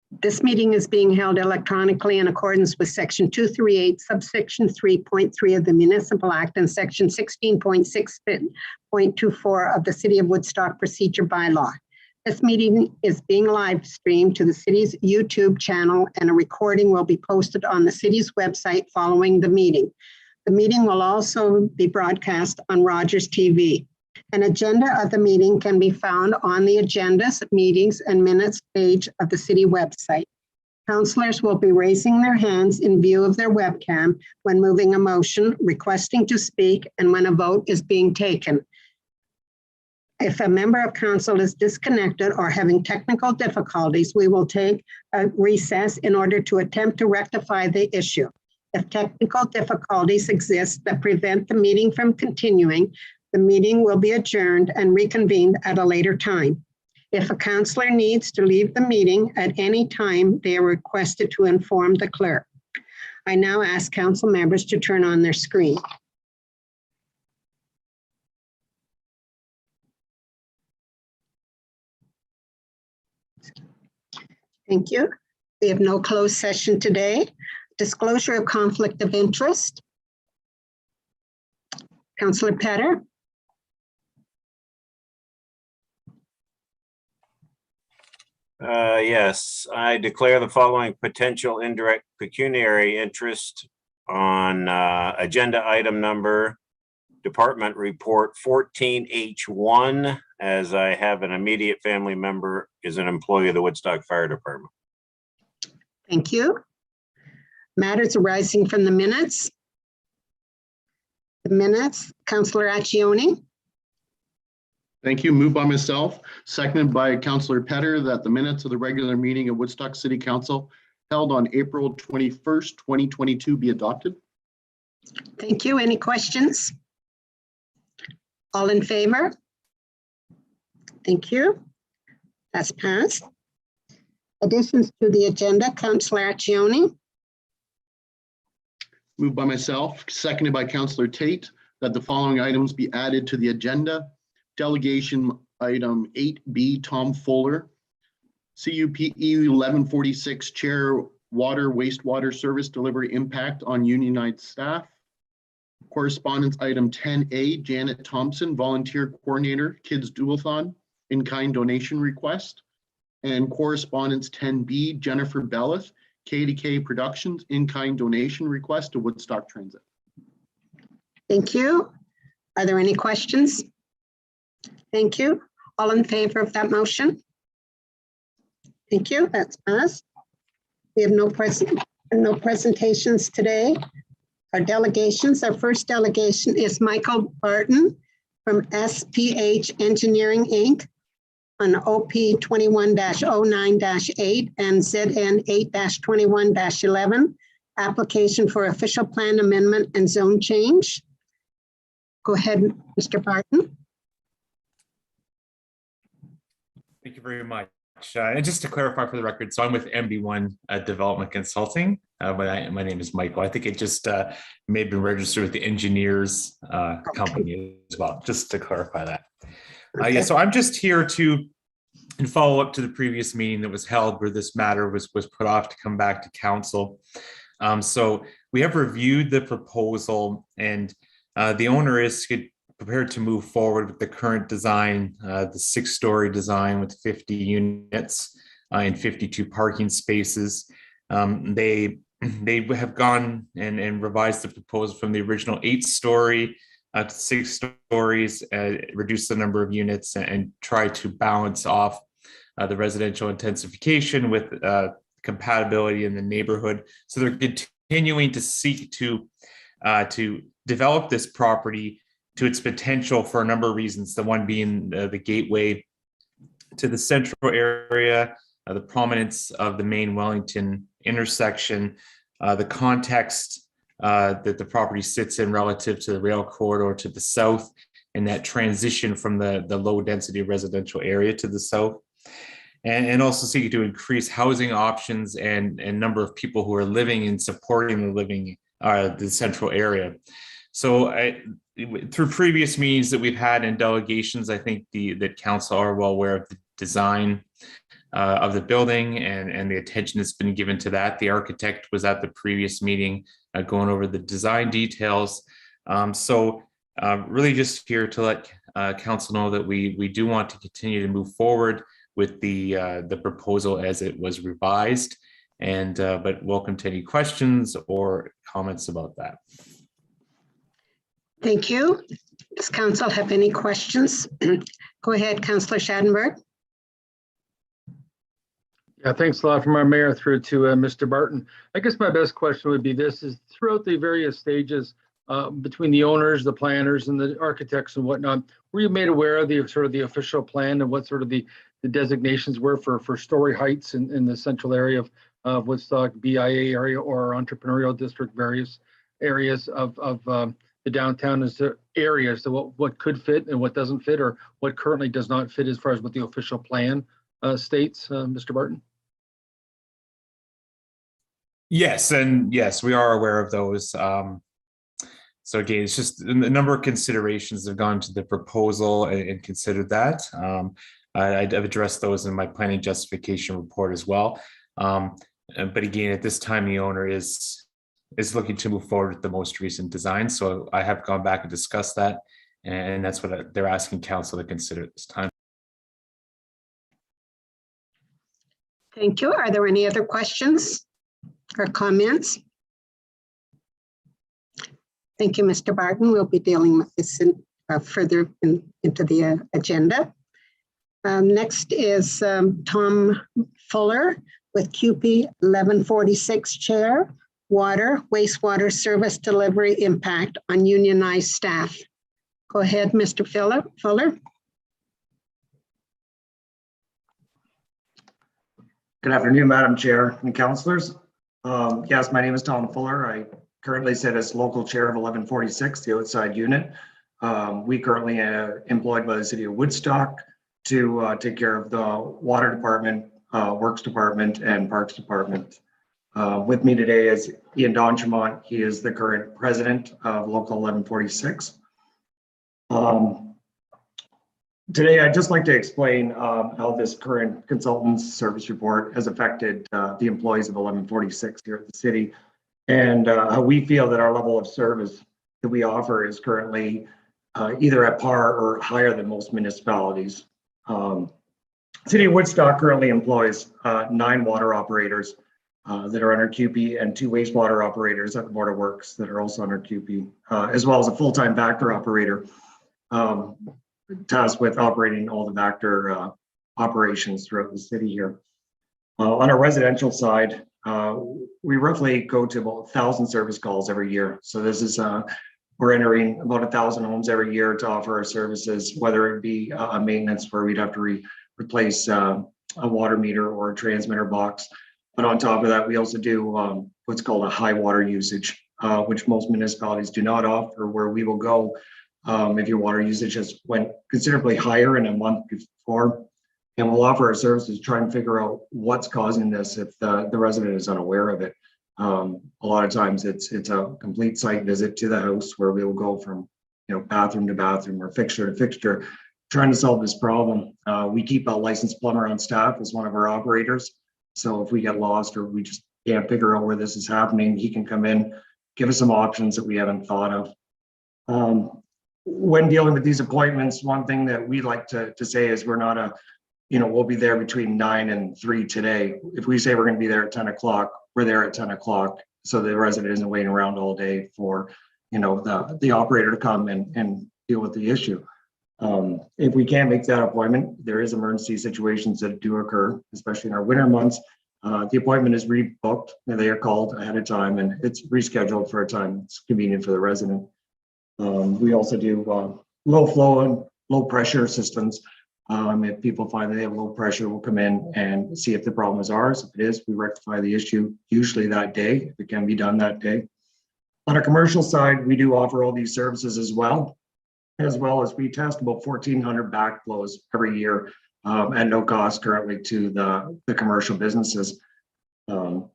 This meeting is being held electronically in accordance with Section 238, subsection 3.3 of the Municipal Act and Section 16.6.24 of the City of Woodstock Procedure Bylaw. This meeting is being live streamed to the city's YouTube channel, and a recording will be posted on the city's website following the meeting. The meeting will also be broadcast on Rogers TV. An agenda of the meeting can be found on the agendas, meetings, and minutes page of the city website. Councillors will be raising their hands in view of their webcam when moving a motion, requesting to speak, and when a vote is being taken. If a member of council is disconnected or having technical difficulties, we will take a recess in order to attempt to rectify the issue. If technical difficulties exist that prevent the meeting from continuing, the meeting will be adjourned and reconvened at a later time. If a councillor needs to leave the meeting at any time, they are requested to inform the clerk. I now ask council members to turn on their screen. Thank you. We have no closed session today. Disclosure of conflict of interest. Councillor Petter. Yes, I declare the following potential indirect pecuniary interest on agenda item number Department Report 14H1, as I have an immediate family member is an employee of the Woodstock Fire Department. Thank you. Matters arising from the minutes. The minutes, Councillor Accioni. Thank you. Moved by myself, seconded by Councillor Petter, that the minutes of the regular meeting of Woodstock City Council held on April 21st, 2022 be adopted. Thank you. Any questions? All in favor? Thank you. That's passed. Additions to the agenda, Councillor Accioni. Moved by myself, seconded by Councillor Tate, that the following items be added to the agenda. Delegation item 8B, Tom Fuller, CUPE 1146, Chair, Water, Wastewater Service Delivery Impact on Unionized Staff. Correspondence item 10A, Janet Thompson, Volunteer Coordinator, Kids Dualathon, in-kind donation request. And correspondence 10B, Jennifer Bellis, KDK Productions, in-kind donation request to Woodstock Transit. Thank you. Are there any questions? Thank you. All in favor of that motion? Thank you. That's passed. We have no presentations today. Our delegations, our first delegation is Michael Barton from SPH Engineering Inc. on OP 21-09-8 and ZN 8-21-11, application for official plan amendment and zone change. Go ahead, Mr. Barton. Thank you very much. And just to clarify for the record, so I'm with MB1 Development Consulting, but my name is Michael. I think it just may have been registered with the engineers company as well, just to clarify that. Yeah, so I'm just here to follow up to the previous meeting that was held where this matter was put off to come back to council. So we have reviewed the proposal, and the owner is prepared to move forward with the current design, the 6-story design with 50 units and 52 parking spaces. They have gone and revised the proposal from the original 8-story to 6 stories, reduce the number of units, and try to balance off the residential intensification with compatibility in the neighborhood. So they're continuing to seek to develop this property to its potential for a number of reasons. The one being the gateway to the central area, the prominence of the main Wellington intersection, the context that the property sits in relative to the rail corridor to the south, and that transition from the low density residential area to the south. And also seeking to increase housing options and number of people who are living and supporting the central area. So through previous meetings that we've had in delegations, I think that council are well aware of the design of the building and the attention that's been given to that. The architect was at the previous meeting going over the design details. Really just here to let council know that we do want to continue to move forward with the proposal as it was revised, but welcome to any questions or comments about that. Thank you. Does council have any questions? Go ahead, Councillor Schadenberg. Yeah, thanks a lot from our mayor through to Mr. Barton. I guess my best question would be this: is throughout the various stages between the owners, the planners, and the architects and whatnot, were you made aware of the sort of the official plan and what sort of the designations were for story heights in the central area of Woodstock, BIA area, or entrepreneurial district, various areas of the downtown? Is there areas to what could fit and what doesn't fit, or what currently does not fit as far as what the official plan states, Mr. Barton? Yes, and yes, we are aware of those. So again, it's just a number of considerations have gone to the proposal and considered that. I've addressed those in my planning justification report as well. But again, at this time, the owner is looking to move forward with the most recent design. So I have gone back and discussed that, and that's what they're asking council to consider at this time. Thank you. Are there any other questions or comments? Thank you, Mr. Barton. We'll be dealing with this further into the agenda. Next is Tom Fuller with QP 1146 Chair, Water, Wastewater Service Delivery Impact on Unionized Staff. Go ahead, Mr. Fuller. Good afternoon, Madam Chair and councillors. Yes, my name is Tom Fuller. I currently sit as local chair of 1146, the outside unit. We currently are employed by the city of Woodstock to take care of the water department, works department, and parks department. With me today is Ian Donchamont. He is the current president of local 1146. Today, I'd just like to explain how this current consultant's service report has affected the employees of 1146 here at the city, and how we feel that our level of service that we offer is currently either at par or higher than most municipalities. City of Woodstock currently employs 9 water operators that are under QP and 2 wastewater operators at the Board of Works that are also under QP, as well as a full-time Vector operator tasked with operating all the Vector operations throughout the city here. On our residential side, we roughly go to about 1,000 service calls every year. So this is, we're entering about 1,000 homes every year to offer our services, whether it be a maintenance where we'd have to replace a water meter or a transmitter box. But on top of that, we also do what's called a high water usage, which most municipalities do not offer, where we will go if your water usage has went considerably higher in a month before, and we'll offer our services to try and figure out what's causing this if the resident is unaware of it. A lot of times it's a complete site visit to the house where we will go from bathroom to bathroom or fixture to fixture, trying to solve this problem. We keep a licensed plumber on staff as one of our operators. So if we get lost or we just can't figure out where this is happening, he can come in, give us some options that we haven't thought of. When dealing with these appointments, one thing that we like to say is we're not we'll be there between 9 and 3 today. If we say we're going to be there at 10 o'clock, we're there at 10 o'clock. So the resident isn't waiting around all day for, the operator to come and deal with the issue. If we can't make that appointment, there is emergency situations that do occur, especially in our winter months. The appointment is rebooked and they are called ahead of time and it's rescheduled for a time that's convenient for the resident. We also do low flow and low pressure systems. If people find that they have low pressure, we'll come in and see if the problem is ours. If it is, we rectify the issue usually that day, if it can be done that day. On a commercial side, we do offer all these services as well as we test about 1,400 backflows every year at no cost currently to the commercial businesses.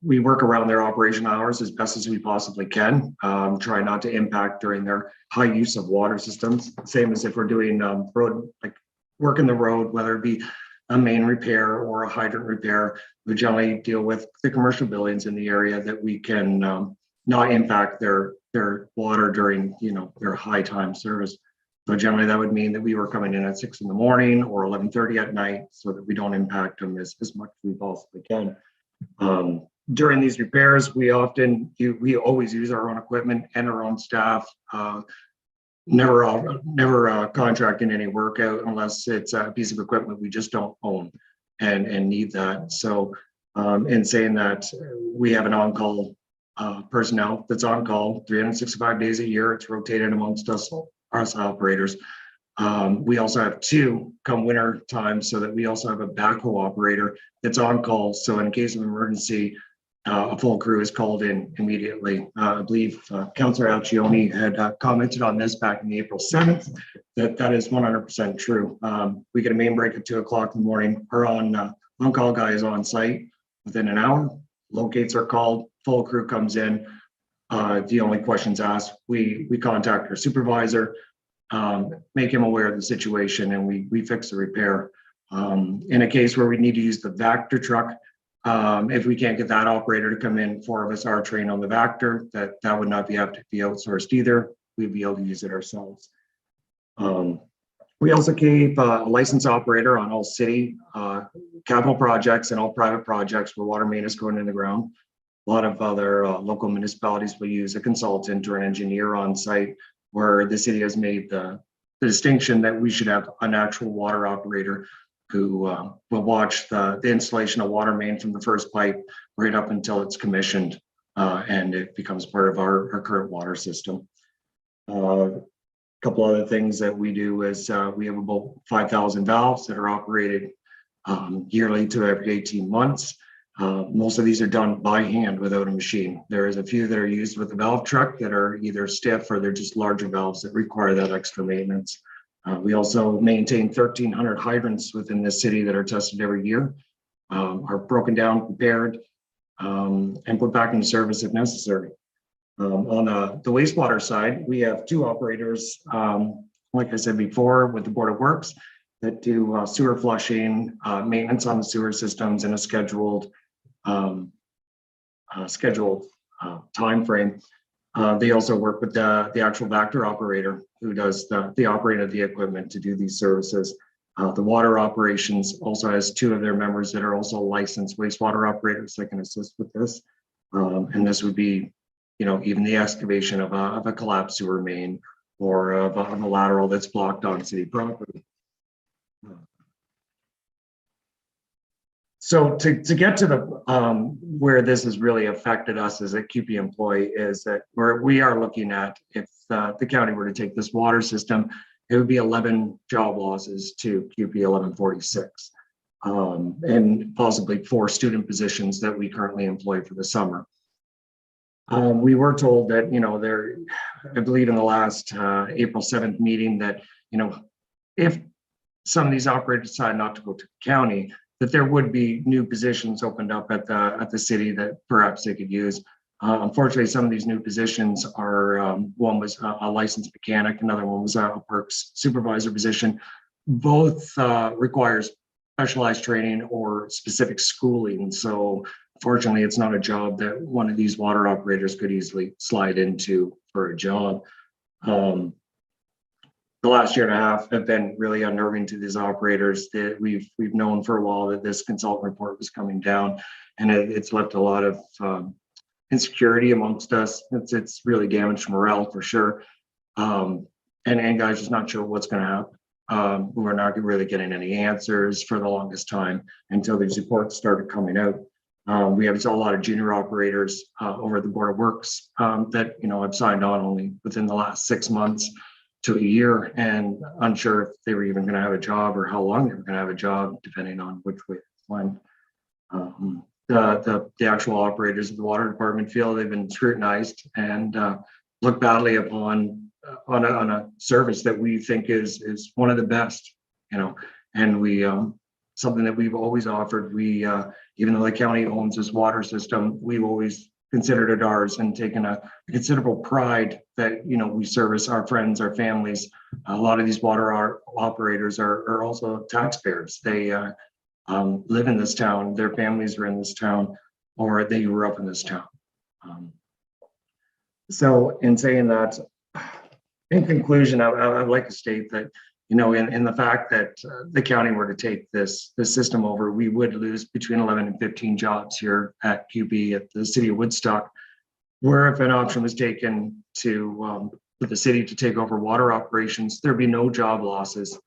We work around their operation hours as best as we possibly can, try not to impact during their high use of water systems. Same as if we're doing road, like work in the road, whether it be a main repair or a hydrant repair, we generally deal with the commercial buildings in the area that we can not impact their water during, their high time service. So generally that would mean that we were coming in at 6 in the morning or 11:30 at night so that we don't impact them as much as we possibly can. During these repairs, we always use our own equipment and our own staff. Never contracting any work out unless it's a piece of equipment we just don't own and need that. So in saying that, we have an on-call personnel that's on call 365 days a year. It's rotated amongst us operators. We also have 2 come winter time, so that we also have a backhoe operator that's on call. So in case of emergency, a full crew is called in immediately. I believe Councillor Alcione had commented on this back in April 7th, that is 100% true. We get a main break at 2 o'clock in the morning. Our on-call guy is on site within an hour. Locates are called, full crew comes in. The only questions asked, we contact our supervisor, make him aware of the situation, and we fix the repair. In a case where we need to use the Vector truck, if we can't get that operator to come in, 4 of us are trained on the Vector, that would not have to be outsourced either. We'd be able to use it ourselves. We also keep a licensed operator on all city capital projects and all private projects where water main is going in the ground. A lot of other local municipalities will use a consultant or an engineer on site, where the city has made the distinction that we should have an actual water operator who will watch the installation of water main from the first pipe right up until it's commissioned and it becomes part of our current water system. A couple other things that we do is we have about 5,000 valves that are operated yearly to every 18 months. Most of these are done by hand without a machine. There is a few that are used with the valve truck that are either stiff or they're just larger valves that require that extra maintenance. We also maintain 1,300 hydrants within this city that are tested every year, are broken down, repaired, and put back into service if necessary. On the wastewater side, we have 2 operators, like I said before, with the Board of Works that do sewer flushing, maintenance on the sewer systems in a scheduled time frame. They also work with the actual Vector operator who does the operating of the equipment to do these services. The water operations also has 2 of their members that are also licensed wastewater operators that can assist with this. And this would be, even the excavation of a collapsed sewer main or of a lateral that's blocked on city property. So to get to the where this has really affected us as a QP employee is that we are looking at, if the county were to take this water system, it would be 11 job losses to QP 1146 and possibly 4 student positions that we currently employ for the summer. We were told that, I believe in the last April 7th meeting that, if some of these operators decide not to go to the county, that there would be new positions opened up at the city that perhaps they could use. Unfortunately, some of these new positions are, one was a licensed mechanic, another one was a parks supervisor position. Both requires specialized training or specific schooling. So fortunately, it's not a job that one of these water operators could easily slide into for a job. The last year and a half have been really unnerving to these operators. That we've known for a while that this consultant report was coming down, and it's left a lot of insecurity amongst us. It's really damaged morale for sure. And guys just not sure what's going to happen. We're not really getting any answers for the longest time until these reports started coming out. We have a lot of junior operators over at the Board of Works that have signed on only within the last 6 months to a year, and unsure if they were even going to have a job or how long they were going to have a job, depending on which way it went. The actual operators of the water department feel they've been scrutinized and look badly upon on a service that we think is one of the best, and we something that we've always offered. We even though the county owns this water system, we've always considered it ours and taken a considerable pride that we service our friends, our families. A lot of these water operators are also taxpayers. They live in this town, their families are in this town, or they grew up in this town. So in saying that, in conclusion, I'd like to state that, you know, in the fact that the county were to take this system over, we would lose between 11 and 15 jobs here at QB at the city of Woodstock, where if an option was taken to for the city to take over water operations, there'd be no job losses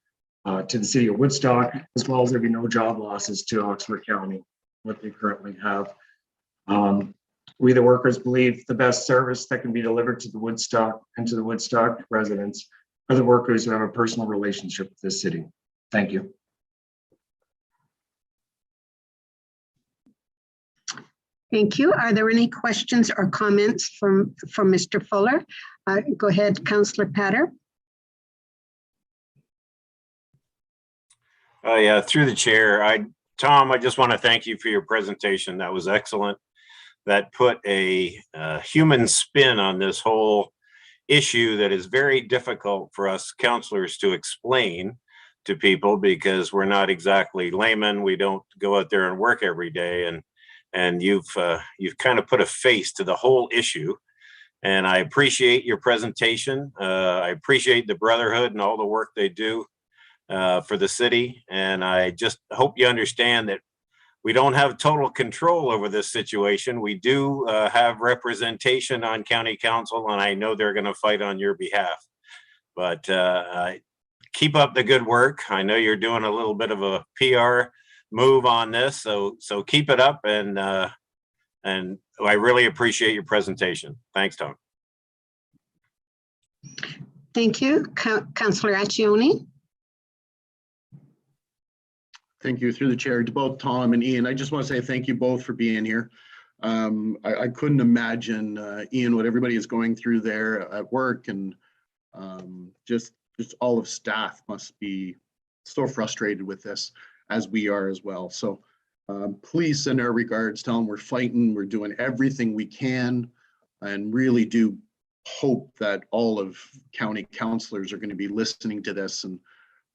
to the city of Woodstock, as well as there'd be no job losses to Oxford County, what they currently have. We, the workers, believe the best service that can be delivered to the Woodstock and to the Woodstock residents are the workers who have a personal relationship with this city. Thank you. Thank you. Are there any questions or comments from Mr. Fuller? Go ahead, Councillor Patter. Yeah, through the chair. Tom, I just want to thank you for your presentation. That was excellent. That put a human spin on this whole issue that is very difficult for us councillors to explain to people because we're not exactly laymen. We don't go out there and work every day, and you've kind of put a face to the whole issue. And I appreciate your presentation. I appreciate the Brotherhood and all the work they do for the city. And I just hope you understand that we don't have total control over this situation. We do have representation on county council, and I know they're going to fight on your behalf. But keep up the good work. I know you're doing a little bit of a PR move on this, so keep it up. And I really appreciate your presentation. Thanks, Tom. Thank you, Councillor Accioni. Thank you, through the chair, to both Tom and Ian. I just want to say thank you both for being here. I couldn't imagine, Ian, what everybody is going through there at work, and just all of staff must be so frustrated with this, as we are as well. So please send our regards. Tell them we're fighting, we're doing everything we can, and really do hope that all of county councillors are going to be listening to this and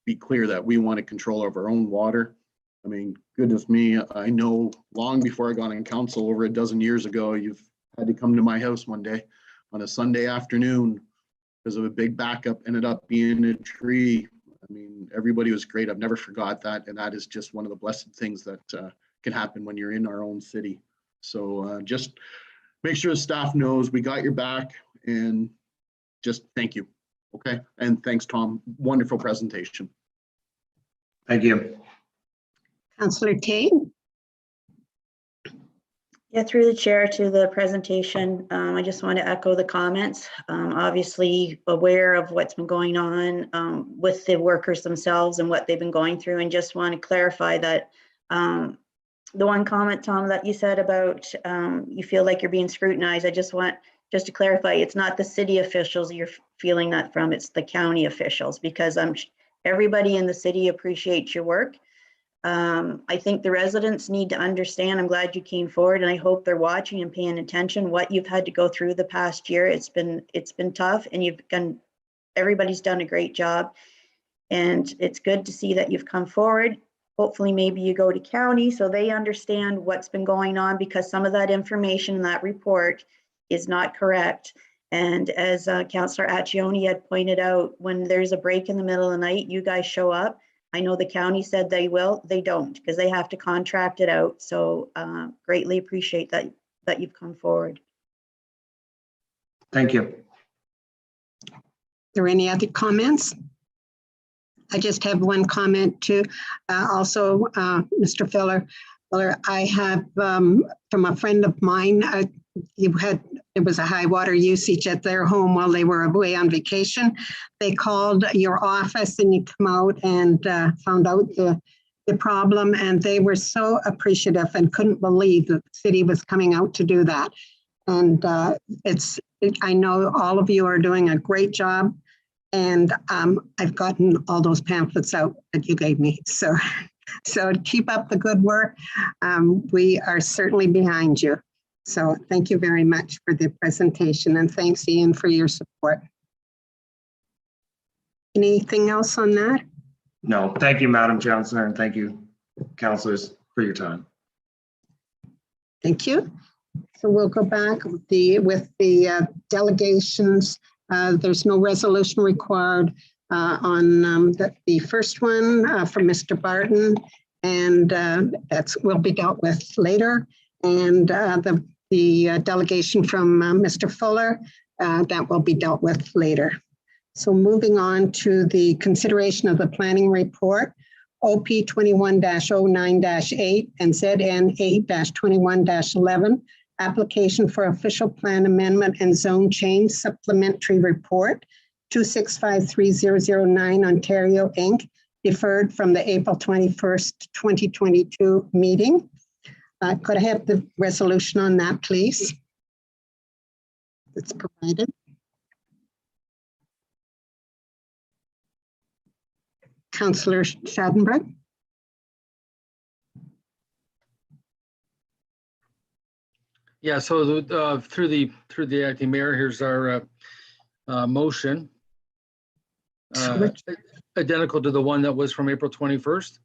be clear that we want to control of our own water. I mean, goodness me, I know long before I got on council over a dozen years ago, you've had to come to my house one day on a Sunday afternoon because of a big backup, ended up being a tree. I mean, everybody was great. I've never forgot that. And that is just one of the blessed things that can happen when you're in our own city. So just make sure the staff knows we got your back, and just thank you. Okay. And thanks, Tom. Wonderful presentation. Thank you. Councillor Tate. Yeah, through the chair to the presentation, I just want to echo the comments. Obviously aware of what's been going on with the workers themselves and what they've been going through, and just want to clarify that the one comment, Tom, that you said about you feel like you're being scrutinized, I just want to clarify, it's not the city officials you're feeling that from, it's the county officials, because everybody in the city appreciates your work. I think the residents need to understand, I'm glad you came forward, and I hope they're watching and paying attention what you've had to go through the past year. It's been tough, and everybody's done a great job, and it's good to see that you've come forward. Hopefully maybe you go to county so they understand what's been going on, because some of that information in that report is not correct. And as Councillor Accioni had pointed out, when there's a break in the middle of the night, you guys show up. I know the county said they will, they don't, because they have to contract it out. So greatly appreciate that you've come forward. Thank you. Are there any other comments? I just have one comment too. Also, Mr. Fuller, I have from a friend of mine, it was a high water usage at their home while they were away on vacation. They called your office and you come out and found out the problem, and they were so appreciative and couldn't believe that the city was coming out to do that. And I know all of you are doing a great job, and I've gotten all those pamphlets out that you gave me. So keep up the good work. We are certainly behind you. So thank you very much for the presentation, and thanks, Ian, for your support. Anything else on that? No, thank you, Madam Chancellor, and thank you, councilors, for your time. Thank you. So we'll go back with the delegations. There's no resolution required on the first one from Mr. Barton, and will be dealt with later. And the delegation from Mr. Fuller, that will be dealt with later. So moving on to the consideration of the planning report, OP 21-09-8 and ZN 8-21-11, application for official plan amendment and zone change supplementary report, 2653009 Ontario Inc., deferred from the April 21st, 2022 meeting. Could I have the resolution on that, please? It's provided. Councillor Schadenberg. Yeah, so through the acting mayor, here's our motion. Identical to the one that was from April 21st.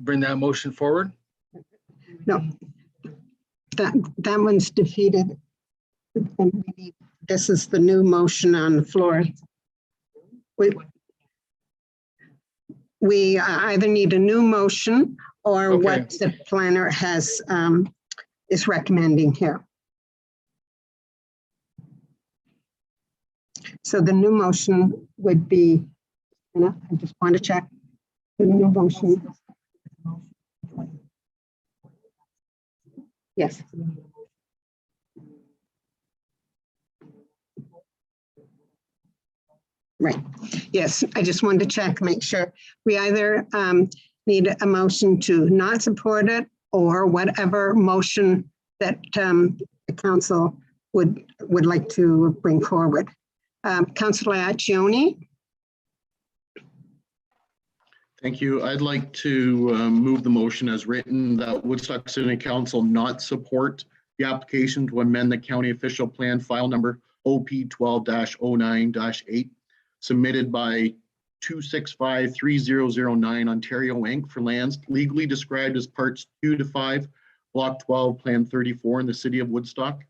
Bring that motion forward. No, that one's defeated. This is the new motion on the floor. We either need a new motion or Okay. what the planner has is recommending here. So the new motion would be, I just want to check the new motion. Yes. Right. Yes, I just wanted to check, make sure. We either need a motion to not support it or whatever motion that the council would like to bring forward. Councillor Accioni. Thank you. I'd like to move the motion as written that Woodstock City Council not support the application to amend the county official plan file number OP 12-09-8 submitted by 2653009 Ontario Inc. for lands legally described as parts 2 to 5, block 12, plan 34 in the city of Woodstock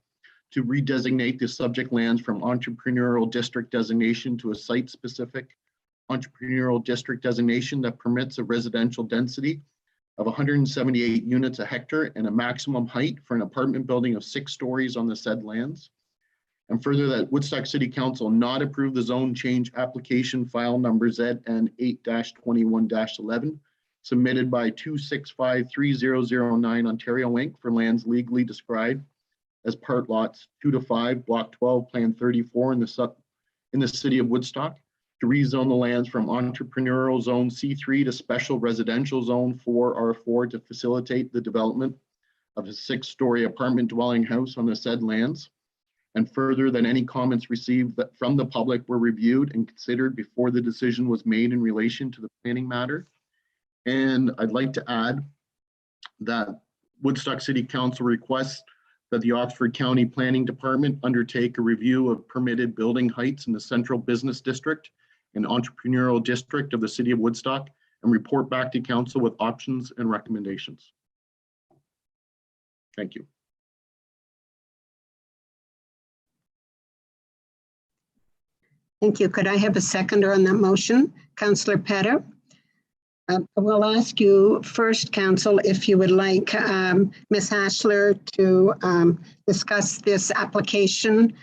to redesignate the subject lands from entrepreneurial district designation to a site-specific entrepreneurial district designation that permits a residential density of 178 units a hectare and a maximum height for an apartment building of 6 stories on the said lands. And further, that Woodstock City Council not approve the zone change application file number ZN 8-21-11 submitted by 2653009 Ontario Inc. for lands legally described as part lots 2 to 5, block 12, plan 34 in the city of Woodstock to rezone the lands from entrepreneurial zone C3 to special residential zone 4R4 to facilitate the development of a 6-story apartment dwelling house on the said lands. And further, that any comments received from the public were reviewed and considered before the decision was made in relation to the planning matter. And I'd like to add that Woodstock City Council requests that the Oxford County Planning Department undertake a review of permitted building heights in the Central Business District and Entrepreneurial District of the City of Woodstock and report back to Council with options and recommendations. Thank you. Thank you. Could I have a seconder on that motion? Councillor Petter. We'll ask you first, Council, if you would like Ms. Hashler to discuss this application.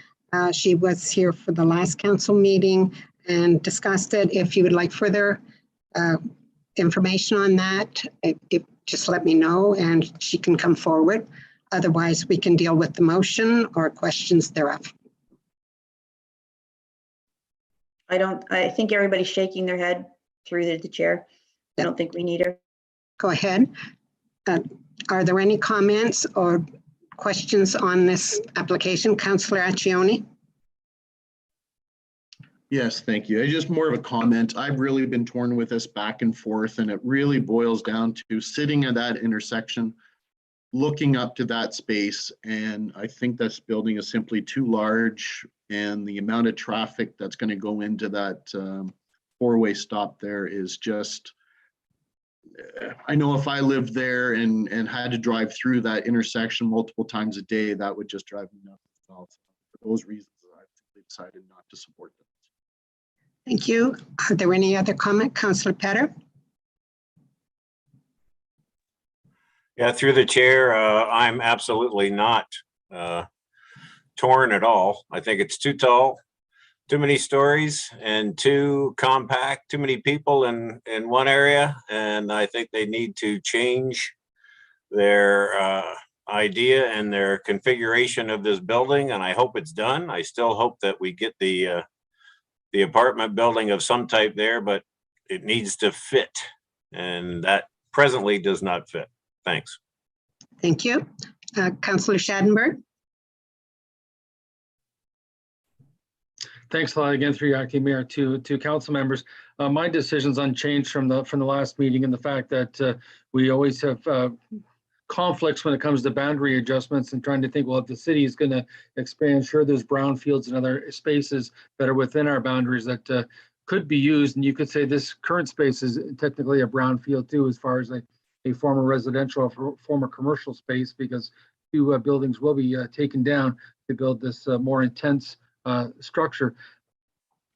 She was here for the last council meeting and discussed it. If you would like further information on that, just let me know and she can come forward. Otherwise, we can deal with the motion or questions thereof. I think everybody's shaking their head through the chair. I don't think we need her. Go ahead. Are there any comments or questions on this application? Councillor Accioni? Yes, thank you. It's just more of a comment. I've really been torn with this back and forth, and it really boils down to sitting at that intersection, looking up to that space, and I think this building is simply too large, and the amount of traffic that's going to go into that four-way stop there is just I know if I lived there and had to drive through that intersection multiple times a day, that would just drive me nuts. For those reasons, I've decided not to support them. Thank you. Are there any other comment? Councillor Petter? Yeah, through the chair, I'm absolutely not torn at all. I think it's too tall, too many stories, and too compact, too many people in one area. And I think they need to change their idea and their configuration of this building, and I hope it's done. I still hope that we get the apartment building of some type there, but it needs to fit, and that presently does not fit. Thanks. Thank you. Councillor Schadenberg? Thanks a lot again through your acting mayor to council members. My decision's unchanged from the last meeting, and the fact that we always have conflicts when it comes to boundary adjustments and trying to think, well, if the city is going to expand, sure, there's brownfields and other spaces that are within our boundaries that could be used. And you could say this current space is technically a brownfield too, as far as a former residential or former commercial space, because two buildings will be taken down to build this more intense structure.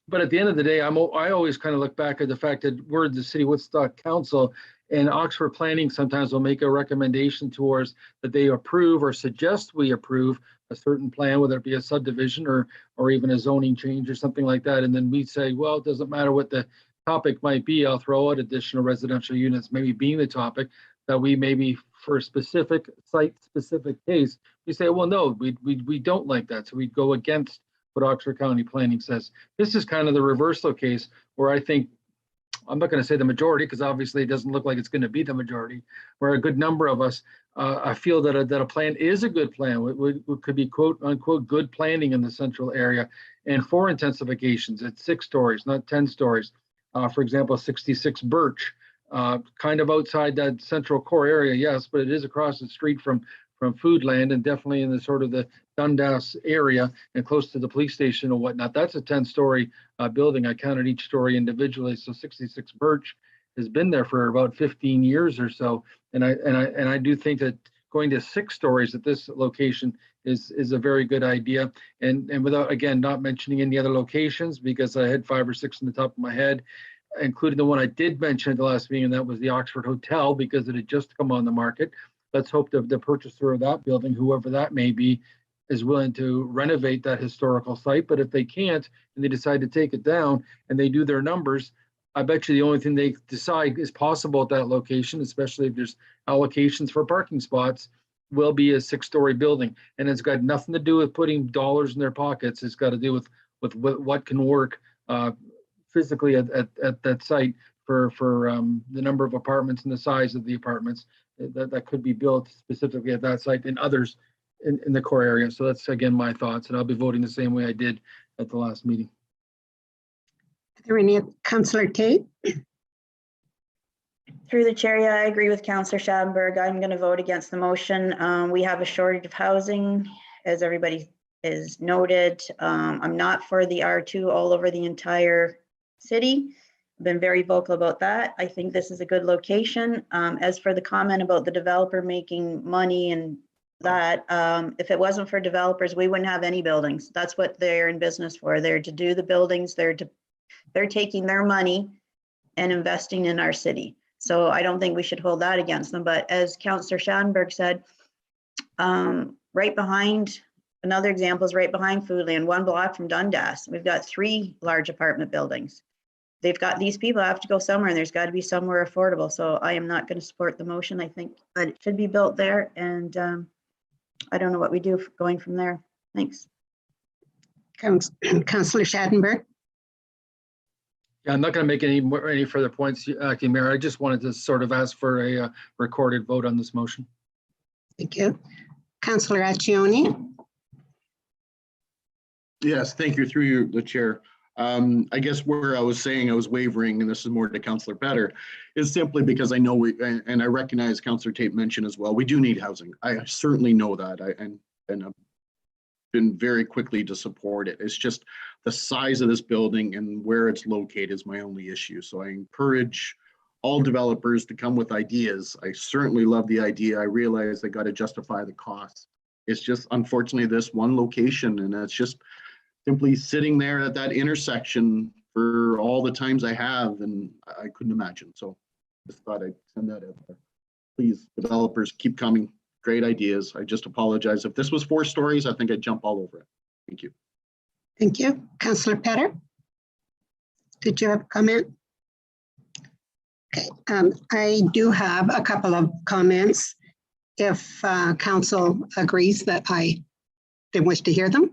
But at the end of the day, I always kind of look back at the fact that we're the City Woodstock Council, and Oxford Planning sometimes will make a recommendation to us that they approve or suggest we approve a certain plan, whether it be a subdivision or even a zoning change or something like that. And then we say, well, it doesn't matter what the topic might be, I'll throw out additional residential units, maybe being the topic that we maybe for a specific site, specific case, we say, well, no, we don't like that. So we go against what Oxford County Planning says. This is kind of the reversal case where I think, I'm not going to say the majority, because obviously it doesn't look like it's going to be the majority, where a good number of us I feel that a plan is a good plan. It could be quote unquote good planning in the central area, and for intensifications at 6 stories, not 10 stories. For example, 66 Birch, kind of outside that central core area, yes, but it is across the street from Foodland and definitely in the sort of the Dundas area and close to the police station or whatnot. That's a 10-story building. I counted each story individually. So 66 Birch has been there for about 15 years or so. And I do think that going to 6 stories at this location is a very good idea. And without, again, not mentioning any other locations, because I had 5 or 6 in the top of my head, including the one I did mention at the last meeting, and that was the Oxford Hotel, because it had just come on the market. Let's hope that the purchaser of that building, whoever that may be, is willing to renovate that historical site. But if they can't and they decide to take it down and they do their numbers, I bet you the only thing they decide is possible at that location, especially if there's allocations for parking spots, will be a 6-story building. And it's got nothing to do with putting dollars in their pockets. It's got to do with what can work physically at that site for the number of apartments and the size of the apartments that could be built specifically at that site and others in the core area. So that's, again, my thoughts, and I'll be voting the same way I did at the last meeting. Are there any, Councillor Tate? Through the chair, yeah, I agree with Councillor Schadenberg. I'm going to vote against the motion. We have a shortage of housing, as everybody is noted. I'm not for the R2 all over the entire city. I've been very vocal about that. I think this is a good location. As for the comment about the developer making money and that, if it wasn't for developers, we wouldn't have any buildings. That's what they're in business for. They're to do the buildings. They're taking their money and investing in our city. So I don't think we should hold that against them. But as Councillor Schadenberg said, right behind, another example is right behind Foodland, 1 block from Dundas. We've got 3 large apartment buildings. They've got, these people have to go somewhere, and there's got to be somewhere affordable. So I am not going to support the motion. I think that it should be built there, and I don't know what we do going from there. Thanks. Councillor Schadenberg? Yeah, I'm not going to make any further points, Acting Mayor. I just wanted to sort of ask for a recorded vote on this motion. Thank you. Councillor Accioni? Yes, thank you, through the chair. I guess where I was saying I was wavering, and this is more to Councillor Petter, is simply because I know and I recognize Councillor Tate mentioned as well, we do need housing. I certainly know that, and I've been very quickly to support it. It's just the size of this building and where it's located is my only issue. So I encourage all developers to come with ideas. I certainly love the idea. I realize they got to justify the cost. It's just unfortunately this one location, and it's just simply sitting there at that intersection for all the times I have, and I couldn't imagine. So just thought I'd send that out there. Please, developers, keep coming. Great ideas. I just apologize. If this was 4 stories, I think I'd jump all over it. Thank you. Thank you. Councillor Petter, did you have a comment? Okay, I do have a couple of comments. If council agrees that I didn't wish to hear them,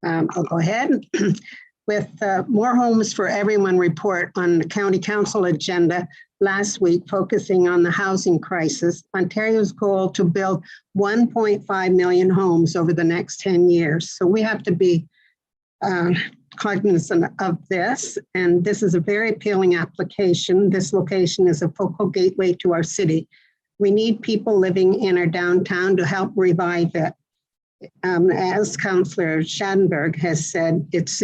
I'll go ahead. With More Homes for Everyone report on the County Council agenda last week, focusing on the housing crisis, Ontario's goal to build 1.5 million homes over the next 10 years. So we have to be cognizant of this, and this is a very appealing application. This location is a focal gateway to our city. We need people living in our downtown to help revive it. As Councillor Schattenberg has said, it's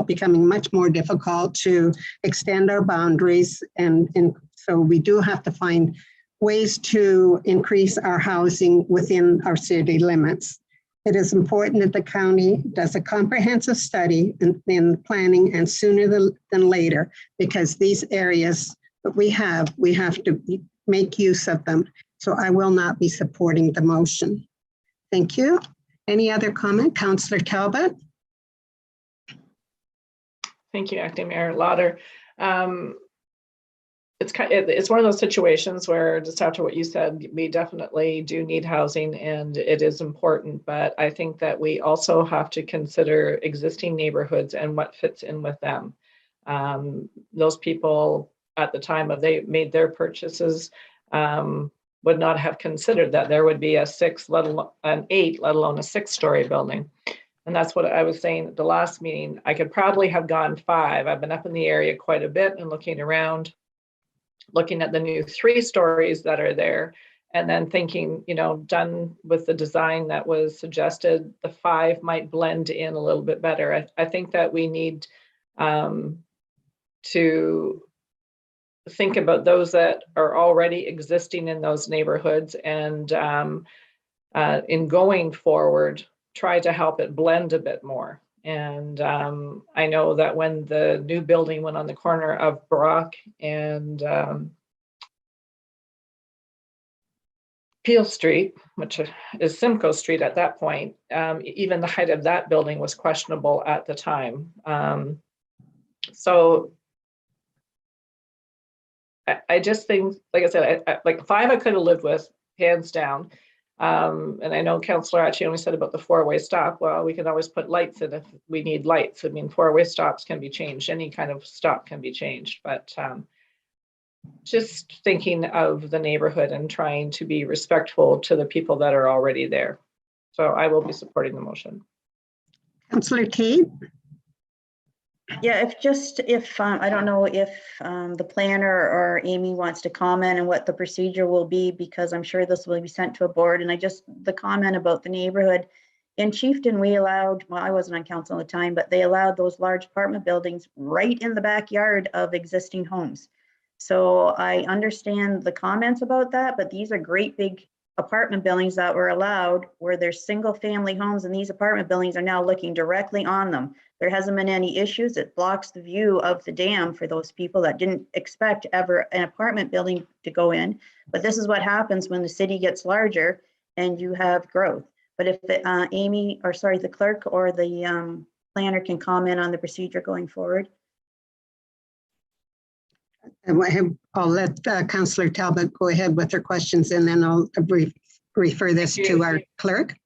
becoming much more difficult to extend our boundaries, and so we do have to find ways to increase our housing within our city limits. It is important that the county does a comprehensive study in planning, and sooner than later, because these areas that we have to make use of them. So I will not be supporting the motion. Thank you. Any other comment? Councillor Talbot? Thank you, Acting Mayor Lauder. It's one of those situations where, just after what you said, we definitely do need housing and it is important, but I think that we also have to consider existing neighborhoods and what fits in with them. Those people at the time of they made their purchases would not have considered that there would be a 6, let alone an 8, let alone a 6-story building. And that's what I was saying at the last meeting. I could probably have gone 5. I've been up in the area quite a bit and looking around, looking at the new 3 stories that are there, and then thinking, done with the design that was suggested, the 5 might blend in a little bit better. I think that we need to think about those that are already existing in those neighborhoods, and in going forward, try to help it blend a bit more. And I know that when the new building went on the corner of Brock and Peel Street, which is Simcoe Street at that point, even the height of that building was questionable at the time. So I just think, like I said, like 5 I could have lived with, hands down. And I know Councillor actually only said about the 4-way stop. Well, we can always put lights in if we need lights. I mean, 4-way stops can be changed. Any kind of stop can be changed. But just thinking of the neighborhood and trying to be respectful to the people that are already there. So I will be supporting the motion. Councillor Tate? Yeah, if I don't know if the planner or Amy wants to comment on what the procedure will be, because I'm sure this will be sent to a board. And the comment about the neighborhood in Chieftain, we allowed, well, I wasn't on council at the time, but they allowed those large apartment buildings right in the backyard of existing homes. So I understand the comments about that, but these are great big apartment buildings that were allowed where there's single family homes, and these apartment buildings are now looking directly on them. There hasn't been any issues. It blocks the view of the dam for those people that didn't expect ever an apartment building to go in. But this is what happens when the city gets larger and you have growth. But if the clerk or the planner can comment on the procedure going forward. I'll let Councillor Talbot go ahead with her questions, and then I'll refer this to our clerk.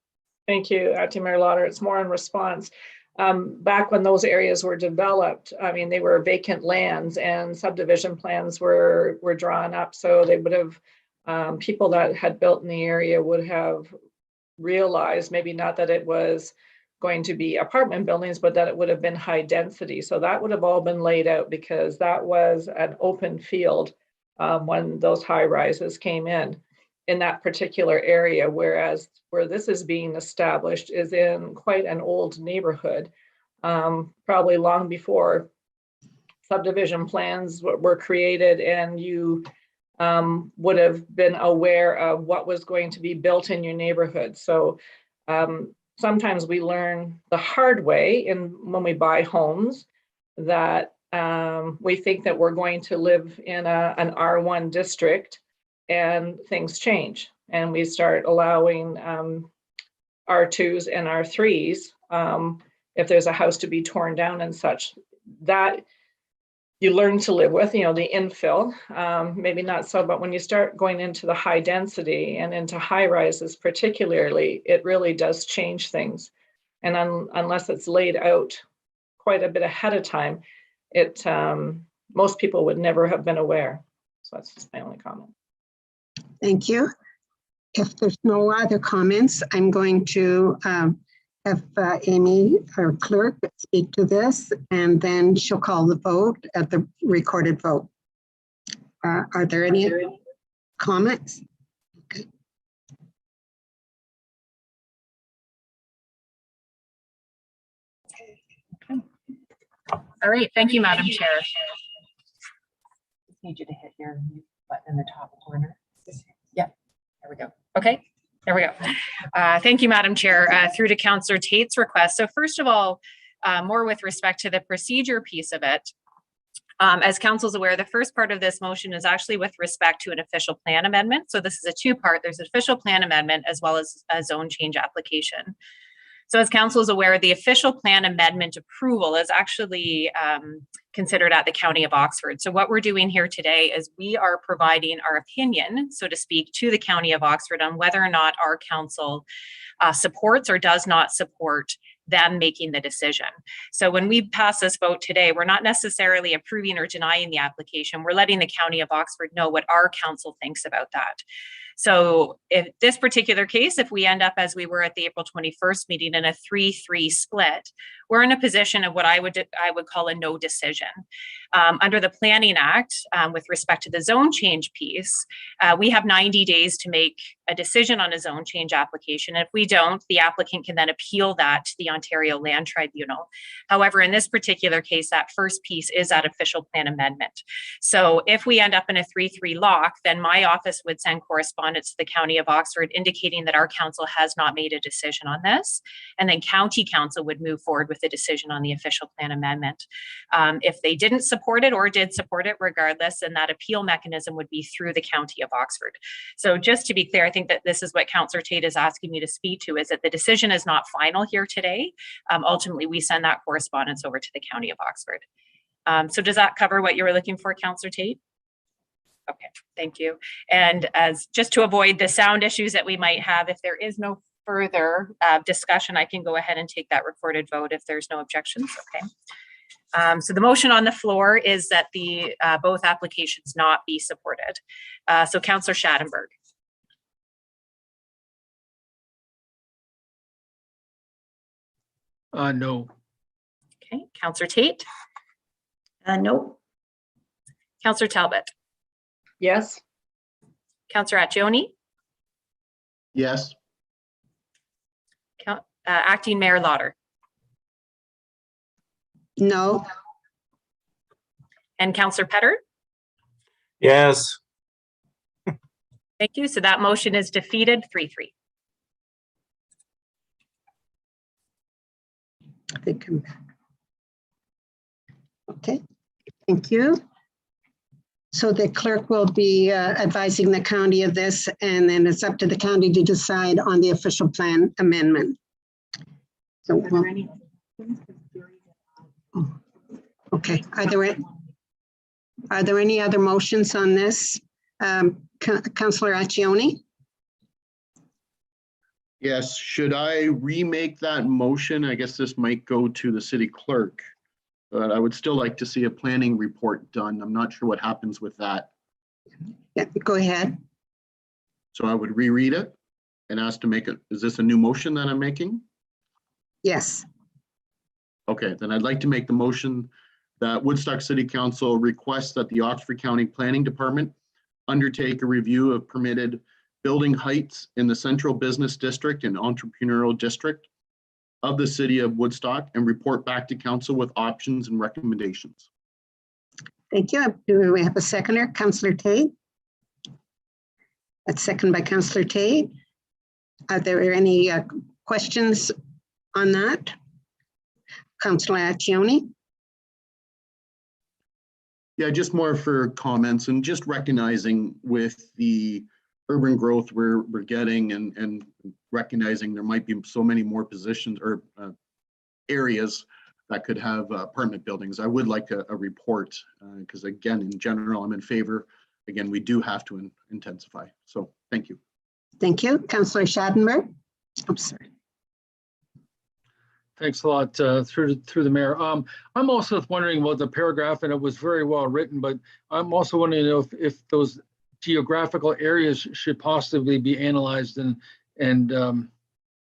Thank you, Acting Mayor Lauder. It's more in response. Back when those areas were developed, I mean, they were vacant lands and subdivision plans were drawn up. So they would have, people that had built in the area would have realized, maybe not that it was going to be apartment buildings, but that it would have been high density. So that would have all been laid out, because that was an open field when those high rises came in that particular area. Whereas where this is being established is in quite an old neighborhood, probably long before subdivision plans were created and you would have been aware of what was going to be built in your neighborhood. So sometimes we learn the hard way when we buy homes that we think that we're going to live in an R1 district and things change. And we start allowing R2s and R3s if there's a house to be torn down and such. That you learn to live with, you know, the infill, maybe not so, but when you start going into the high density and into high rises particularly, it really does change things. And unless it's laid out quite a bit ahead of time, it most people would never have been aware. So that's just my only comment. Thank you. If there's no other comments, I'm going to have Amy, our clerk, speak to this, and then she'll call the vote at the recorded vote. Are there any comments? Okay. All right, thank you, Madam Chair. Just need you to hit your mute button in the top corner. Yeah, there we go. Okay, there we go. Thank you, Madam Chair. Through to Councillor Tate's request. So first of all, more with respect to the procedure piece of it. As Council's aware, the first part of this motion is actually with respect to an official plan amendment. So this is a two-part. There's an official plan amendment as well as a zone change application. So as Council is aware, the official plan amendment approval is actually considered at the County of Oxford. So what we're doing here today is we are providing our opinion, so to speak, to the County of Oxford on whether or not our council supports or does not support them making the decision. So when we pass this vote today, we're not necessarily approving or denying the application. We're letting the County of Oxford know what our council thinks about that. So in this particular case, if we end up as we were at the April 21st meeting in a 3-3 split, we're in a position of what I would call a no decision. Under the Planning Act, with respect to the zone change piece, we have 90 days to make a decision on a zone change application. If we don't, the applicant can then appeal that to the Ontario Land Tribunal. However, in this particular case, that first piece is that official plan amendment. So if we end up in a 3-3 lock, then my office would send correspondence to the County of Oxford indicating that our council has not made a decision on this. And then County Council would move forward with a decision on the official plan amendment. If they didn't support it or did support it regardless, then that appeal mechanism would be through the County of Oxford. So just to be clear, I think that this is what Councillor Tate is asking me to speak to, is that the decision is not final here today. Ultimately, we send that correspondence over to the County of Oxford. So does that cover what you were looking for, Councillor Tate? Okay, thank you. And as just to avoid the sound issues that we might have, if there is no further discussion, I can go ahead and take that recorded vote if there's no objections. Okay. So the motion on the floor is that the both applications not be supported. So Councillor Schattenberg. No. Okay, Councillor Tate. No. Councillor Talbot. Yes. Councillor Attioni. Yes. Acting Mayor Lauder. No. And Councillor Petter. Yes. Thank you. So that motion is defeated 3-3. I think I'm back. Okay, thank you. So the clerk will be advising the county of this, and then it's up to the county to decide on the official plan amendment. So, okay, are there any other motions on this? Councillor Accioni? Yes, should I remake that motion? I guess this might go to the city clerk, but I would still like to see a planning report done. I'm not sure what happens with that. Yeah, go ahead. So I would reread it and ask to make it. Is this a new motion that I'm making? Yes. Okay, then I'd like to make the motion that Woodstock City Council requests that the Oxford County Planning Department undertake a review of permitted building heights in the Central Business District and Entrepreneurial District of the City of Woodstock and report back to Council with options and recommendations. Thank you. Do we have a seconder? Councillor Tate? That's second by Councillor Tate. Are there any questions on that? Councillor Accioni? Yeah, just more for comments and just recognizing with the urban growth we're getting and recognizing there might be so many more positions or areas that could have apartment buildings. I would like a report because again, in general, I'm in favor. Again, we do have to intensify. So thank you. Thank you. Councillor Schadenberg? I'm sorry. Thanks a lot, through the mayor. I'm also wondering about the paragraph, and it was very well written, but I'm also wondering if those geographical areas should possibly be analyzed and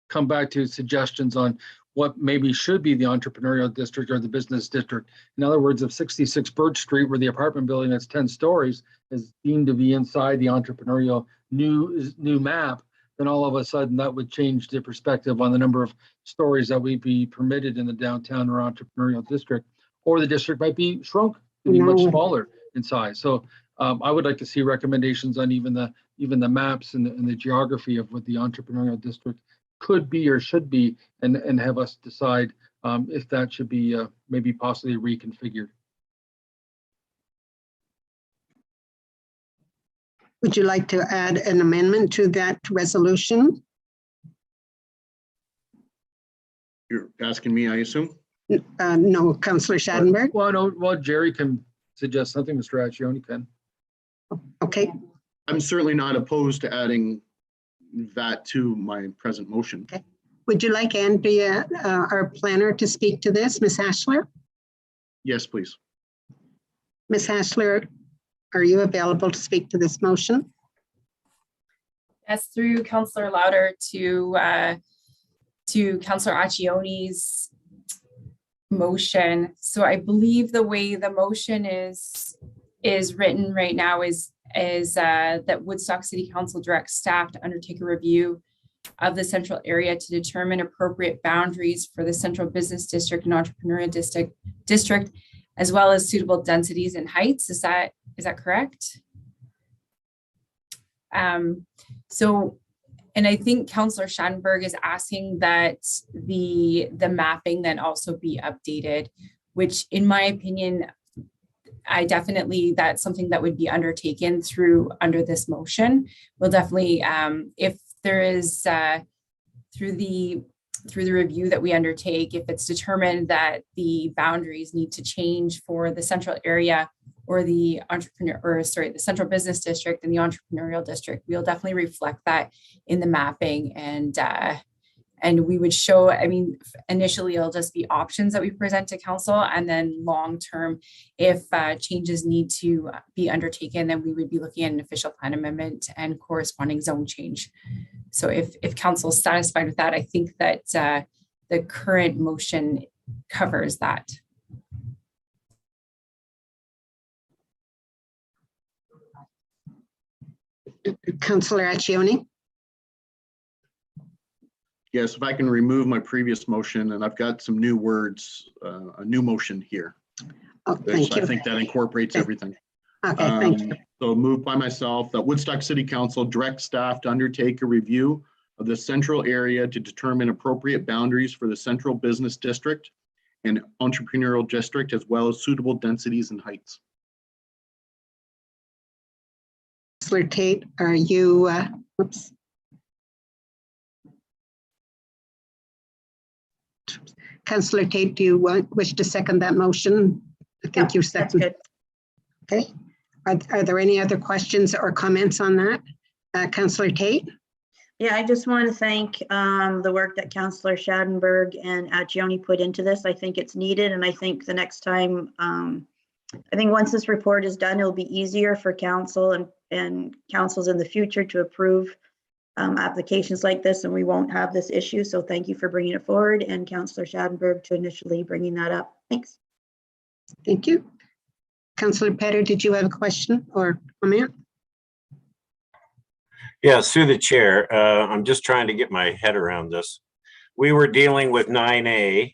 come back to suggestions on what maybe should be the entrepreneurial district or the business district. In other words, if 66 Birch Street, where the apartment building that's 10 stories, is deemed to be inside the entrepreneurial new map, then all of a sudden that would change the perspective on the number of stories that would be permitted in the downtown or entrepreneurial district, or the district might be shrunk to be much smaller in size. So I would like to see recommendations on even the maps and the geography of what the entrepreneurial district could be or should be, and have us decide if that should be maybe possibly reconfigured. Would you like to add an amendment to that resolution? You're asking me, I assume? No, Councillor Schadenberg. Well, no, well, Jerry can suggest something, Mr. Accioni can. Okay, I'm certainly not opposed to adding that to my present motion. okay. Would you like Andrea, our planner, to speak to this, Ms. Hassler? Yes, please. Ms. Hassler, are you available to speak to this motion? Yes, through Councillor Louder to Councillor Accioni's motion. So I believe the way the motion is written right now is that Woodstock City Council directs staff to undertake a review of the central area to determine appropriate boundaries for the central business district and entrepreneurial district, as well as suitable densities and heights. Is that correct? So, and I think Councillor Schadenberg is asking that the mapping then also be updated, which in my opinion, that's something that would be undertaken under this motion. We'll definitely, if there is through the review that we undertake, if it's determined that the boundaries need to change for the central area or the the central business district and the entrepreneurial district, we'll definitely reflect that in the mapping, and we would show, I mean, initially it'll just be options that we present to council, and then long-term, if changes need to be undertaken, then we would be looking at an official plan amendment and corresponding zone change. So if council is satisfied with that, I think that the current motion covers that. Councillor Accioni? Yes, if I can remove my previous motion, and I've got some new words, a new motion here. Oh, thank you. I think that incorporates everything. Okay, thank you. So moved by myself that Woodstock City Council direct staff to undertake a review of the central area to determine appropriate boundaries for the central business district and entrepreneurial district, as well as suitable densities and heights. Councillor Tate, are you, whoops. Councillor Tate, do you wish to second that motion? I think you second. That's good. Okay. Are there any other questions or comments on that? Councillor Tate? Yeah, I just want to thank the work that Councillor Schadenberg and Accioni put into this. I think it's needed, and I think the next time, I think once this report is done, it'll be easier for council and councils in the future to approve applications like this, and we won't have this issue. So thank you for bringing it forward, and Councillor Schadenberg to initially bringing that up. Thanks. Thank you. Councillor Petter, did you have a question or comment? Yes, through the chair. I'm just trying to get my head around this. We were dealing with 9A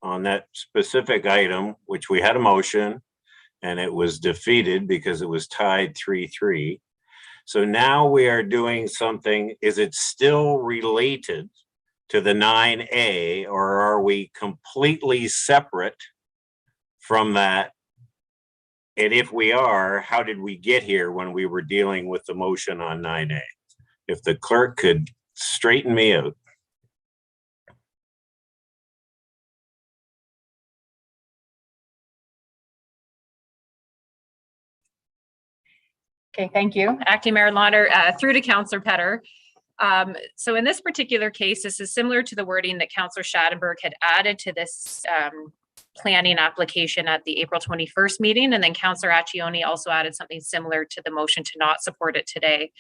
on that specific item, which we had a motion. and it was defeated because it was tied 3-3. So now we are doing something. Is it still related to the 9A, or are we completely separate from that? And if we are, how did we get here when we were dealing with the motion on 9A? If the clerk could straighten me out. Okay, thank you. Acting Mayor Lauder, through to Councillor Petter. So in this particular case, this is similar to the wording that Councillor Schattenberg had added to this planning application at the April 21st meeting. And then Councillor Accioni also added something similar to the motion to not support it today.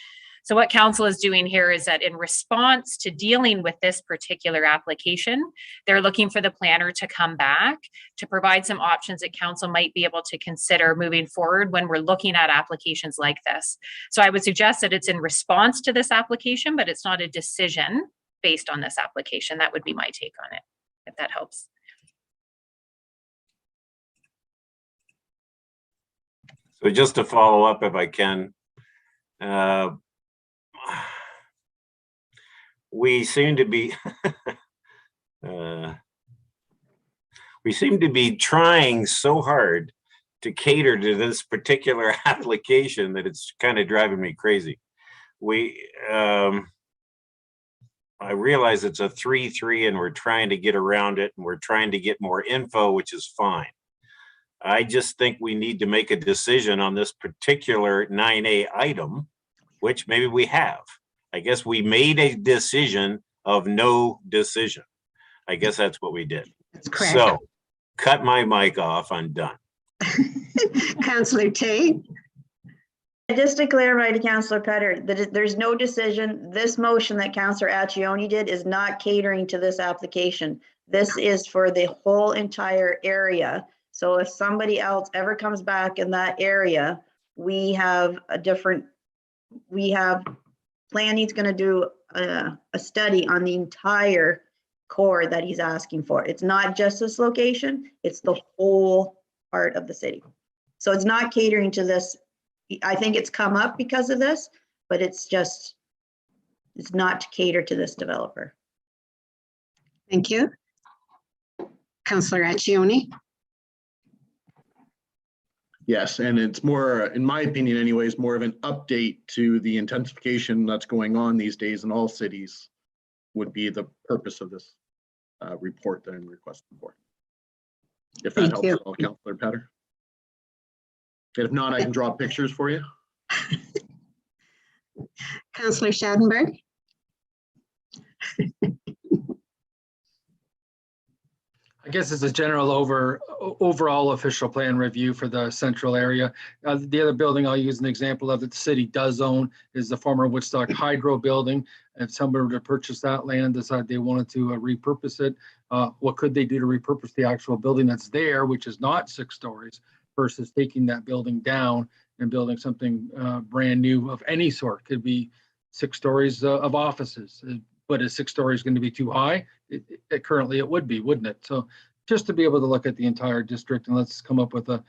So what council is doing here is that in response to dealing with this particular application, they're looking for the planner to come back to provide some options that council might be able to consider moving forward when we're looking at applications like this. So I would suggest that it's in response to this application, but it's not a decision based on this application. That would be my take on it, if that helps. So just to follow up, if I can, we seem to be trying so hard to cater to this particular application that it's kind of driving me crazy. I realize it's a 3-3 and we're trying to get around it and we're trying to get more info, which is fine. I just think we need to make a decision on this particular 9A item, which maybe we have. I guess we made a decision of no decision. I guess that's what we did. That's correct. So cut my mic off. I'm done. Councillor Tate. Just to clarify to Councillor Petter, that there's no decision. This motion that Councillor Accioni did is not catering to this application. This is for the whole entire area. So if somebody else ever comes back in that area, we have planning's going to do a study on the entire core that he's asking for. It's not just this location, it's the whole part of the city. So it's not catering to this. I think it's come up because of this, but it's not to cater to this developer. Thank you. Councillor Accioni. Yes, and it's more, in my opinion anyways, more of an update to the intensification that's going on these days in all cities would be the purpose of this report that I'm requesting for. If that helps at all, Councillor Petter. If not, I can draw pictures for you. Councillor Schattenberg. I guess it's a general overall official plan review for the central area. The other building I'll use an example of that the city does own is the former Woodstock Hydro building. If somebody were to purchase that land, decide they wanted to repurpose it, what could they do to repurpose the actual building that's there, which is not 6 stories, versus taking that building down and building something brand new of any sort? Could be 6 stories of offices. But is 6 stories going to be too high? Currently it would be, wouldn't it? So just to be able to look at the entire district and let's come up with a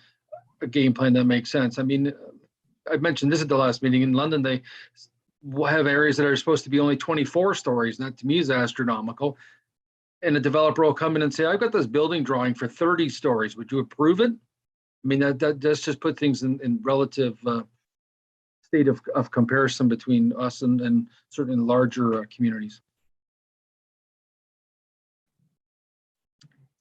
game plan that makes sense. I mean, I mentioned this at the last meeting in London. They have areas that are supposed to be only 24 stories. And that to me is astronomical. And a developer will come in and say, I've got this building drawing for 30 stories. Would you approve it? I mean, that does just put things in relative state of comparison between us and certain larger communities.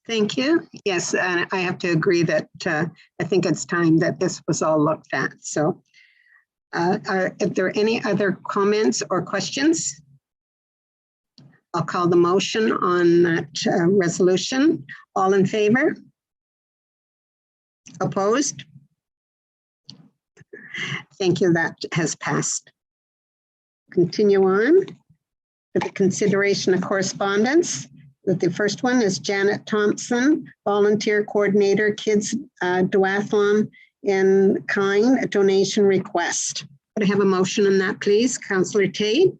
Thank you. Yes, and I have to agree that I think it's time that this was all looked at. So are there any other comments or questions? I'll call the motion on that resolution. All in favor? Opposed? Thank you. That has passed. Continue on with the consideration of correspondence. The first one is Janet Thompson, volunteer coordinator, kids duathlon in kind, a donation request. Could I have a motion on that, please? Councillor Tate.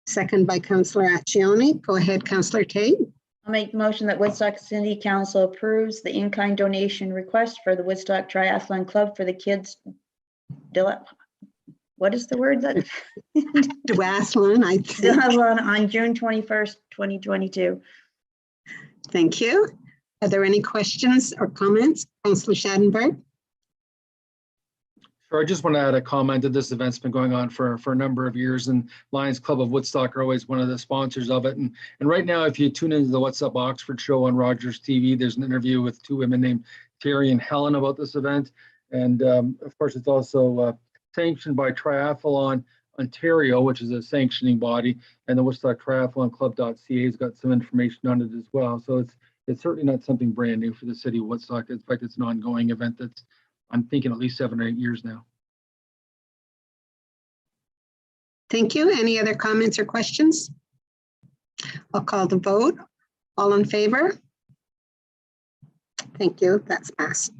Second by Councillor Accioni. Go ahead, Councillor Tate. I'll make the motion that Woodstock City Council approves the in-kind donation request for the Woodstock Triathlon Club for the kids. What is the word that? Duathlon, I think. On June 21st, 2022. Thank you. Are there any questions or comments? Councillor Schadenberg? Sure, I just want to add a comment that this event's been going on for a number of years, and Lions Club of Woodstock are always one of the sponsors of it. And right now, if you tune into the What's Up Oxford show on Rogers TV, there's an interview with two women named Terry and Helen about this event. And of course, it's also sanctioned by Triathlon Ontario, which is a sanctioning body, and the Woodstock Triathlon Club.ca has got some information on it as well. So it's certainly not something brand new for the city of Woodstock. In fact, it's an ongoing event that's, I'm thinking, at least 7 or 8 years now. Thank you. Any other comments or questions? I'll call the vote. All in favor? Thank you. That's passed.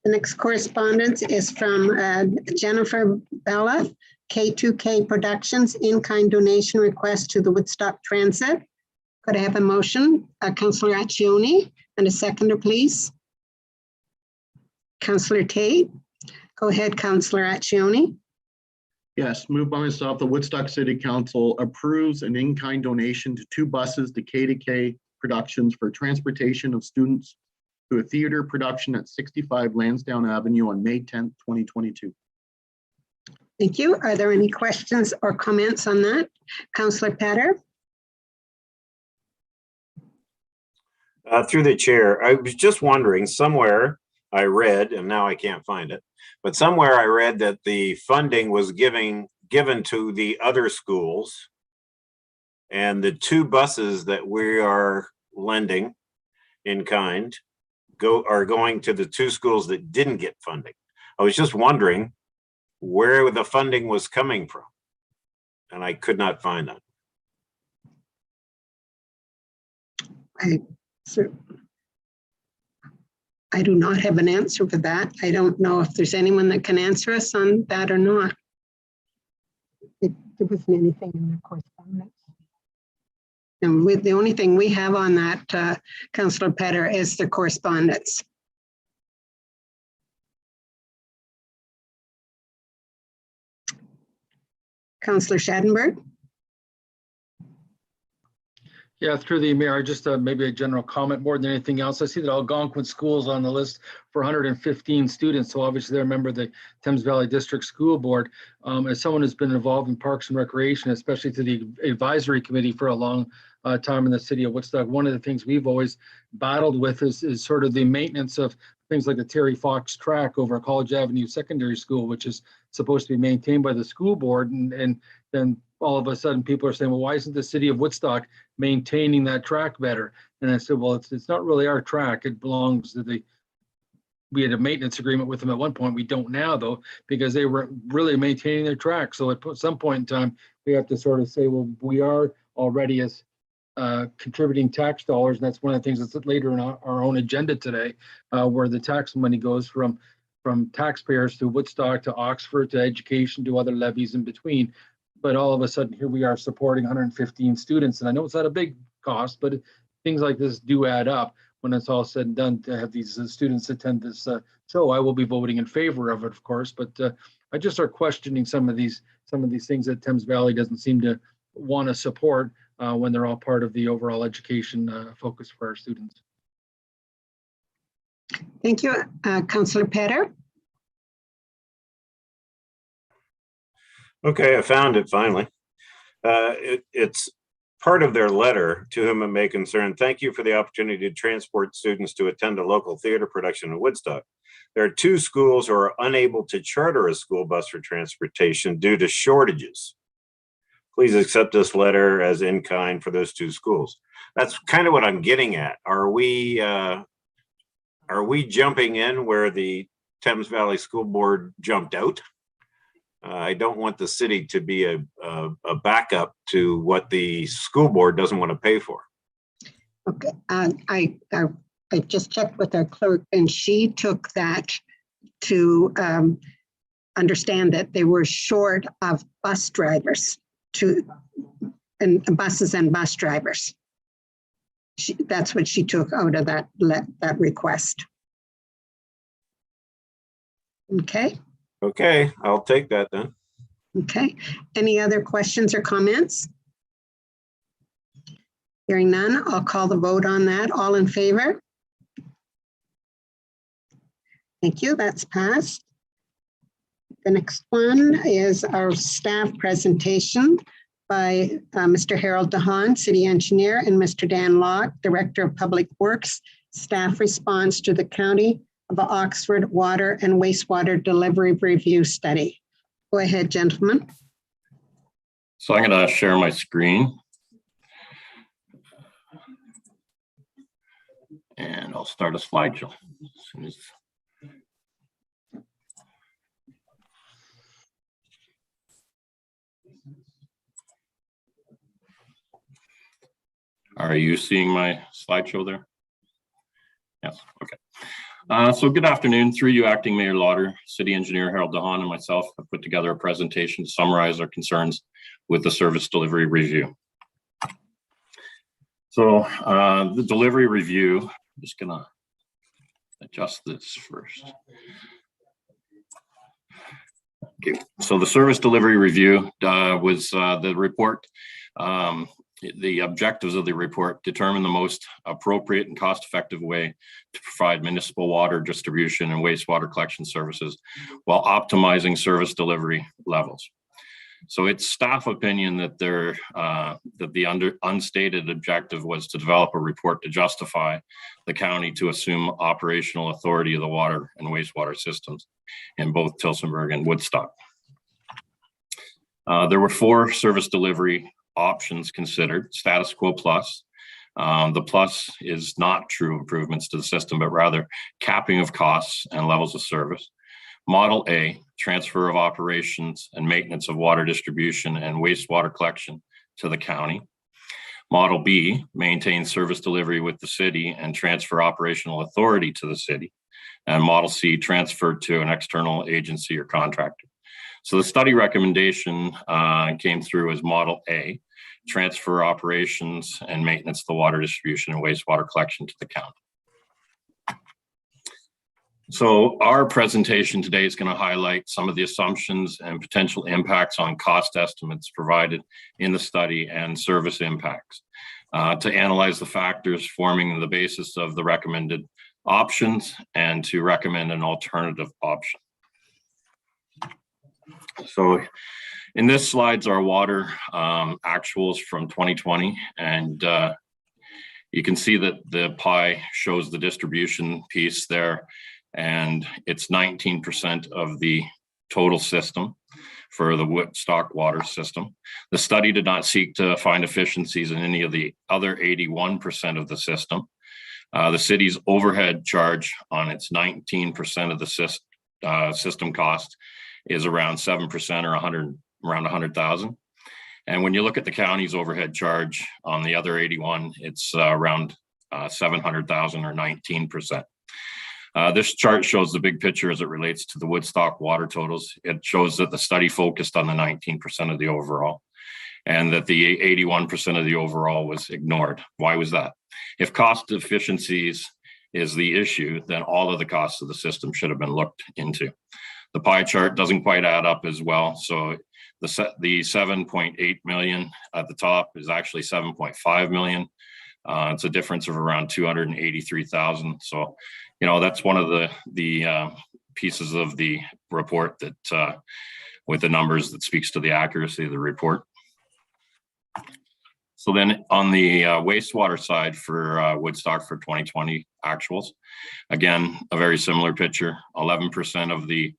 The next correspondence is from Jennifer Bella, K2K Productions, in-kind donation request to the Woodstock Transit. Could I have a motion? Councillor Accioni, and a seconder, please. Councillor Tate. Go ahead, Councillor Accioni. Yes, moved by myself, the Woodstock City Council approves an in-kind donation to 2 buses to K2K Productions for transportation of students to a theater production at 65 Lansdowne Avenue on May 10th, 2022. Thank you. Are there any questions or comments on that? Councillor Petter? Through the chair, I was just wondering, somewhere I read, and now I can't find it, but somewhere I read that the funding was given to the other schools, and the 2 buses that we are lending in kind are going to the 2 schools that didn't get funding. I was just wondering where the funding was coming from, and I could not find that. I do not have an answer for that. I don't know if there's anyone that can answer us on that or not. There wasn't anything in the correspondence. And the only thing we have on that, Councillor Petter, is the correspondence. Councillor Schadenberg? Yeah, through the mayor, just maybe a general comment more than anything else. I see that Algonquin School is on the list for 115 students. So obviously they're a member of the Thames Valley District School Board. As someone who's been involved in Parks and Recreation, especially to the advisory committee for a long time in the city of Woodstock, one of the things we've always battled with is sort of the maintenance of things like the Terry Fox track over at College Avenue Secondary School, which is supposed to be maintained by the school board. And then all of a sudden people are saying, well, why isn't the city of Woodstock maintaining that track better? And I said, well, it's not really our track. It belongs to we had a maintenance agreement with them at one point. We don't now though, because they were really maintaining their track. So at some point in time, we have to sort of say, well, we are already as contributing tax dollars. And that's one of the things that's later in our own agenda today, where the tax money goes from taxpayers to Woodstock, to Oxford, to education, to other levies in between. But all of a sudden here we are supporting 115 students. And I know it's not a big cost, but things like this do add up when it's all said and done to have these students attend this show. I will be voting in favor of it, of course, but I just start questioning some of these things that Thames Valley doesn't seem to want to support when they're all part of the overall education focus for our students. Thank you. Councillor Petter? Okay, I found it finally. It's part of their letter to whom it may concern. Thank you for the opportunity to transport students to attend a local theater production in Woodstock. There are 2 schools who are unable to charter a school bus for transportation due to shortages. Please accept this letter as in kind for those 2 schools. That's kind of what I'm getting at. Are we jumping in where the Thames Valley School Board jumped out? I don't want the city to be a backup to what the school board doesn't want to pay for. Okay, I just checked with our clerk, and she took that to understand that they were short of bus drivers and buses and bus drivers. That's what she took out of that request. Okay. Okay, I'll take that then. Okay. Any other questions or comments? Hearing none, I'll call the vote on that. All in favor? Thank you. That's passed. The next one is our staff presentation by Mr. Harold DeHaan, City Engineer, and Mr. Dan Locke, Director of Public Works, staff response to the County of Oxford Water and Wastewater Delivery Review Study. Go ahead, gentlemen. So I'm going to share my screen. And I'll start a slideshow. Are you seeing my slideshow there? Yes, okay. So good afternoon. Through you, Acting Mayor Lauder, City Engineer Harold DeHaan, and myself have put together a presentation to summarize our concerns with the service delivery review. So the delivery review, I'm just gonna adjust this first. Okay, so the service delivery review was the report. The objectives of the report determine the most appropriate and cost-effective way to provide municipal water distribution and wastewater collection services while optimizing service delivery levels. So it's staff opinion that the unstated objective was to develop a report to justify the county to assume operational authority of the water and wastewater systems in both Tillsonburg and Woodstock. There were 4 service delivery options considered. Status Quo plus. The plus is not true improvements to the system, but rather capping of costs and levels of service. Model A, transfer of operations and maintenance of water distribution and wastewater collection to the county. Model B, maintain service delivery with the city and transfer operational authority to the city. And Model C, transfer to an external agency or contractor. So the study recommendation came through as Model A, transfer operations and maintenance of the water distribution and wastewater collection to the county. So our presentation today is going to highlight some of the assumptions and potential impacts on cost estimates provided in the study and service impacts to analyze the factors forming the basis of the recommended options and to recommend an alternative option. So in this slide's our water actuals from 2020, and you can see that the pie shows the distribution piece there, and it's 19% of the total system for the Woodstock water system. The study did not seek to find efficiencies in any of the other 81% of the system. The city's overhead charge on its 19% of the system cost is around 7% or around 100,000. And when you look at the county's overhead charge on the other 81, it's around 700,000 or 19%. This chart shows the big picture as it relates to the Woodstock water totals. It shows that the study focused on the 19% of the overall and that the 81% of the overall was ignored. Why was that? If cost efficiencies is the issue, then all of the costs of the system should have been looked into. The pie chart doesn't quite add up as well. So the 7.8 million at the top is actually 7.5 million. It's a difference of around 283,000. So, you know, that's one of the pieces of the report that with the numbers that speaks to the accuracy of the report. So then on the wastewater side for Woodstock for 2020 actuals, again, a very similar picture, 11% of the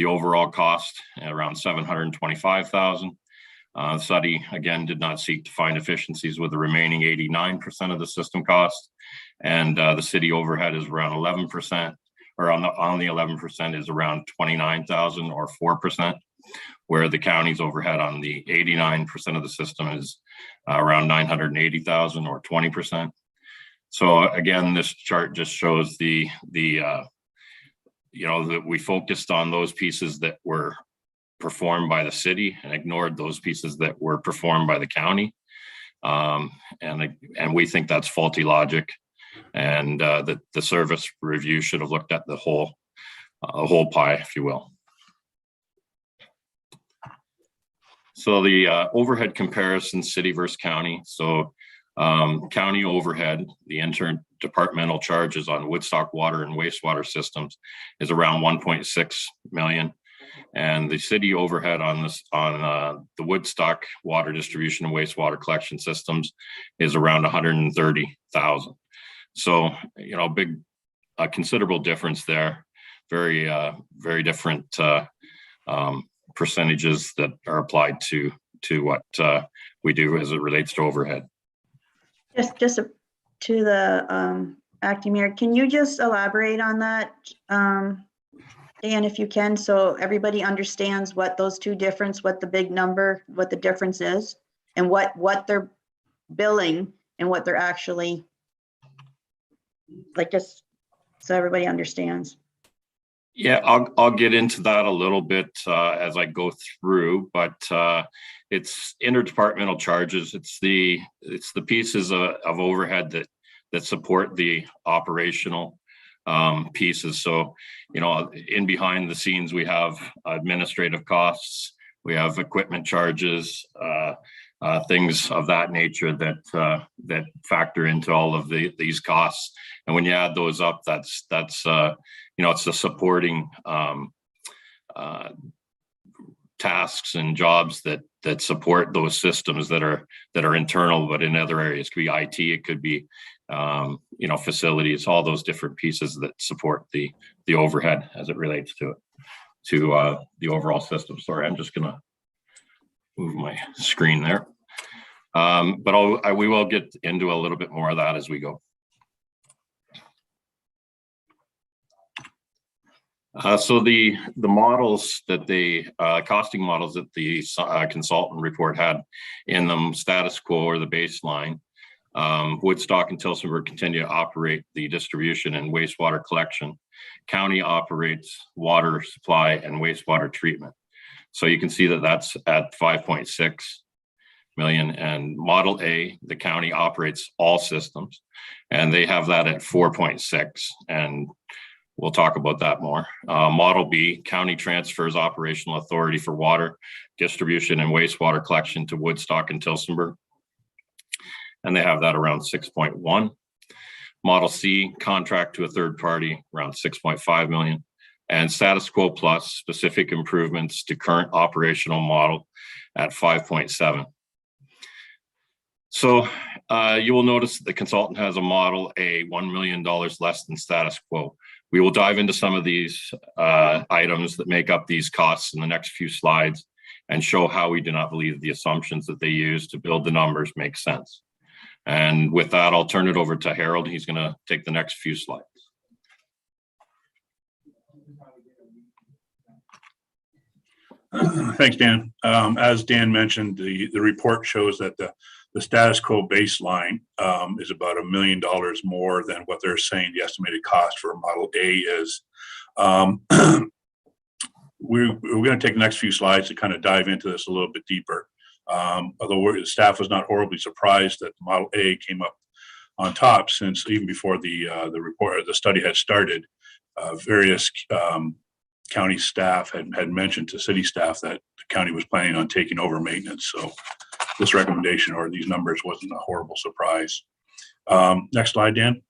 overall cost, around 725,000. The study, again, did not seek to find efficiencies with the remaining 89% of the system cost. And the city overhead is around 11%, or on the 11% is around 29,000 or 4%, where the county's overhead on the 89% of the system is around 980,000 or 20%. So again, this chart just shows you know, that we focused on those pieces that were performed by the city and ignored those pieces that were performed by the county. And we think that's faulty logic, and that the service review should have looked at the whole pie, if you will. So the overhead comparison, city versus county. So county overhead, the interdepartmental charges on Woodstock water and wastewater systems is around 1.6 million. And the city overhead on the Woodstock water distribution and wastewater collection systems is around 130,000. So, you know, a considerable difference there. Very different percentages that are applied to what we do as it relates to overhead. Just to the acting mayor, can you just elaborate on that, Dan, if you can, so everybody understands what those two difference, what the big number, what the difference is, and what they're billing and what they're actually, like, just so everybody understands. Yeah, I'll get into that a little bit as I go through, but it's interdepartmental charges. It's the pieces of overhead that support the operational pieces. So, you know, in behind the scenes, we have administrative costs, we have equipment charges, things of that nature that factor into all of these costs. And when you add those up, that's you know, it's the supporting tasks and jobs that support those systems that are internal, but in other areas. It could be IT, it could be you know, facilities, all those different pieces that support the overhead as it relates to the overall system. Sorry, I'm just gonna move my screen there. But we will get into a little bit more of that as we go. So the models that costing models that the consultant report had in them, status quo or the baseline, Woodstock and Tillsonburg continue to operate the distribution and wastewater collection. County operates water supply and wastewater treatment. So you can see that that's at 5.6 million, and Model A, the county operates all systems, and they have that at 4.6, and we'll talk about that more. Model B, county transfers operational authority for water distribution and wastewater collection to Woodstock and Tillsonburg, and they have that around 6.1. Model C, contract to a third party, around 6.5 million. And Status Quo Plus, specific improvements to current operational model at 5.7. So you will notice that the consultant has a Model A $1 million less than Status Quo. We will dive into some of these items that make up these costs in the next few slides and show how we do not believe the assumptions that they use to build the numbers make sense. And with that, I'll turn it over to Harold. He's going to take the next few slides. Thanks, Dan. As Dan mentioned, the report shows that the status quo baseline is about $1 million more than what they're saying the estimated cost for Model A is. We're going to take the next few slides to kind of dive into this a little bit deeper. Although the staff was not horribly surprised that Model A came up on top, since even before the report, the study had started, various county staff had mentioned to city staff that the county was planning on taking over maintenance. So this recommendation or these numbers wasn't a horrible surprise. Next slide, Dan.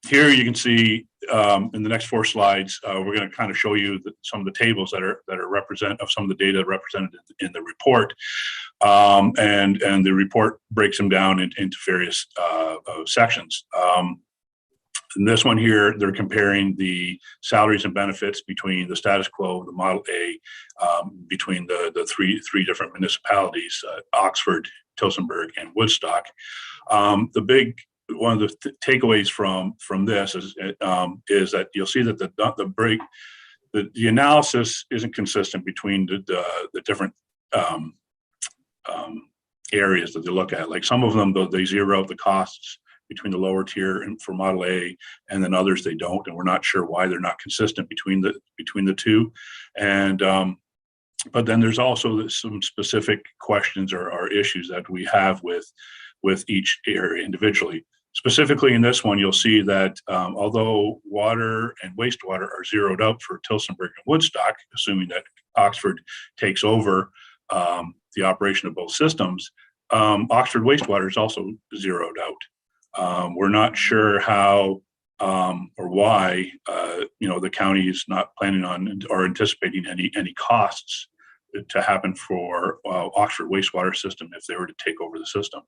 Here you can see in the next 4 slides, we're going to kind of show you some of the tables that are represent of some of the data represented in the report, and the report breaks them down into various sections. In this one here, they're comparing the salaries and benefits between the status quo, the Model A, between the three different municipalities, Oxford, Tillsonburg, and Woodstock. One of the takeaways from this is that you'll see that the analysis isn't consistent between the different areas that they look at. Like some of them, though, they zero out the costs between the lower tier and for Model A, and then others they don't, and we're not sure why they're not consistent between the two. And But then there's also some specific questions or issues that we have with each area individually. Specifically in this one, you'll see that although water and wastewater are zeroed out for Tillsonburg and Woodstock, assuming that Oxford takes over the operation of both systems, Oxford wastewater is also zeroed out. We're not sure how or why the county is not planning on or anticipating any costs to happen for Oxford wastewater system if they were to take over the system.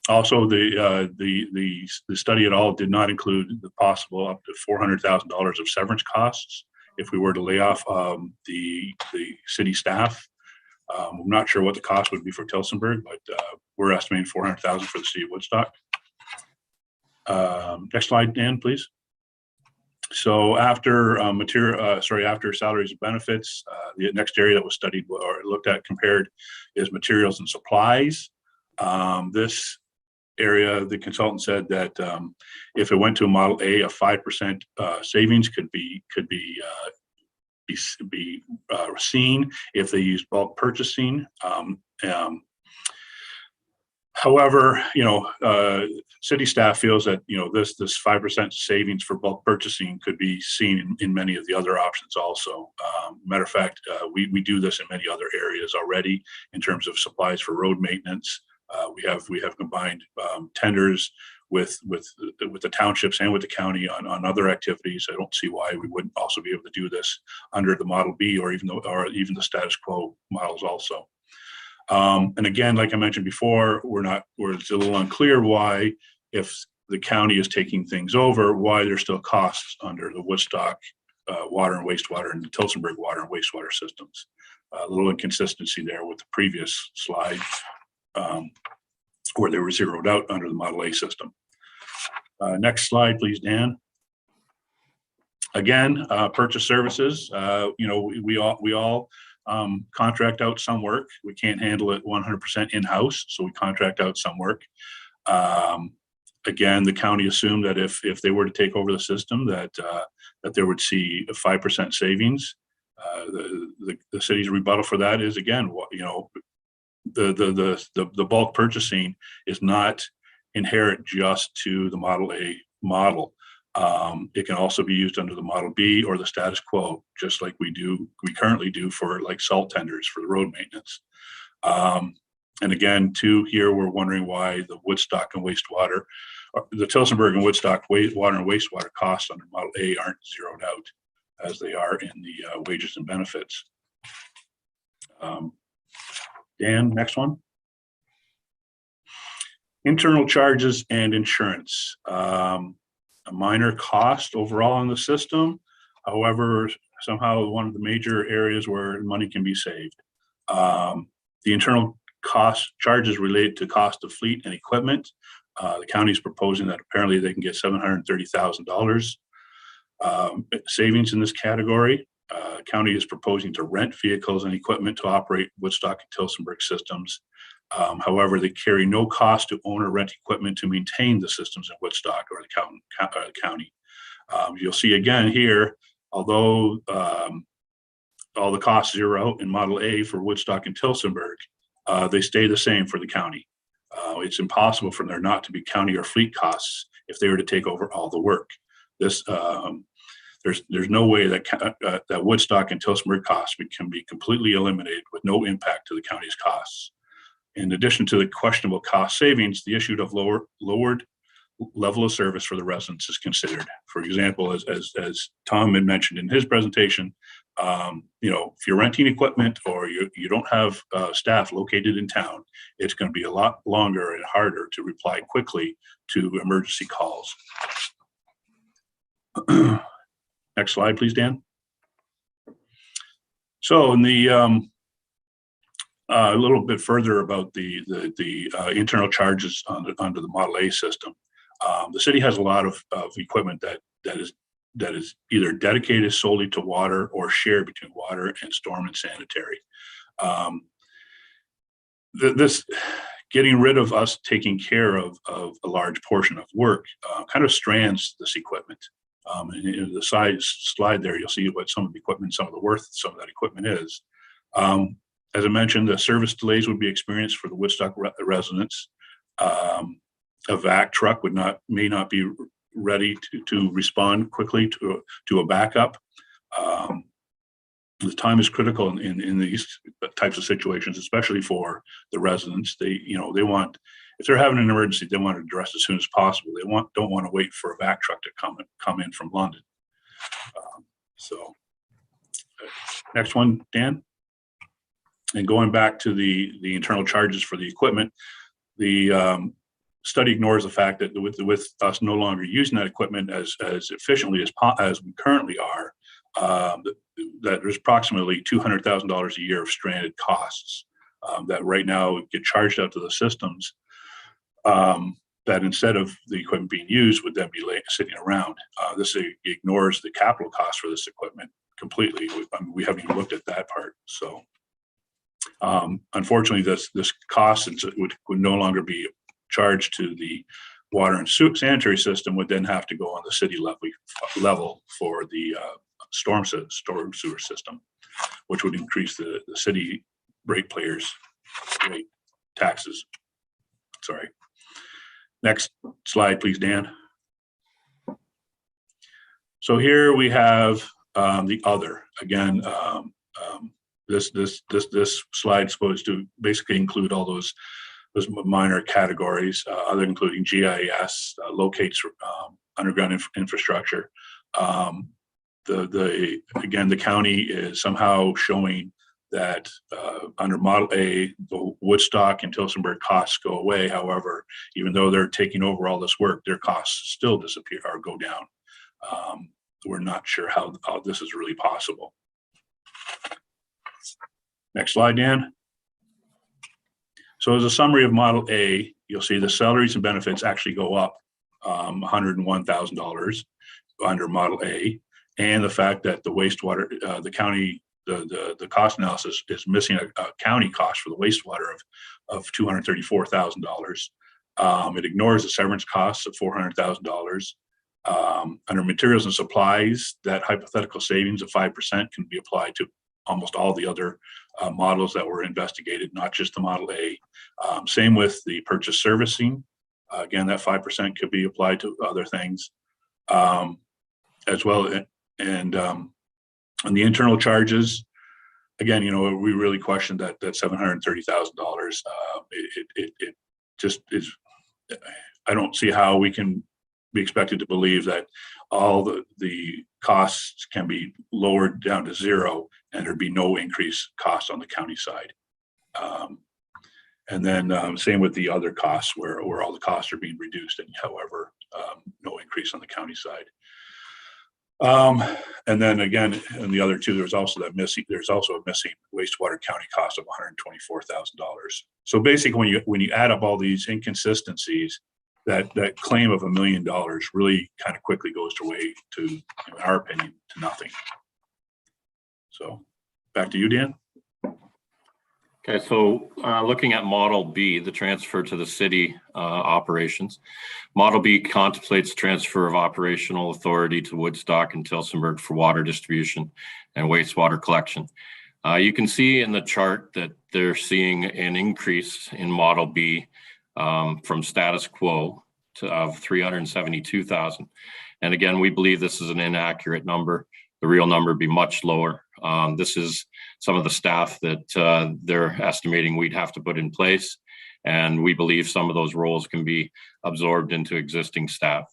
Also, the study at all did not include the possible up to $400,000 of severance costs if we were to lay off the city staff. I'm not sure what the cost would be for Tillsonburg, but we're estimating $400,000 for the city of Woodstock. Next slide, Dan, please. So after after salaries and benefits, the next area that was studied or looked at compared is materials and supplies. This area, the consultant said that if it went to a Model A, a 5% savings could be seen if they use bulk purchasing. However, city staff feels that this 5% savings for bulk purchasing could be seen in many of the other options also. Matter of fact, we do this in many other areas already in terms of supplies for road maintenance. We have combined tenders with the townships and with the county on other activities. I don't see why we wouldn't also be able to do this under the Model B or even the status quo models also. And again, like I mentioned before, it's a little unclear why, if the county is taking things over, why there's still costs under the Woodstock water and wastewater and the Tillsonburg water and wastewater systems. A little inconsistency there with the previous slide where they were zeroed out under the Model A system. Next slide, please, Dan. Again, purchase services. We all contract out some work. We can't handle it 100% in-house, so we contract out some work. Again, the county assumed that if they were to take over the system, that they would see a 5% savings. The city's rebuttal for that is, again, the bulk purchasing is not inherent just to the Model A model. It can also be used under the Model B or the status quo, just like we currently do for like salt tenders for the road maintenance. And again, too, here we're wondering why the Woodstock and wastewater, the Tillsonburg and Woodstock water and wastewater costs under Model A aren't zeroed out as they are in the wages and benefits. Dan, next one. Internal charges and insurance. A minor cost overall in the system. However, somehow one of the major areas where money can be saved. The internal cost charges related to cost of fleet and equipment. The county is proposing that apparently they can get $730,000 savings in this category. County is proposing to rent vehicles and equipment to operate Woodstock and Tillsonburg systems. However, they carry no cost to own or rent equipment to maintain the systems in Woodstock or the county. You'll see again here, although all the costs zero out in Model A for Woodstock and Tillsonburg, they stay the same for the county. It's impossible for there not to be county or fleet costs if they were to take over all the work. There's no way that Woodstock and Tillsonburg costs can be completely eliminated with no impact to the county's costs. In addition to the questionable cost savings, the issue of lowered level of service for the residents is considered. For example, as Tom had mentioned in his presentation, if you're renting equipment or you don't have staff located in town, it's going to be a lot longer and harder to reply quickly to emergency calls. Next slide, please, Dan. So in the a little bit further about the internal charges under the Model A system. The city has a lot of equipment that is either dedicated solely to water or shared between water and storm and sanitary. This getting rid of us taking care of a large portion of work kind of strands this equipment. And in the slide there, you'll see what some of the equipment, some of the worth, some of that equipment is. As I mentioned, the service delays would be experienced for the Woodstock residents. A vac truck may not be ready to respond quickly to a backup. The time is critical in these types of situations, especially for the residents. They want, if they're having an emergency, they want it addressed as soon as possible. They don't want to wait for a vac truck to come in from London. Next one, Dan. And going back to the internal charges for the equipment, the study ignores the fact that with us no longer using that equipment as efficiently as we currently are, that there's approximately $200,000 a year of stranded costs that right now get charged out to the systems, that instead of the equipment being used would then be sitting around. This ignores the capital cost for this equipment completely. We haven't even looked at that part. So unfortunately, this cost would no longer be charged to the water and sanitary system, would then have to go on the city level for the storm sewer system, which would increase the city ratepayers' rate taxes. Sorry. Next slide, please, Dan. So here we have the other. Again, this slide is supposed to basically include all those minor categories, other including GIS, locates underground infrastructure. Again, the county is somehow showing that under Model A, the Woodstock and Tillsonburg costs go away. However, even though they're taking over all this work, their costs still disappear or go down. We're not sure how this is really possible. Next slide, Dan. So as a summary of Model A, you'll see the salaries and benefits actually go up $101,000 under Model A, and the fact that the wastewater, the county, the cost analysis is missing a county cost for the wastewater of $234,000. It ignores the severance costs of $400,000. Under materials and supplies, that hypothetical savings of 5% can be applied to almost all the other models that were investigated, not just the Model A. Same with the purchase servicing. Again, that 5% could be applied to other things as well. And on the internal charges, again, we really questioned that $730,000. It just is. I don't see how we can be expected to believe that all the costs can be lowered down to zero and there'd be no increased cost on the county side. And then same with the other costs where all the costs are being reduced, and however, no increase on the county side. And then again, in the other two, there's also a missing wastewater county cost of $124,000. So basically, when you add up all these inconsistencies, that claim of $1 million really kind of quickly goes away to, in our opinion, to nothing. So back to you, Dan. Okay, so looking at Model B, the transfer to the city operations. Model B contemplates transfer of operational authority to Woodstock and Tillsonburg for water distribution and wastewater collection. You can see in the chart that they're seeing an increase in Model B from Status Quo of 372,000. And again, we believe this is an inaccurate number. The real number would be much lower. This is some of the staff that they're estimating we'd have to put in place. And we believe some of those roles can be absorbed into existing staff.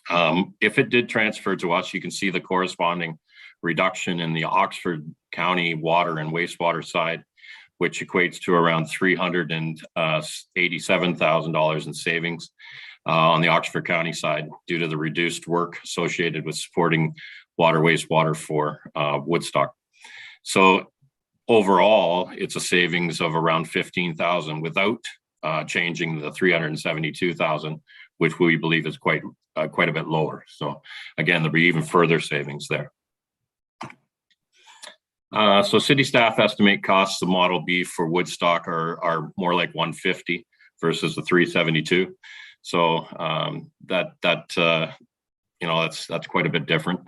If it did transfer to us, you can see the corresponding reduction in the Oxford County water and wastewater side, which equates to around $387,000 in savings on the Oxford County side due to the reduced work associated with supporting water, wastewater for Woodstock. So overall, it's a savings of around $15,000 without changing the $372,000, which we believe is quite a bit lower. So again, there'll be even further savings there. So city staff estimate costs of Model B for Woodstock are more like 150 versus the 372. So that that's quite a bit different.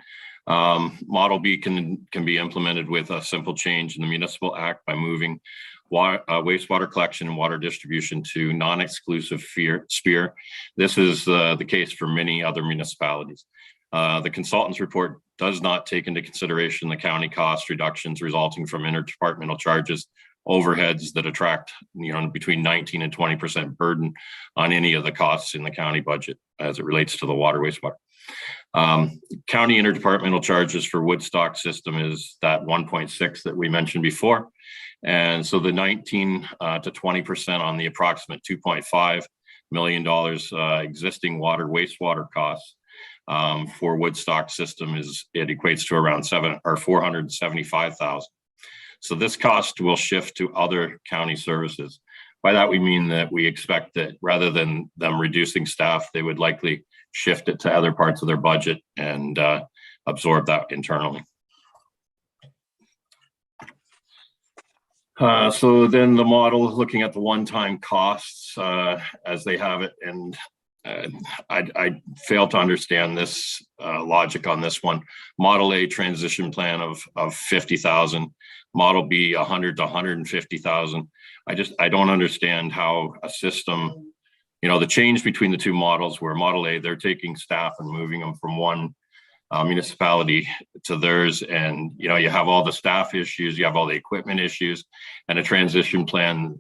Model B can be implemented with a simple change in the Municipal Act by moving wastewater collection and water distribution to non-exclusive sphere. This is the case for many other municipalities. The consultant's report does not take into consideration the county cost reductions resulting from interdepartmental charges, overheads that attract, between 19 and 20% burden on any of the costs in the county budget as it relates to the water wastewater. County interdepartmental charges for Woodstock system is that 1.6 that we mentioned before. And so the 19 to 20% on the approximate $2.5 million existing water wastewater costs for Woodstock system it equates to around $475,000. So this cost will shift to other county services. By that, we mean that we expect that rather than them reducing staff, they would likely shift it to other parts of their budget and absorb that internally. So then the model, looking at the one-time costs as they have it, and I fail to understand this logic on this one. Model A transition plan of 50,000, Model B 100 to 150,000. I don't understand how a system, the change between the two models, where Model A, they're taking staff and moving them from one municipality to theirs, and you have all the staff issues, you have all the equipment issues, and a transition plan.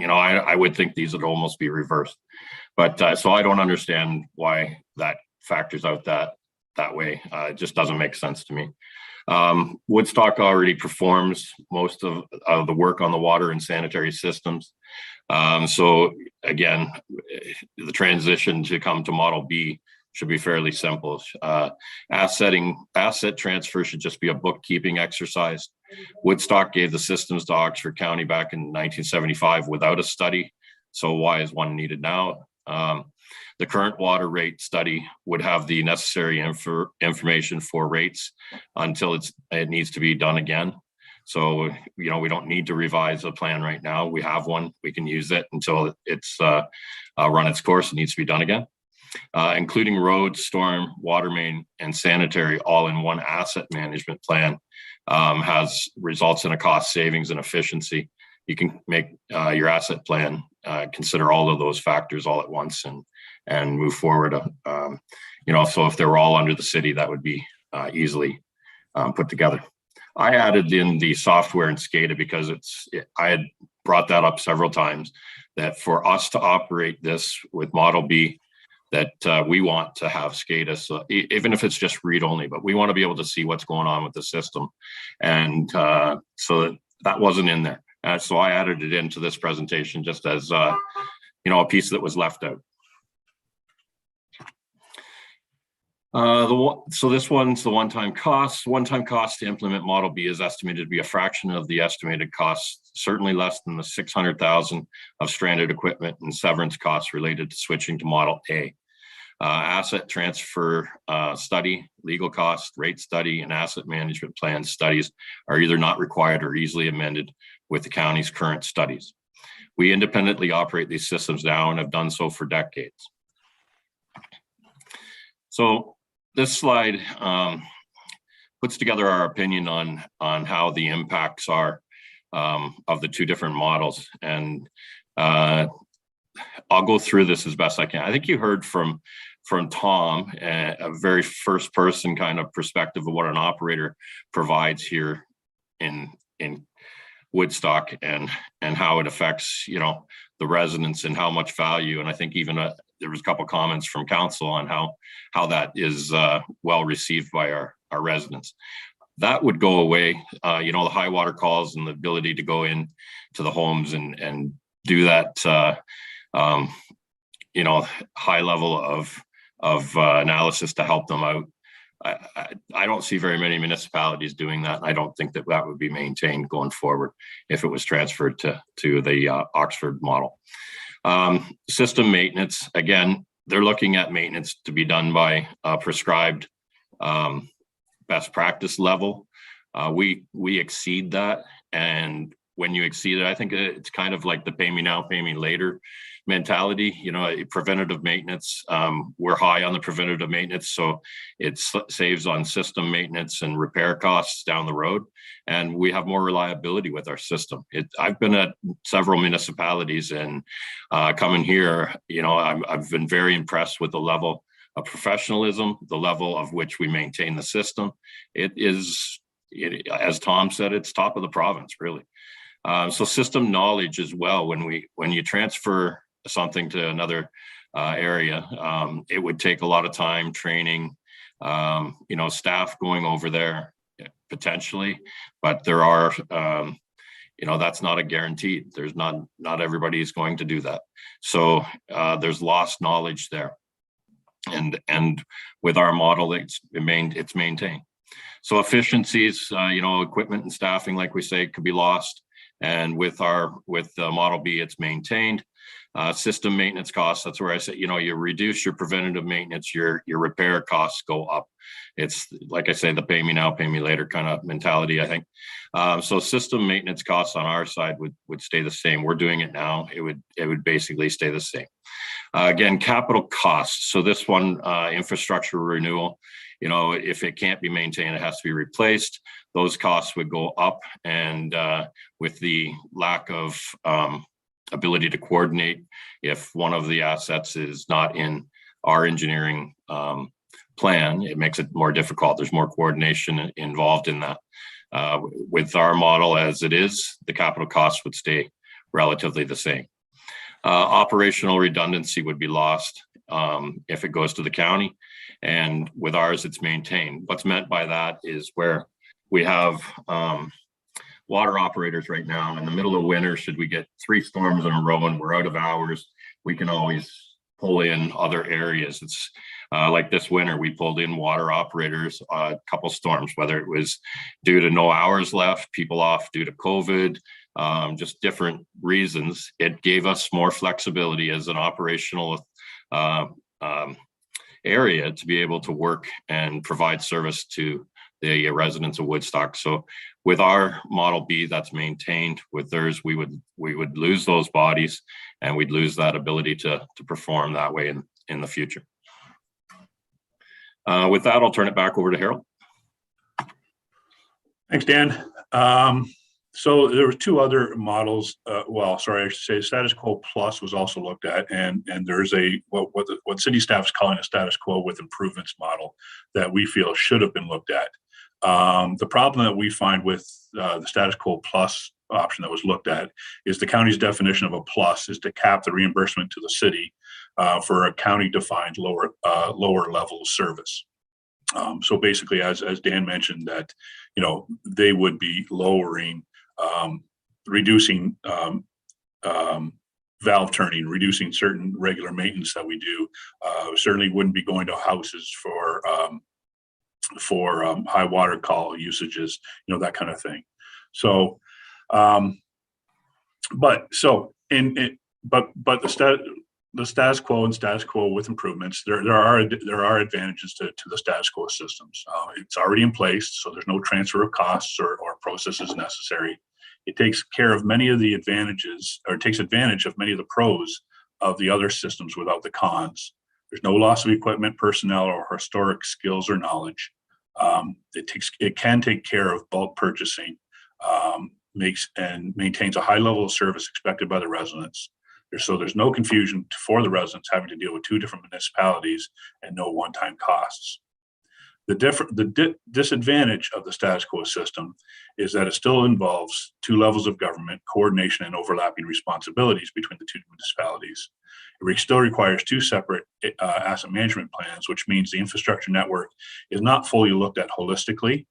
I would think these would almost be reversed, but so I don't understand why that factors out that way. It just doesn't make sense to me. Woodstock already performs most of the work on the water and sanitary systems. So again, the transition to come to Model B should be fairly simple. Asset transfer should just be a bookkeeping exercise. Woodstock gave the systems to Oxford County back in 1975 without a study. So why is one needed now? The current water rate study would have the necessary information for rates until it needs to be done again. So, we don't need to revise a plan right now. We have one, we can use it until it's run its course. It needs to be done again. Including roads, storm, water main, and sanitary all in one asset management plan results in a cost savings and efficiency. You can make your asset plan consider all of those factors all at once and move forward. So if they were all under the city, that would be easily put together. I added in the software and SCADA because I had brought that up several times, that for us to operate this with Model B, that we want to have SCADA, so even if it's just read only, but we want to be able to see what's going on with the system. And so that wasn't in there. So I added it into this presentation just as, a piece that was left out. So this one's the one-time cost. One-time cost to implement Model B is estimated to be a fraction of the estimated costs, certainly less than the $600,000 of stranded equipment and severance costs related to switching to Model A. Asset transfer study, legal cost, rate study, and asset management plan studies are either not required or easily amended with the county's current studies. We independently operate these systems now and have done so for decades. So this slide puts together our opinion on how the impacts are of the two different models. And I'll go through this as best I can. I think you heard from Tom, a very first person kind of perspective of what an operator provides here in Woodstock and how it affects, the residents and how much value. And I think even there was a couple of comments from council on how that is well received by our residents. That would go away, the high water calls and the ability to go in to the homes and do that, high level of analysis to help them out. I don't see very many municipalities doing that. I don't think that would be maintained going forward if it was transferred to the Oxford model. System maintenance, again, they're looking at maintenance to be done by prescribed best practice level. We exceed that, and when you exceed it, I think it's kind of like the pay me now, pay me later mentality. You know, preventative maintenance, we're high on the preventative maintenance, so it saves on system maintenance and repair costs down the road, and we have more reliability with our system. I've been at several municipalities, and coming here, you know, I've been very impressed with the level of professionalism, the level of which we maintain the system. It is, as Tom said, it's top of the province, really. So system knowledge as well. When you transfer something to another area, it would take a lot of time, training, you know, staff going over there potentially, but there are, you know, that's not a guarantee. There's not everybody is going to do that. So there's lost knowledge there, and with our model, it's maintained. So efficiencies, you know, equipment and staffing, like we say, could be lost. And with Model B, it's maintained. System maintenance costs, that's where I say, you know, you reduce your preventative maintenance, your repair costs go up. It's like I say, the pay me now, pay me later kind of mentality, I think. So system maintenance costs on our side would stay the same. We're doing it now. It would basically stay the same. Again, capital costs. So this one, infrastructure renewal, you know, if it can't be maintained, it has to be replaced. Those costs would go up, and with the lack of ability to coordinate, if one of the assets is not in our engineering plan, it makes it more difficult. There's more coordination involved in that. With our model as it is, the capital costs would stay relatively the same. Operational redundancy would be lost if it goes to the county, and with ours, it's maintained. What's meant by that is where we have water operators right now in the middle of winter, should we get 3 storms in a row and we're out of hours, we can always pull in other areas. It's like this winter, we pulled in water operators, a couple storms, whether it was due to no hours left, people off due to COVID, just different reasons. It gave us more flexibility as an operational area to be able to work and provide service to the residents of Woodstock. So with our Model B, that's maintained. With theirs, we would lose those bodies, and we'd lose that ability to perform that way in the future. With that, I'll turn it back over to Harold. Thanks, Dan. So there were 2 other models. Well, sorry, I should say Status Quo Plus was also looked at, and there's what city staff is calling a Status Quo with improvements model that we feel should have been looked at. The problem that we find with the Status Quo Plus option that was looked at is the county's definition of a plus is to cap the reimbursement to the city for a county-defined lower level of service. So basically, as Dan mentioned, that, you know, they would be lowering, reducing valve turning, reducing certain regular maintenance that we do. Certainly wouldn't be going to houses for high water call usages, you know, that kind of thing. So, but the status quo and status quo with improvements, there are advantages to the status quo systems. It's already in place, so there's no transfer of costs or processes necessary. It takes care of many of the advantages, or takes advantage of many of the pros of the other systems without the cons. There's no loss of equipment, personnel, or historic skills or knowledge. It can take care of bulk purchasing, makes and maintains a high level of service expected by the residents. So there's no confusion for the residents having to deal with 2 different municipalities and no one-time costs. The disadvantage of the status quo system is that it still involves 2 levels of government, coordination, and overlapping responsibilities between the 2 municipalities. It still requires 2 separate asset management plans, which means the infrastructure network is not fully looked at holistically,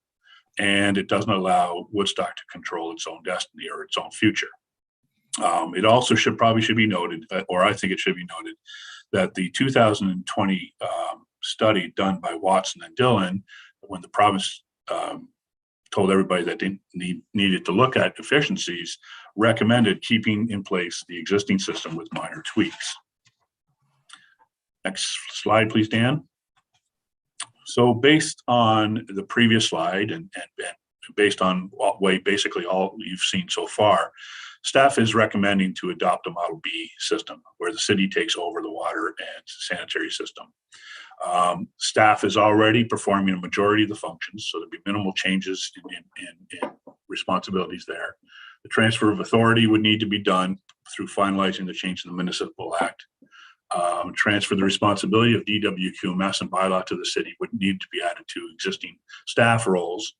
and it doesn't allow Woodstock to control its own destiny or its own future. It also should be noted, or I think it should be noted, that the 2020 study done by Watson and Dillon, when the province told everybody that they needed to look at efficiencies, recommended keeping in place the existing system with minor tweaks. Next slide, please, Dan. So based on the previous slide and based on basically all you've seen so far, staff is recommending to adopt a Model B system where the city takes over the water and sanitary system. Staff is already performing a majority of the functions, so there'll be minimal changes in responsibilities there. The transfer of authority would need to be done through finalizing the change in the Municipal Act. Transfer the responsibility of DWQMS and bylaw to the city would need to be added to existing staff roles.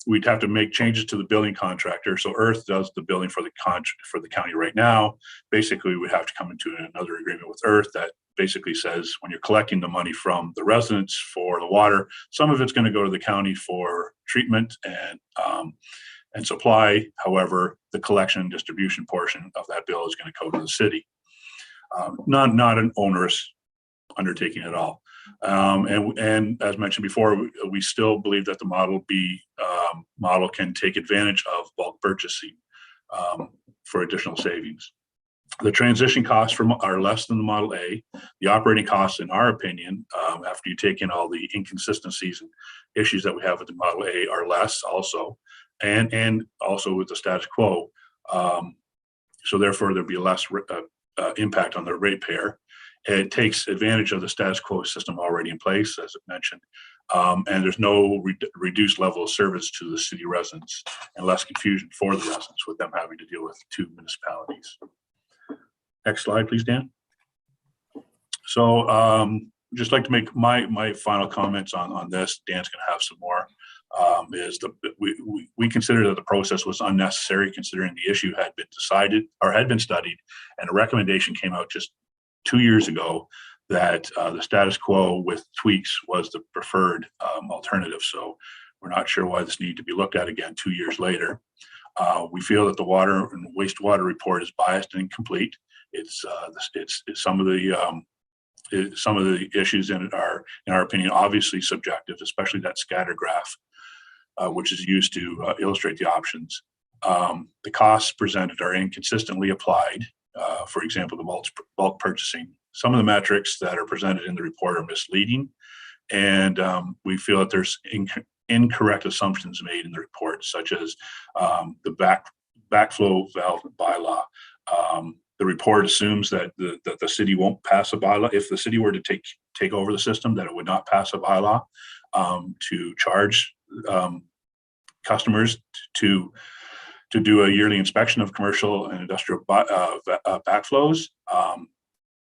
We'd have to make changes to the billing contractor. So Earth does the billing for the county right now. Basically, we'd have to come into another agreement with Earth that basically says when you're collecting the money from the residents for the water, some of it's going to go to the county for treatment and supply. However, the collection and distribution portion of that bill is going to go to the city. Not an onerous undertaking at all. And as mentioned before, we still believe that the Model B model can take advantage of bulk purchasing for additional savings. The transition costs are less than the Model A. The operating costs, in our opinion, after you take in all the inconsistencies and issues that we have with the Model A, are less also, and also with the status quo. So therefore, there'll be less impact on the ratepayer. It takes advantage of the status quo system already in place, as I mentioned, and there's no reduced level of service to the city residents and less confusion for the residents with them having to deal with two municipalities. Next slide, please, Dan. So just like to make my final comments on this. Dan's going to have some more. We consider that the process was unnecessary considering the issue had been decided or had been studied, and a recommendation came out just 2 years ago that the status quo with tweaks was the preferred alternative. So we're not sure why this needed to be looked at again 2 years later. We feel that the water and wastewater report is biased and incomplete. It's some of the issues in it are, in our opinion, obviously subjective, especially that scatter graph, which is used to illustrate the options. The costs presented are inconsistently applied. For example, the bulk purchasing. Some of the metrics that are presented in the report are misleading, and we feel that there's incorrect assumptions made in the report, such as the backflow valve bylaw. The report assumes that the city won't pass a bylaw. If the city were to take over the system, that it would not pass a bylaw to charge customers to do a yearly inspection of commercial and industrial backflows.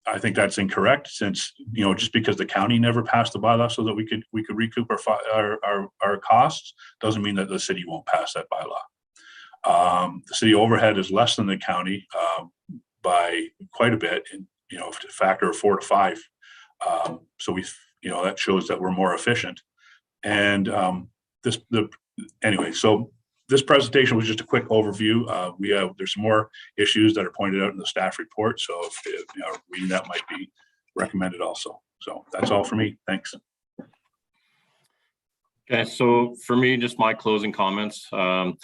I think that's incorrect, since just because the county never passed the bylaw so that we could recoup our costs doesn't mean that the city won't pass that bylaw. The city overhead is less than the county by quite a bit, a factor of 4 to 5. So that shows that we're more efficient. And so this presentation was just a quick overview. There's some more issues that are pointed out in the staff report. So if reading that might be recommended also. So that's all for me. Thanks. Okay, so for me, just my closing comments. You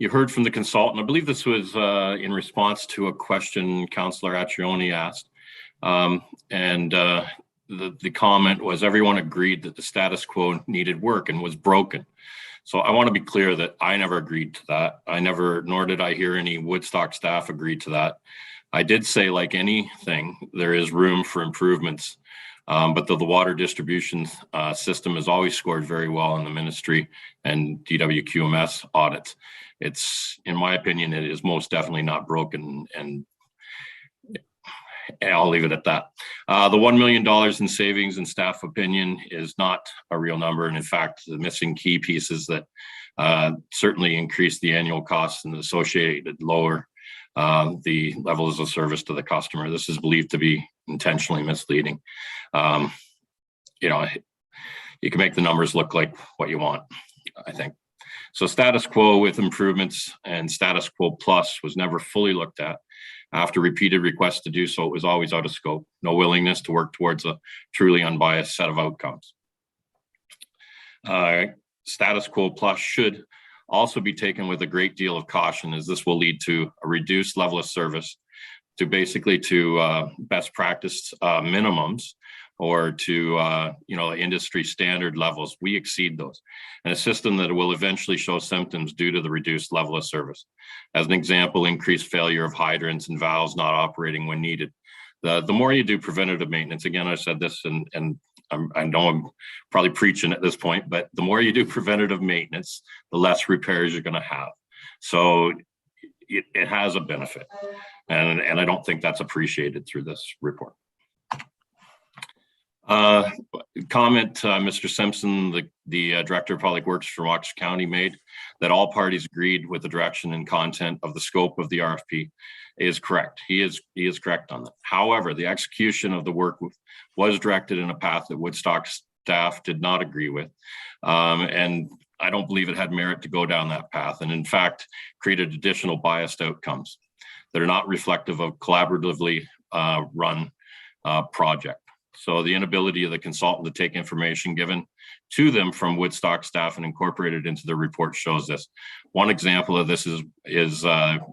heard from the consultant. I believe this was in response to a question Councillor Accioni asked. The comment was everyone agreed that the status quo needed work and was broken. So I want to be clear that I never agreed to that. Nor did I hear any Woodstock staff agree to that. I did say, like anything, there is room for improvements, but the water distribution system has always scored very well in the ministry and DWQMS audits. It's, in my opinion, it is most definitely not broken, and I'll leave it at that. The $1 million in savings in staff opinion is not a real number. And in fact, the missing key pieces that certainly increase the annual costs and associated lower the levels of service to the customer. This is believed to be intentionally misleading. You can make the numbers look like what you want, I think. So status quo with improvements and status quo plus was never fully looked at. After repeated requests to do so, it was always out of scope. No willingness to work towards a truly unbiased set of outcomes. Status quo plus should also be taken with a great deal of caution, as this will lead to a reduced level of service to best practice minimums, or to, industry standard levels. We exceed those. And a system that will eventually show symptoms due to the reduced level of service. As an example, increased failure of hydrants and valves not operating when needed. The more you do preventative maintenance, again, I said this, and I know I'm probably preaching at this point, but the more you do preventative maintenance, the less repairs you're going to have. So it has a benefit, and I don't think that's appreciated through this report. Comment, Mr. Simpson, the Director of Public Works for Waukesha County, made that all parties agreed with the direction and content of the scope of the RFP is correct. He is correct on that. However, the execution of the work was directed in a path that Woodstock staff did not agree with. And I don't believe it had merit to go down that path, and in fact, created additional biased outcomes that are not reflective of collaboratively run project. So the inability of the consultant to take information given to them from Woodstock staff and incorporate it into the report shows this. One example of this is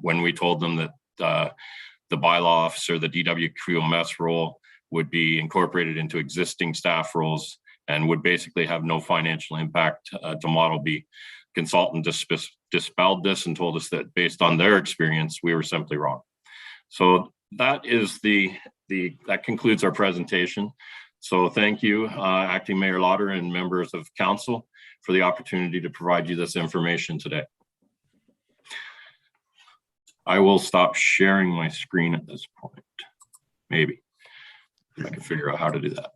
when we told them that the bylaw officer, the DWQMS role, would be incorporated into existing staff roles and would basically have no financial impact to Model B. Consultant dispelled this and told us that based on their experience, we were simply wrong. So that is that concludes our presentation. So thank you, Acting Mayor Lauder and members of council, for the opportunity to provide you this information today. I will stop sharing my screen at this point. Maybe if I can figure out how to do that.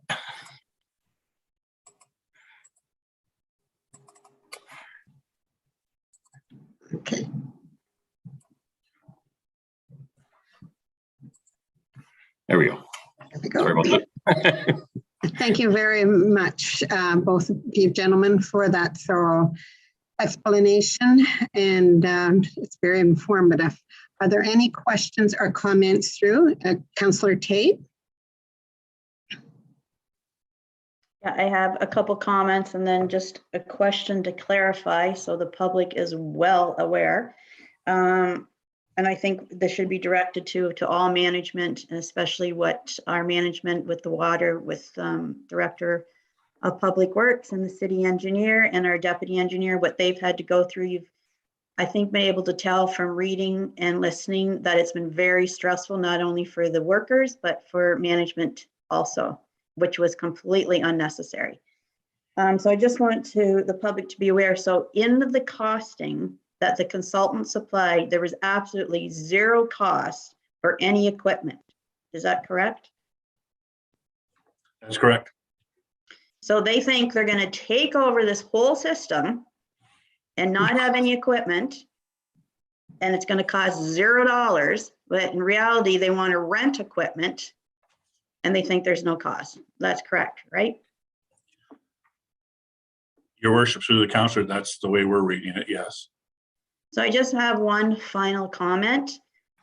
Okay. There we go. There we go. Sorry about that. Thank you very much, both of you gentlemen, for that thorough explanation, and it's very informative. Are there any questions or comments through? Councillor Tate? Yeah, I have a couple comments and then just a question to clarify so the public is well aware. And I think this should be directed to all management, and especially what our management with the water, with Director of Public Works and the city engineer and our deputy engineer, what they've had to go through. You've, I think, been able to tell from reading and listening that it's been very stressful, not only for the workers, but for management also, which was completely unnecessary. So I just want the public to be aware. So in the costing that the consultant supplied, there was absolutely zero cost for any equipment. Is that correct? That's correct. So they think they're going to take over this whole system and not have any equipment, and it's going to cost $0. But in reality, they want to rent equipment and they think there's no cost. That's correct, right? Your worship, through the councillor, that's the way we're reading it, yes. So I just have one final comment.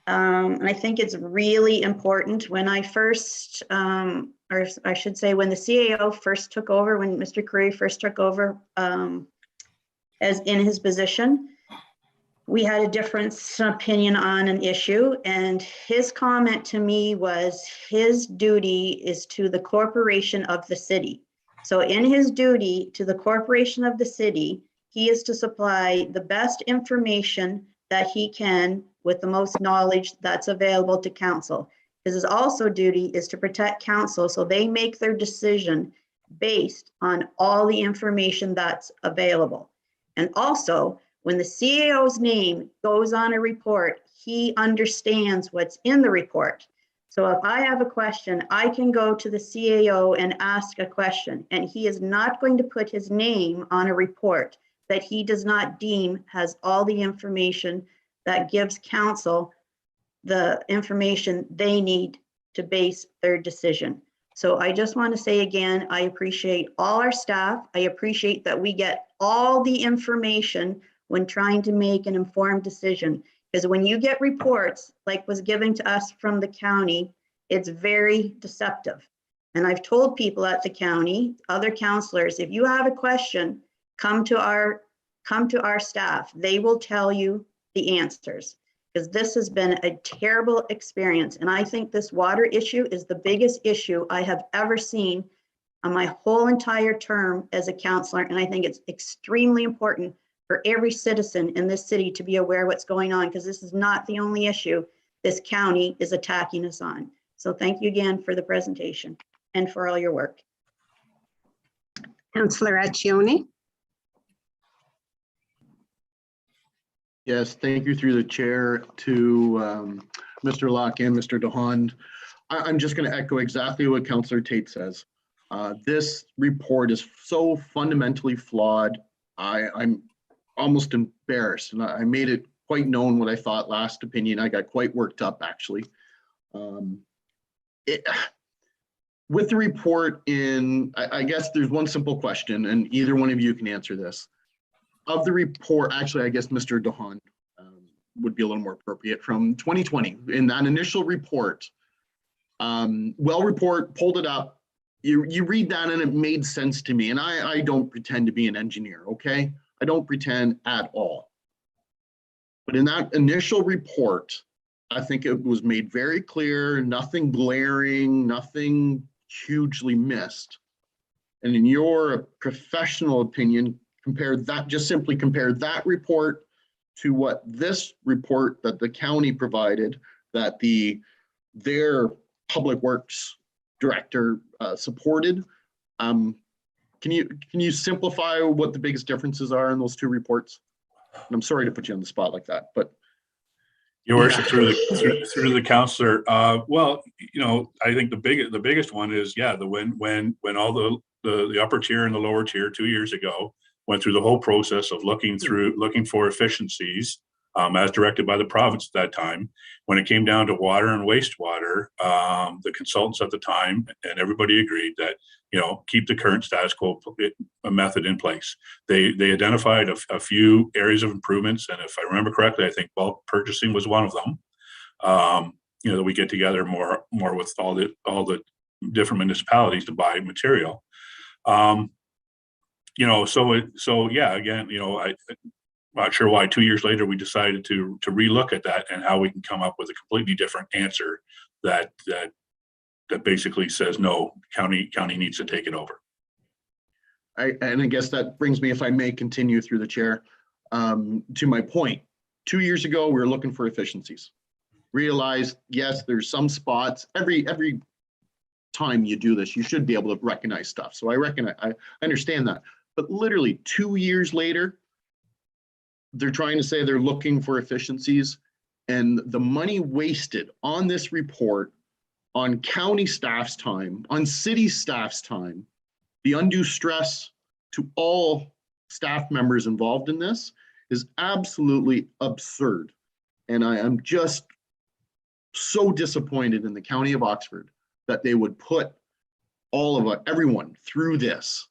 And I think it's really important. When I first, or I should say when the CAO first took over, when Mr. Curry first took over as in his position, we had a difference in opinion on an issue. And his comment to me was his duty is to the corporation of the city. So in his duty to the corporation of the city, he is to supply the best information that he can with the most knowledge that's available to council. His also duty is to protect council so they make their decision based on all the information that's available. And also, when the CAO's name goes on a report, he understands what's in the report. So if I have a question, I can go to the CAO and ask a question, and he is not going to put his name on a report that he does not deem has all the information that gives council the information they need to base their decision. So I just want to say again, I appreciate all our staff. I appreciate that we get all the information when trying to make an informed decision. Because when you get reports like was given to us from the county, it's very deceptive. And I've told people at the county, other councillors, if you have a question, come to our staff. They will tell you the answers, because this has been a terrible experience. And I think this water issue is the biggest issue I have ever seen on my whole entire term as a counselor, and I think it's extremely important for every citizen in this city to be aware of what's going on, because this is not the only issue this county is attacking us on. So thank you again for the presentation and for all your work. Councillor Accioni. Yes, thank you through the chair to Mr. Locke and Mr. DeHaan. I'm just going to echo exactly what Councillor Tate says. This report is so fundamentally flawed. I'm almost embarrassed, and I made it quite known what I thought last opinion. I got quite worked up, actually. With the report in, I guess there's one simple question, and either one of you can answer this. Of the report, actually, I guess Mr. DeHaan would be a little more appropriate, from 2020, in that initial report, well report, pulled it up. You read that and it made sense to me. And I don't pretend to be an engineer, okay? I don't pretend at all. But in that initial report, I think it was made very clear, nothing glaring, nothing hugely missed. And in your professional opinion, simply compare that report to what this report that the county provided, that their public works director supported. Can you simplify what the biggest differences are in those two reports? And I'm sorry to put you on the spot like that, but Your worship, through the counselor. Well, I think the biggest one is, yeah, when all the upper tier and the lower tier 2 years ago went through the whole process of looking for efficiencies, as directed by the province at that time. When it came down to water and wastewater, the consultants at the time and everybody agreed that, keep the current status quo method in place. They identified a few areas of improvements, and if I remember correctly, I think bulk purchasing was one of them. That we get together more with all the different municipalities to buy material. Yeah, again, I'm not sure why 2 years later we decided to relook at that and how we can come up with a completely different answer that basically says no, county needs to take it over. And I guess that brings me, if I may continue through the chair, to my point. 2 years ago, we were looking for efficiencies. Realized, yes, there's some spots. Every time you do this, you should be able to recognize stuff. So I understand that. But literally 2 years later, they're trying to say they're looking for efficiencies, and the money wasted on this report, on county staff's time, on city staff's time, the undue stress to all staff members involved in this is absolutely absurd. And I am just so disappointed in the County of Oxford that they would put everyone through this,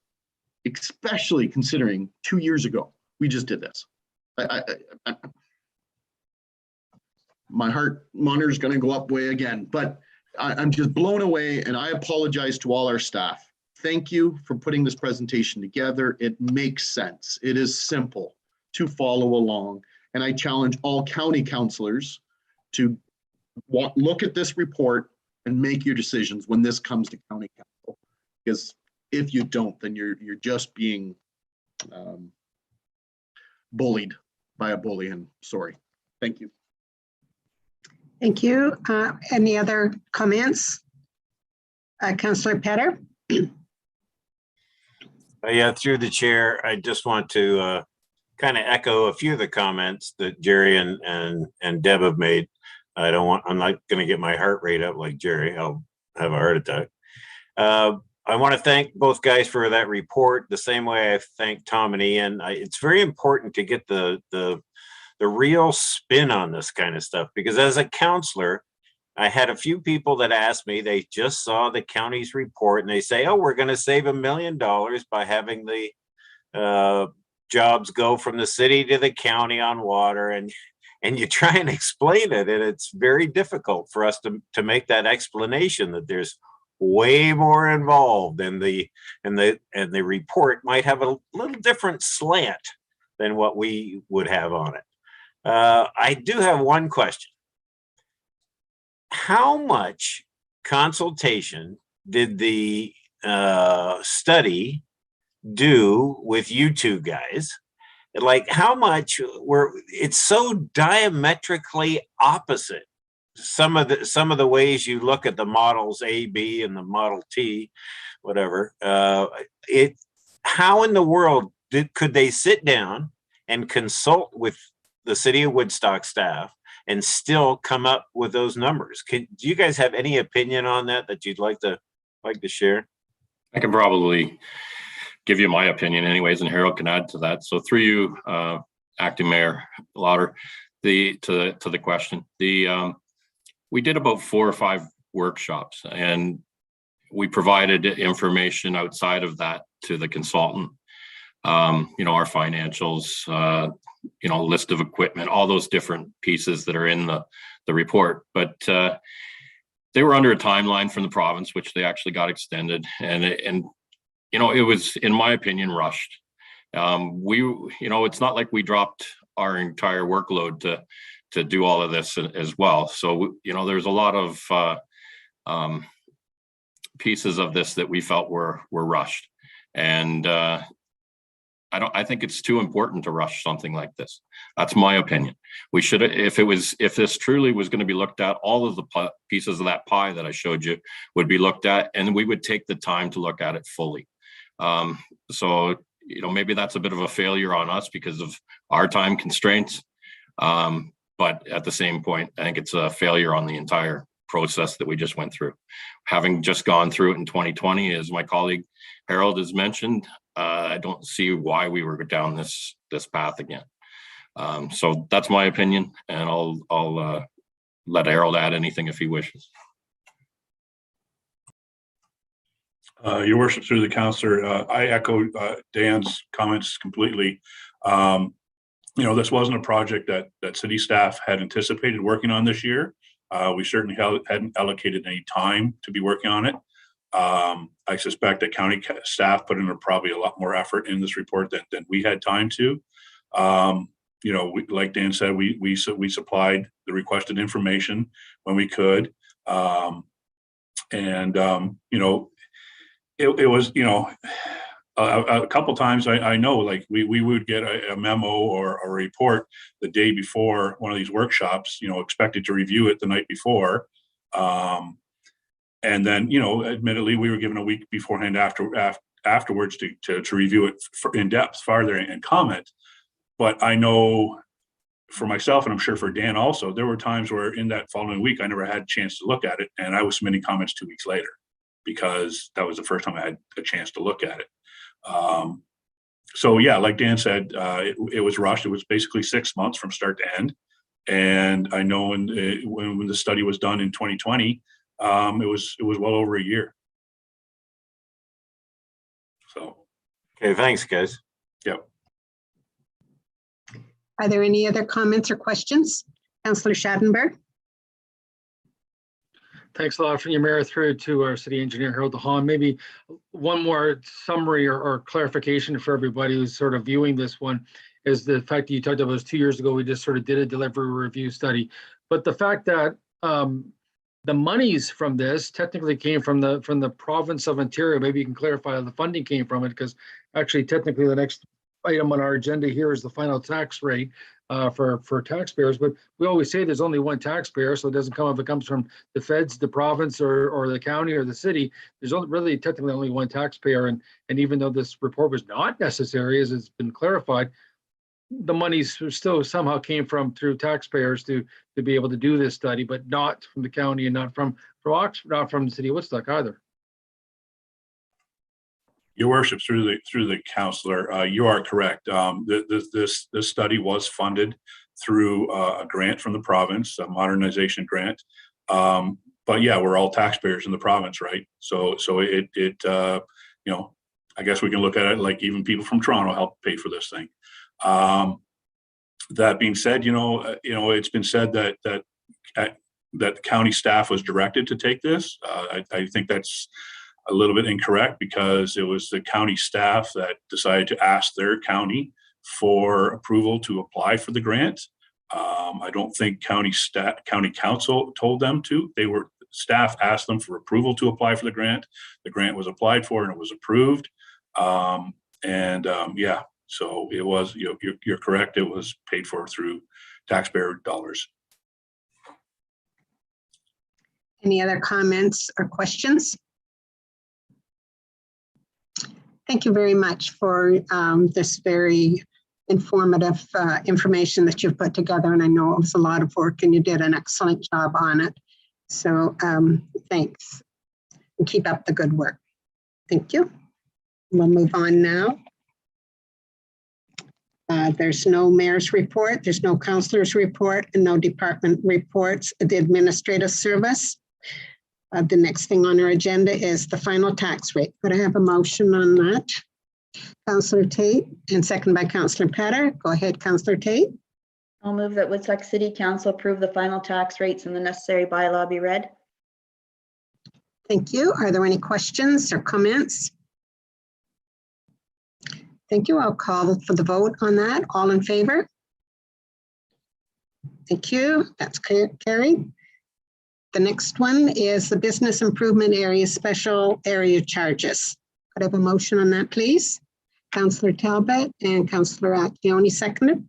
especially considering 2 years ago, we just did this. My heart monitor is going to go up way again, but I'm just blown away, and I apologize to all our staff. Thank you for putting this presentation together. It makes sense. It is simple to follow along, and I challenge all county councillors to look at this report and make your decisions when this comes to county council. Because if you don't, then you're just being bullied by a bully, and sorry. Thank you. Thank you. Any other comments? Councillor Petter? Yeah, through the chair, I just want to kind of echo a few of the comments that Jerry and Deb have made. I'm not going to get my heart rate up like Jerry. I'll have a heart attack. I want to thank both guys for that report, the same way I thank Tom and Ian. It's very important to get the real spin on this kind of stuff, because as a counselor, I had a few people that asked me, they just saw the county's report and they say, oh, we're going to save $1 million by having the jobs go from the city to the county on water. And you try and explain it, and it's very difficult for us to make that explanation that there's way more involved, and the report might have a little different slant than what we would have on it. I do have one question. How much consultation did the study do with you two guys? Like how much it's so diametrically opposite. Some of the ways you look at the models A, B, and the Model T, whatever. How in the world could they sit down and consult with the city of Woodstock staff and still come up with those numbers? Do you guys have any opinion on that you'd like to share? I can probably give you my opinion anyways, and Harold can add to that. So through you, Acting Mayor Lauder, to the question, we did about 4 or 5 workshops, and we provided information outside of that to the consultant. Our financials, list of equipment, all those different pieces that are in the report. But they were under a timeline from the province, which they actually got extended, and it was, in my opinion, rushed. It's not like we dropped our entire workload to do all of this as well. So, there's a lot of pieces of this that we felt were rushed. And I think it's too important to rush something like this. That's my opinion. We should, if this truly was going to be looked at, all of the pieces of that pie that I showed you would be looked at, and we would take the time to look at it fully. So, maybe that's a bit of a failure on us because of our time constraints. But at the same point, I think it's a failure on the entire process that we just went through. Having just gone through it in 2020, as my colleague Harold has mentioned, I don't see why we were down this path again. So that's my opinion, and I'll let Harold add anything if he wishes. Your worship, through the councillor, I echo Dan's comments completely. This wasn't a project that city staff had anticipated working on this year. We certainly hadn't allocated any time to be working on it. I suspect that county staff put in probably a lot more effort in this report than we had time to. Like Dan said, we supplied the requested information when we could. It was, a couple times I know, like we would get a memo or a report the day before one of these workshops, expected to review it the night before. And then, admittedly, we were given a week beforehand afterwards to review it in depth farther and comment. But I know for myself, and I'm sure for Dan also, there were times where in that following week, I never had a chance to look at it. And I was submitting comments 2 weeks later because that was the first time I had a chance to look at it. So yeah, like Dan said, it was rushed. It was basically 6 months from start to end. And I know when the study was done in 2020, it was well over a year. So. Okay, thanks, guys. Yep. Are there any other comments or questions? Councillor Schadenberg? Thanks a lot from your mayor through to our city engineer, Harold DeHaan. Maybe one more summary or clarification for everybody who's sort of viewing this one is the fact that you talked about was 2 years ago, we just sort of did a delivery review study. But the fact that the monies from this technically came from the province of Ontario, maybe you can clarify how the funding came from it, because actually technically the next item on our agenda here is the final tax rate for taxpayers, but we always say there's only one taxpayer, so it doesn't come if it comes from the feds, the province, or the county or the city. There's really technically only one taxpayer, and even though this report was not necessary, as it's been clarified, the monies still somehow came through taxpayers to be able to do this study, but not from the county and not from Oxford, not from the city of Woodstock either. Your worship, through the councillor, you are correct. This study was funded through a grant from the province, a modernization grant. But yeah, we're all taxpayers in the province, right? So I guess we can look at it like even people from Toronto helped pay for this thing. That being said, it's been said that county staff was directed to take this. I think that's a little bit incorrect, because it was the county staff that decided to ask their county for approval to apply for the grant. I don't think county council told them to. staff asked them for approval to apply for the grant. The grant was applied for and it was approved. Yeah, so it was, you're correct. It was paid for through taxpayer dollars. Any other comments or questions? Thank you very much for this very informative information that you've put together. And I know it was a lot of work and you did an excellent job on it. So thanks and keep up the good work. Thank you. We'll move on now. There's no mayor's report, there's no councilor's report, and no department reports. The administrative service. The next thing on our agenda is the final tax rate. Could I have a motion on that? Councillor Tate, and second by Councillor Petter. Go ahead, Councillor Tate. I'll move that Woodstock City Council approve the final tax rates and the necessary bylaw be read. Thank you. Are there any questions or comments? Thank you. I'll call for the vote on that. All in favor? Thank you. That's carried. The next one is the Business Improvement Area Special Area Charges. Could I have a motion on that, please? Councillor Talbot and Councillor Accioni seconded.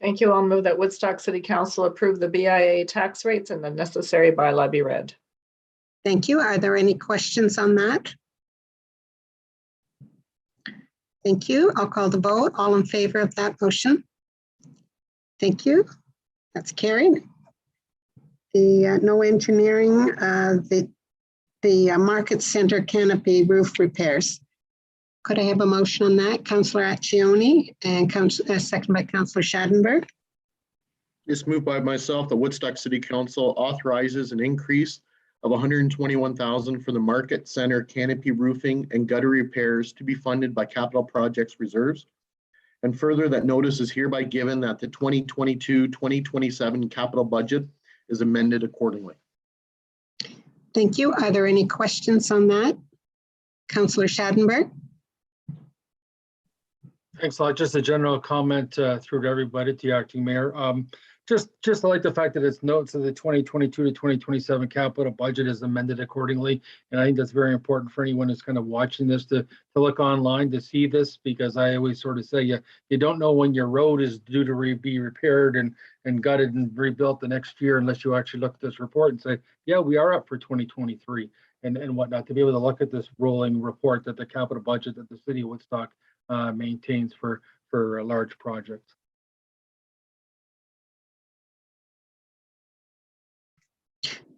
Thank you. I'll move that Woodstock City Council approve the BIA tax rates and the necessary bylaw be read. Thank you. Are there any questions on that? Thank you. I'll call the vote. All in favor of that motion? Thank you. That's carried. The no engineering, the Market Center Canopy roof repairs. Could I have a motion on that? Councillor Accioni and second by Councillor Schadenberg. It's moved by myself. The Woodstock City Council authorizes an increase of $121,000 for the Market Center Canopy roofing and gutter repairs to be funded by capital projects reserves. And further, that notice is hereby given that the 2022-2027 capital budget is amended accordingly. Thank you. Are there any questions on that? Councillor Schadenberg. Thanks a lot. Just a general comment through to everybody, to the acting mayor. Just like the fact that it's notes of the 2022 to 2027 capital budget is amended accordingly. And I think that's very important for anyone who's kind of watching this to look online to see this, because I always sort of say you don't know when your road is due to be repaired and gutted and rebuilt the next year unless you actually look at this report and say, yeah, we are up for 2023 and whatnot, to be able to look at this rolling report that the capital budget that the city of Woodstock maintains for large projects.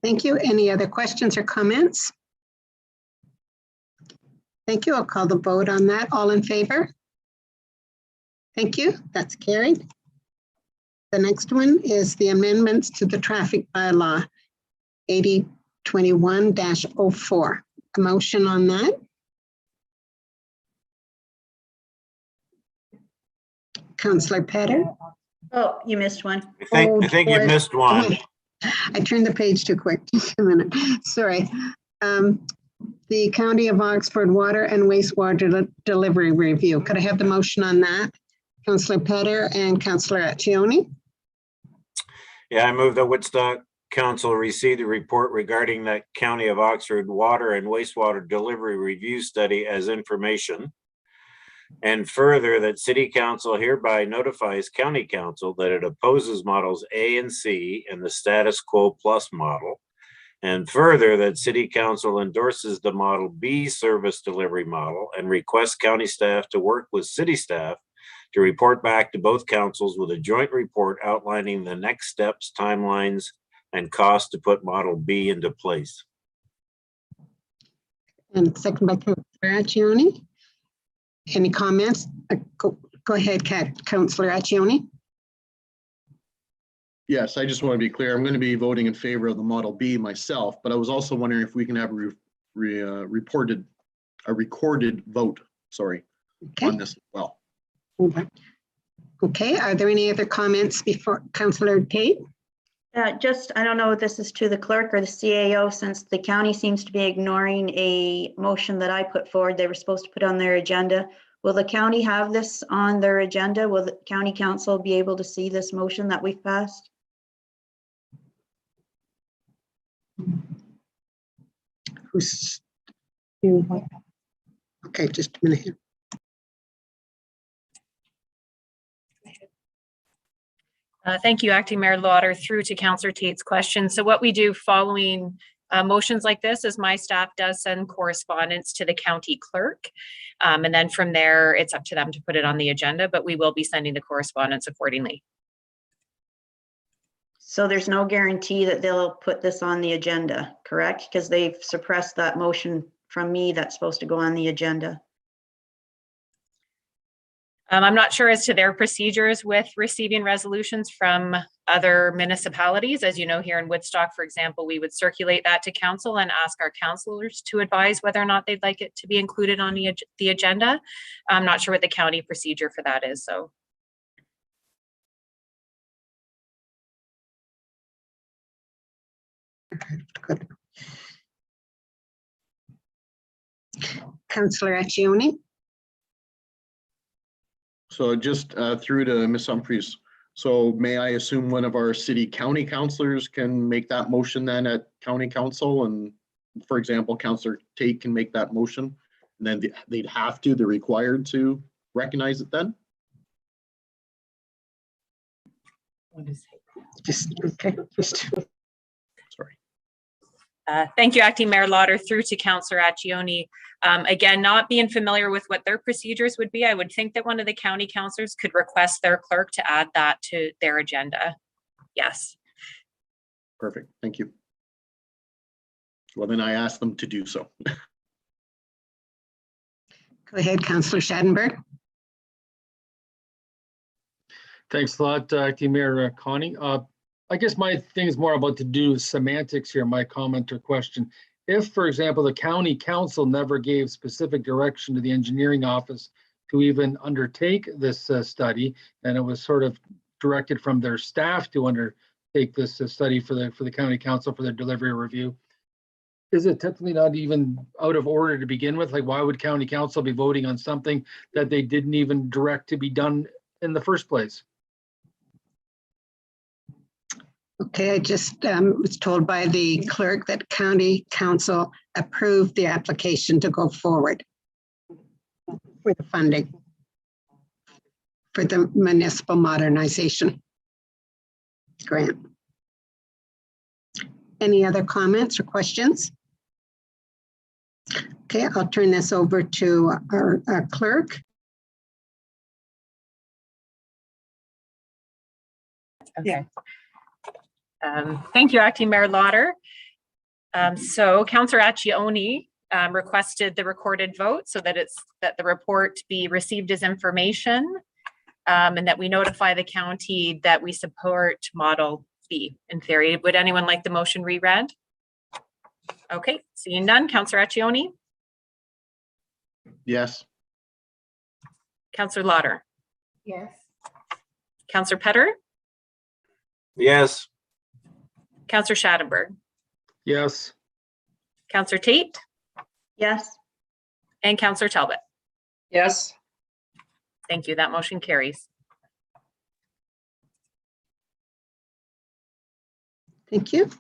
Thank you. Any other questions or comments? Thank you. I'll call the vote on that. All in favor? Thank you. That's carried. The next one is the amendments to the traffic bylaw 8021-04. A motion on that. Councillor Petter. Oh, you missed one. I think you missed one. I turned the page too quick. Just a minute. Sorry. The County of Oxford Water and Wastewater Delivery Review. Could I have the motion on that? Councillor Petter and Councillor Accioni. Yeah, I move that Woodstock Council receive the report regarding that County of Oxford Water and Wastewater Delivery Review Study as information. And further, that City Council hereby notifies County Council that it opposes models A and C and the Status Quo Plus model. And further, that City Council endorses the Model B service delivery model and requests county staff to work with city staff to report back to both councils with a joint report outlining the next steps, timelines, and costs to put Model B into place. And second by Councillor Accioni. Any comments? Go ahead, Councillor Accioni. Yes, I just want to be clear. I'm going to be voting in favor of the Model B myself, but I was also wondering if we can have a recorded vote, on this as well. Okay, are there any other comments before Councillor Tate? Just, I don't know if this is to the clerk or the CAO, since the county seems to be ignoring a motion that I put forward. They were supposed to put on their agenda. Will the county have this on their agenda? Will the county council be able to see this motion that we've passed? Who's? Okay, just a minute here. Thank you, Acting Mayor Lauder, through to Councillor Tate's question. So what we do following motions like this is my staff does send correspondence to the county clerk. And then from there, it's up to them to put it on the agenda, but we will be sending the correspondence accordingly. So there's no guarantee that they'll put this on the agenda, correct? Because they've suppressed that motion from me that's supposed to go on the agenda. I'm not sure as to their procedures with receiving resolutions from other municipalities. As you know, here in Woodstock, for example, we would circulate that to council and ask our councillors to advise whether or not they'd like it to be included on the agenda. I'm not sure what the county procedure for that is, so. Good. Councillor Accioni? So just through to Ms. Humphries. So may I assume one of our city county councillors can make that motion then at county council? And for example, Councillor Tate can make that motion, and then they're required to recognize it then? Just, okay, just. Sorry. Thank you, Acting Mayor Lauder, through to Councillor Accioni. Again, not being familiar with what their procedures would be, I would think that one of the county councillors could request their clerk to add that to their agenda. Yes. Perfect, thank you. Well, then I ask them to do so. Go ahead, Councillor Schadenberg. Thanks a lot, Acting Mayor Connie. I guess my thing is more about to do with semantics here, my comment or question. If, for example, the county council never gave specific direction to the engineering office to even undertake this study, and it was sort of directed from their staff to undertake this study for the county council for their delivery review, is it technically not even out of order to begin with? Like, why would county council be voting on something that they didn't even direct to be done in the first place? Okay, I just was told by the clerk that county council approved the application to go forward with the funding for the municipal modernization grant. Any other comments or questions? Okay, I'll turn this over to our clerk. Okay. Thank you, Acting Mayor Lauder. So Councillor Accioni requested the recorded vote so that the report be received as information and that we notify the county that we support Model B in theory. Would anyone like the motion reread? Okay, seeing none. Councillor Accioni? Yes. Councillor Lauder? Yes. Councillor Petter? Yes. Councillor Schadenberg? Yes. Councillor Tate? Yes. And Councillor Talbot? Yes. Thank you. That motion carries. Thank you.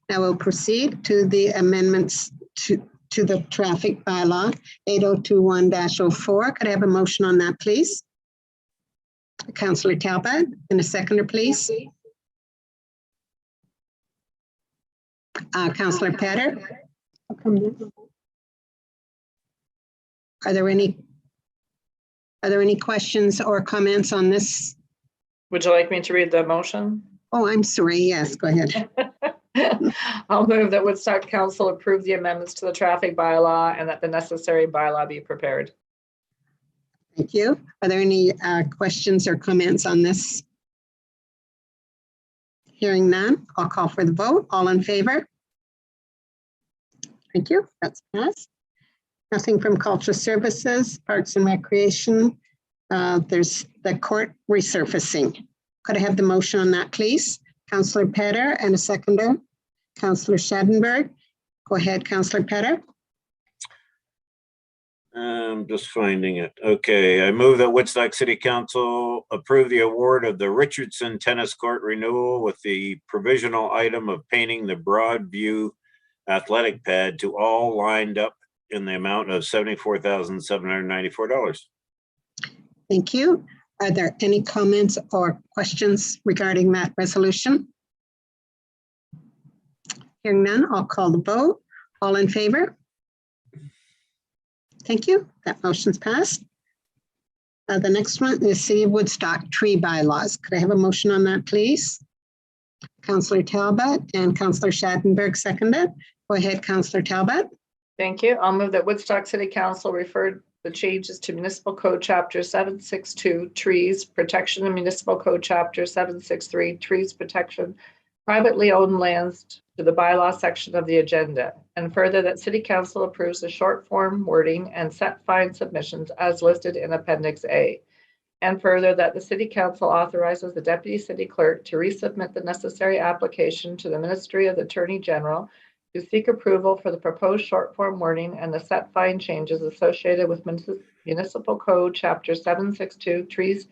Now we'll proceed to the amendments to the traffic bylaw 8021-04. Could I have a motion on that, please? Councillor Talbot, and a seconder, please. Councillor Petter. Are there any questions or comments on this? Would you like me to read the motion? Oh, I'm sorry. Yes, go ahead. I'll move that Woodstock Council approve the amendments to the traffic bylaw and that the necessary bylaw be prepared. Thank you. Are there any questions or comments on this? Hearing none, I'll call for the vote. All in favor? Thank you. That's passed. Nothing from Cultural Services, Parks and Recreation. There's the court resurfacing. Could I have the motion on that, please? Councillor Petter and a seconder. Councillor Schadenberg. Go ahead, Councillor Petter. I'm just finding it. Okay, I move that Woodstock City Council approve the award of the Richardson Tennis Court renewal with the provisional item of painting the Broadview athletic pad to all lined up in the amount of $74,794. Thank you. Are there any comments or questions regarding that resolution? Hearing none, I'll call the vote. All in favor? Thank you. That motion's passed. The next one is City of Woodstock tree bylaws. Could I have a motion on that, please? Councillor Talbot and Councillor Schattenberg seconded. Go ahead, Councillor Talbot. Thank you. I'll move that Woodstock City Council referred the changes to Municipal Code Chapter 762, Trees Protection, and Municipal Code Chapter 763, Trees Protection, privately owned lands to the bylaw section of the agenda, and further that City Council approves the short form wording and set fine submissions as listed in Appendix A. And further that the City Council authorizes the Deputy City Clerk to resubmit the necessary application to the Ministry of the Attorney General to seek approval for the proposed short form wording and the set fine changes associated with Municipal Code Chapter 762, Trees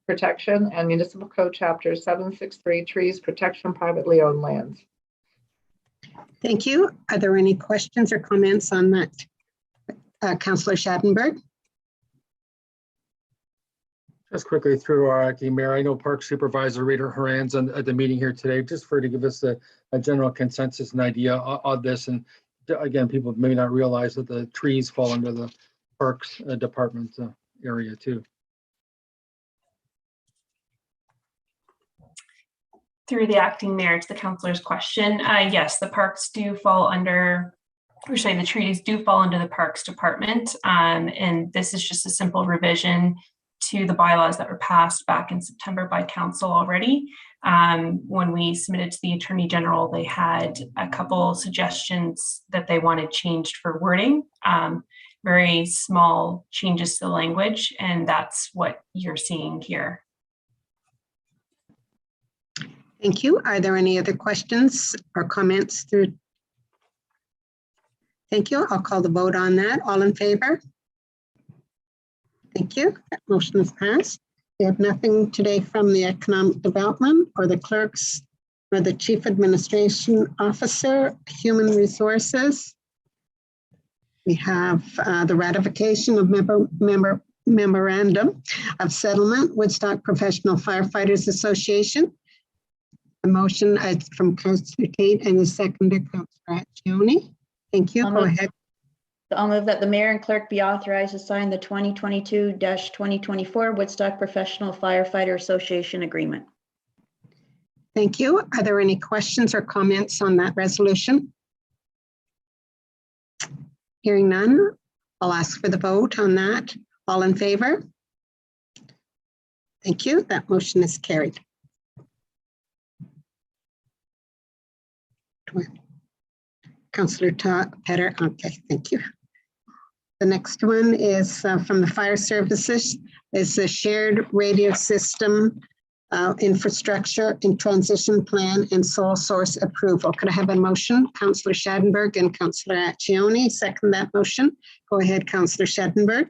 Protection, and Municipal Code Chapter 763, Trees Protection, privately owned lands. Thank you. Are there any questions or comments on that? Councillor Schattenberg? Just quickly through our acting mayor, I know Park Supervisor Rita Horan's at the meeting here today, just for her to give us a general consensus and idea on this. And again, people may not realize that the trees fall under the Parks Department area too. Through the acting mayor to the councillor's question, yes, the parks do fall under, or sorry, the trees do fall under the Parks Department. And this is just a simple revision to the bylaws that were passed back in September by council already. When we submitted to the Attorney General, they had a couple suggestions that they wanted changed for wording, very small changes to the language, and that's what you're seeing here. Thank you. Are there any other questions or comments through? Thank you. I'll call the vote on that. All in favor? Thank you. That motion is passed. We have nothing today from the Economic Development or the clerks or the Chief Administration Officer, Human Resources. We have the ratification of memorandum of settlement, Woodstock Professional Firefighters Association. The motion is from Councillor Tate and the seconder, Councillor Accioni. Thank you. Go ahead. I'll move that the mayor and clerk be authorized to sign the 2022-2024 Woodstock Professional Firefighter Association Agreement. Thank you. Are there any questions or comments on that resolution? Hearing none, I'll ask for the vote on that. All in favor? Thank you. That motion is carried. Councillor Petter. Okay, thank you. The next one is from the fire services. It's a shared radio system infrastructure and transition plan and sole source approval. Could I have a motion? Councillor Schattenberg and Councillor Accioni second that motion. Go ahead, Councillor Schattenberg.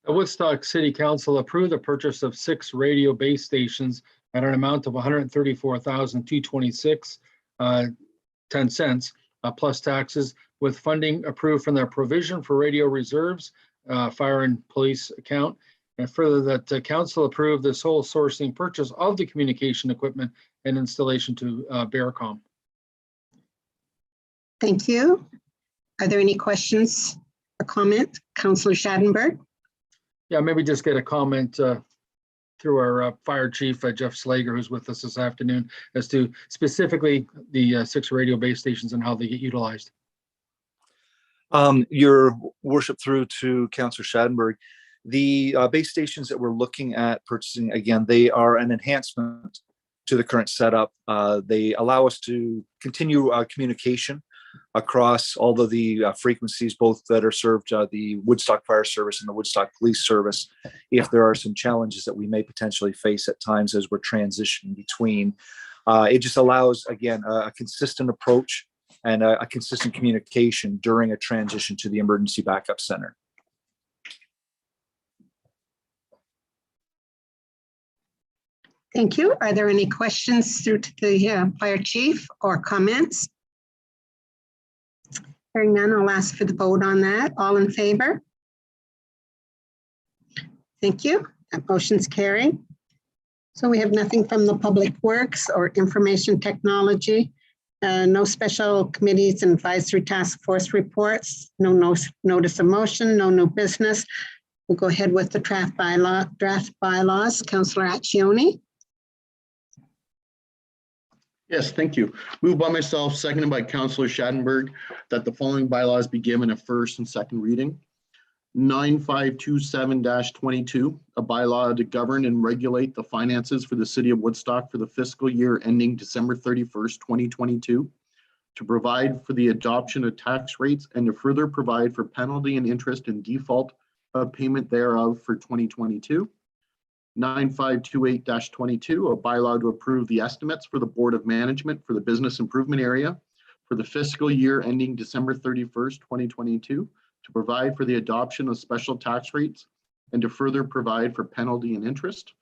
The Woodstock City Council approved the purchase of 6 radio base stations at an amount of $134,226.10 plus taxes, with funding approved from their provision for radio reserves, fire and police account. And further that the council approved the sole sourcing purchase of the communication equipment and installation to Bearcom. Thank you. Are there any questions or comment? Councillor Schattenberg. Yeah, maybe just get a comment through our fire chief, Jeff Slager, who's with us this afternoon, as to specifically the 6 radio base stations and how they get utilized. Your worship, through to Councillor Schattenberg, the base stations that we're looking at purchasing, again, they are an enhancement to the current setup. They allow us to continue communication across all of the frequencies, both that are served the Woodstock Fire Service and the Woodstock Police Service, if there are some challenges that we may potentially face at times as we're transitioning between. It just allows, again, a consistent approach and a consistent communication during a transition to the Emergency Backup Center. Thank you. Are there any questions through to the fire chief or comments? Hearing none, I'll ask for the vote on that. All in favor? Thank you. That motion's carried. So we have nothing from the Public Works or Information Technology. No special committees and advisory task force reports, no notice of motion, no new business. We'll go ahead with the draft bylaws. Councillor Accioni. Yes, thank you. Moved by myself, seconded by Councillor Schadenberg, that the following bylaws be given a first and second reading. 9527-22, a bylaw to govern and regulate the finances for the city of Woodstock for the fiscal year ending December 31st, 2022, to provide for the adoption of tax rates and to further provide for penalty and interest in default of payment thereof for 2022. 9528-22, a bylaw to approve the estimates for the Board of Management for the Business Improvement Area for the fiscal year ending December 31st, 2022, to provide for the adoption of special tax rates and to further provide for penalty and interest.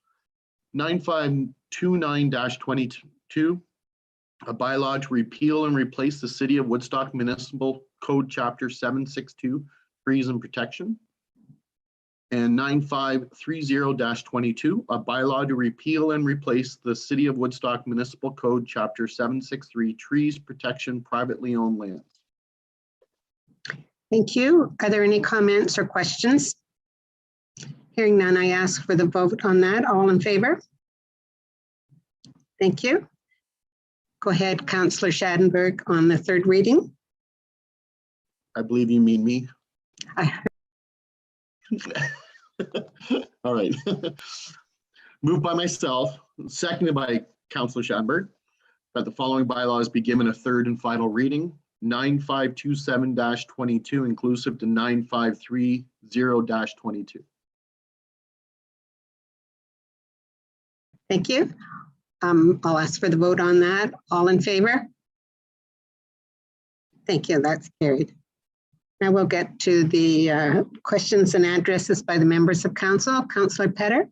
9529-22, a bylaw to repeal and replace the City of Woodstock Municipal Code Chapter 762, Trees and Protection. And 9530-22, a bylaw to repeal and replace the City of Woodstock Municipal Code Chapter 763, Trees Protection, Privately Owned Lands. Thank you. Are there any comments or questions? Hearing none, I ask for the vote on that. All in favor? Thank you. Go ahead, Councillor Schadenberg, on the third reading. I believe you mean me. All right. Moved by myself, seconded by Councillor Schadenberg, that the following bylaws be given a third and final reading. 9527-22 inclusive to 9530-22. Thank you. I'll ask for the vote on that. All in favor? Thank you. That's carried. Now we'll get to the questions and addresses by the members of council. Councillor Petter.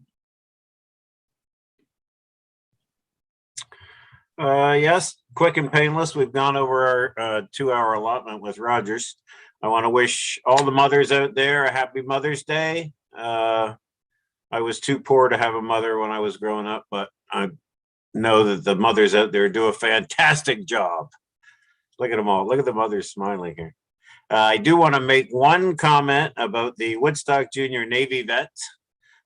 Yes, quick and painless. We've gone over our 2-hour allotment with Rogers. I want to wish all the mothers out there a happy Mother's Day. I was too poor to have a mother when I was growing up, but I know that the mothers out there do a fantastic job. Look at them all. Look at the mothers smiling here. I do want to make one comment about the Woodstock Junior Navy Vets.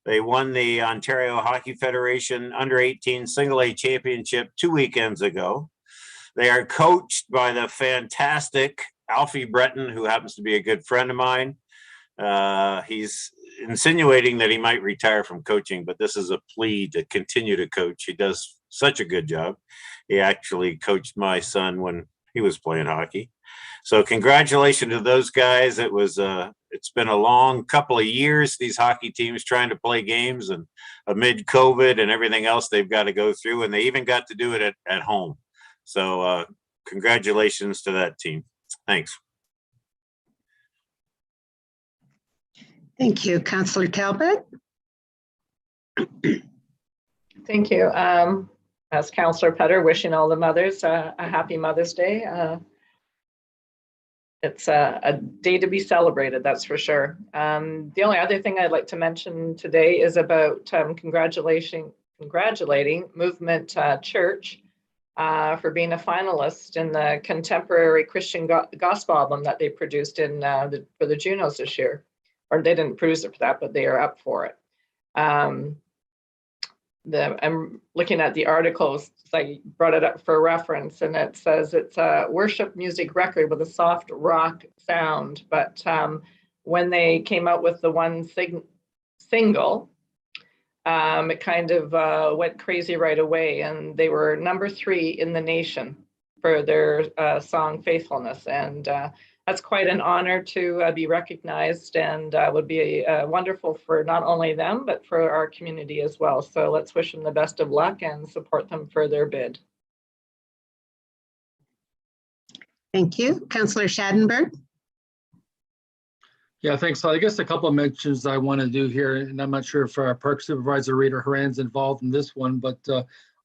They won the Ontario Hockey Federation Under-18 Single A Championship 2 weekends ago. They are coached by the fantastic Alfie Breton, who happens to be a good friend of mine. He's insinuating that he might retire from coaching, but this is a plea to continue to coach. He does such a good job. He actually coached my son when he was playing hockey. So congratulations to those guys. It's been a long couple of years, these hockey teams trying to play games, and amid COVID and everything else they've got to go through, and they even got to do it at home. So congratulations to that team. Thanks. Thank you. Councillor Talbot. Thank you. As Councillor Petter, wishing all the mothers a happy Mother's Day. It's a day to be celebrated, that's for sure. The only other thing I'd like to mention today is about congratulating Movement Church for being a finalist in the contemporary Christian gospel album that they produced for the Junos this year. Or they didn't produce it for that, but they are up for it. I'm looking at the articles. I brought it up for reference, and it says it's a worship music record with a soft rock sound. But when they came out with the one single, it kind of went crazy right away, and they were number 3 in the nation for their song Faithfulness. And that's quite an honor to be recognized, and would be wonderful for not only them, but for our community as well. So let's wish them the best of luck and support them for their bid. Thank you. Councillor Schadenberg. Yeah, thanks. So I guess a couple of mentions I want to do here, and I'm not sure if our Park Supervisor Rita Horan's involved in this one, but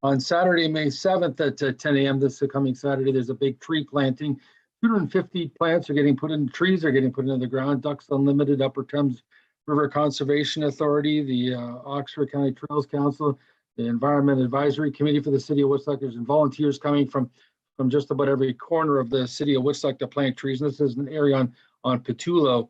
on Saturday, May 7th at 10 a.m. this coming Saturday, there's a big tree planting 250 plants are getting put in, trees are getting put into the ground. Ducks Unlimited, Upper Thames River Conservation Authority, the Oxford County Trails Council, the Environment Advisory Committee for the City of Woodstock. There's volunteers coming from just about every corner of the City of Woodstock to plant trees. And this is an area on Petulo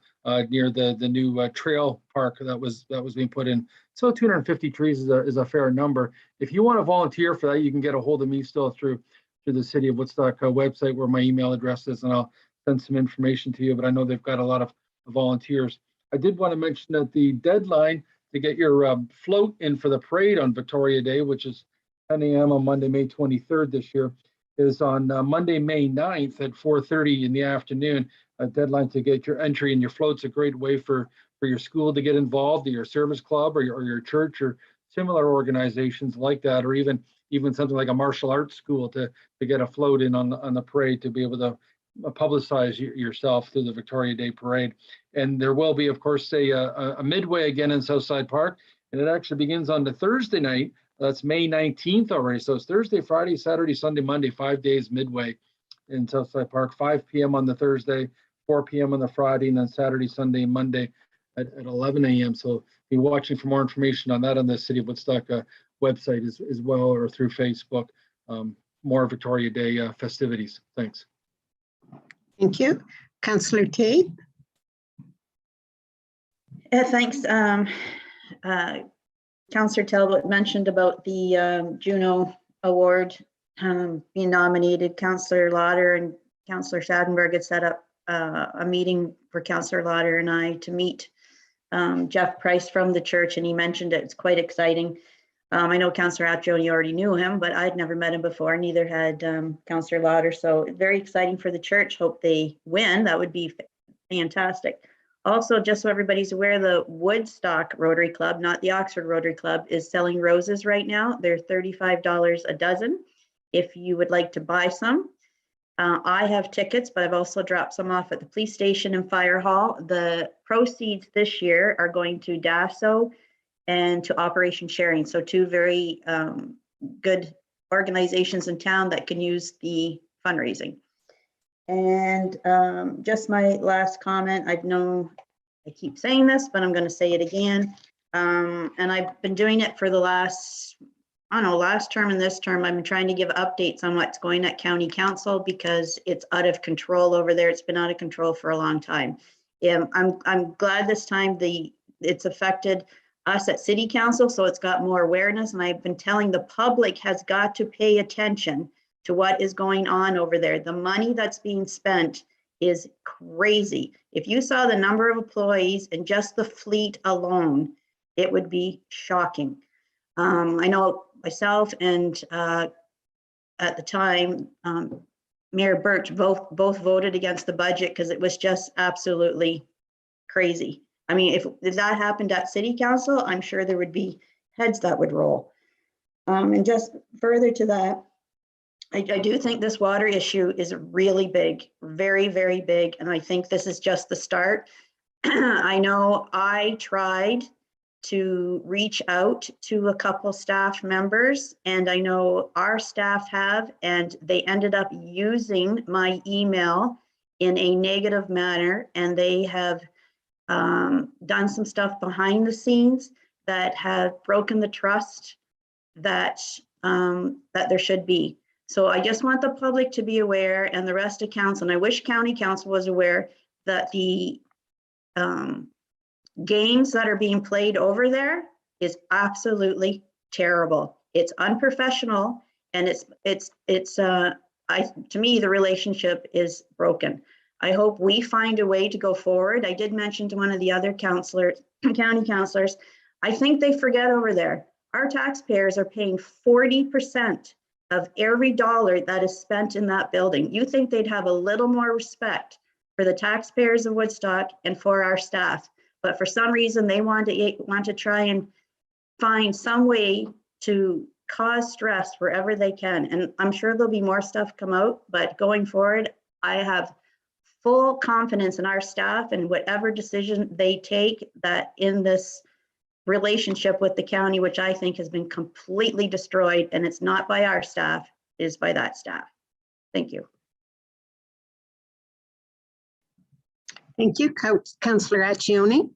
near the new trail park that was being put in. So 250 trees is a fair number. If you want to volunteer for that, you can get a hold of me still through the City of Woodstock website where my email address is, and I'll send some information to you. But I know they've got a lot of volunteers. I did want to mention that the deadline to get your float in for the parade on Victoria Day, which is 10 a.m. on Monday, May 23rd this year, is on Monday, May 9th at 4:30 in the afternoon. A deadline to get your entry, and your float's a great way for your school to get involved, or your service club, or your church, or similar organizations like that, or even something like a martial arts school to get a float in on the parade, to be able to publicize yourself through the Victoria Day Parade. And there will be, of course, a midway again in Southside Park, and it actually begins on the Thursday night. That's May 19th already. So it's Thursday, Friday, Saturday, Sunday, Monday, 5 days midway in Southside Park, 5 p.m. on the Thursday, 4 p.m. on the Friday, and then Saturday, Sunday, and Monday at 11 a.m. So be watching for more information on that on the City of Woodstock website as well, or through Facebook. More Victoria Day festivities. Thanks. Thank you. Councillor Tate. Yeah, thanks. Councillor Talbot mentioned about the Juno Award being nominated. Councillor Lauder and Councillor Schadenberg had set up a meeting for Councillor Lauder and I to meet Jeff Price from the church, and he mentioned it. It's quite exciting. I know Councillor Atjoni already knew him, but I'd never met him before. Neither had Councillor Lauder. So very exciting for the church. Hope they win. That would be fantastic. Also, just so everybody's aware, the Woodstock Rotary Club, not the Oxford Rotary Club, is selling roses right now. They're $35 a dozen if you would like to buy some. I have tickets, but I've also dropped some off at the police station and fire hall. The proceeds this year are going to DASO and to Operation Sharing. So two very good organizations in town that can use the fundraising. And just my last comment, I know I keep saying this, but I'm going to say it again. And I've been doing it for the last term and this term. I've been trying to give updates on what's going at County Council because it's out of control over there. It's been out of control for a long time. I'm glad this time it's affected us at City Council, so it's got more awareness. And I've been telling the public has got to pay attention to what is going on over there. The money that's being spent is crazy. If you saw the number of employees and just the fleet alone, it would be shocking. I know myself and at the time, Mayor Birch both voted against the budget because it was just absolutely crazy. I mean, if that happened at City Council, I'm sure there would be heads that would roll. And just further to that, I do think this water issue is really big, very, very big. And I think this is just the start. I know I tried to reach out to a couple staff members, and I know our staff have, and they ended up using my email in a negative manner, and they have done some stuff behind the scenes that have broken the trust that there should be. So I just want the public to be aware, and the rest of council, and I wish County Council was aware that the games that are being played over there is absolutely terrible. It's unprofessional, and to me, the relationship is broken. I hope we find a way to go forward. I did mention to one of the other county councilors, I think they forget over there. Our taxpayers are paying 40% of every dollar that is spent in that building. You think they'd have a little more respect for the taxpayers of Woodstock and for our staff, but for some reason they want to try and find some way to cause stress wherever they can. And I'm sure there'll be more stuff come out, but going forward, I have full confidence in our staff and whatever decision they take, that in this relationship with the county, which I think has been completely destroyed, and it's not by our staff, it is by that staff. Thank you. Thank you, Councillor Accioni.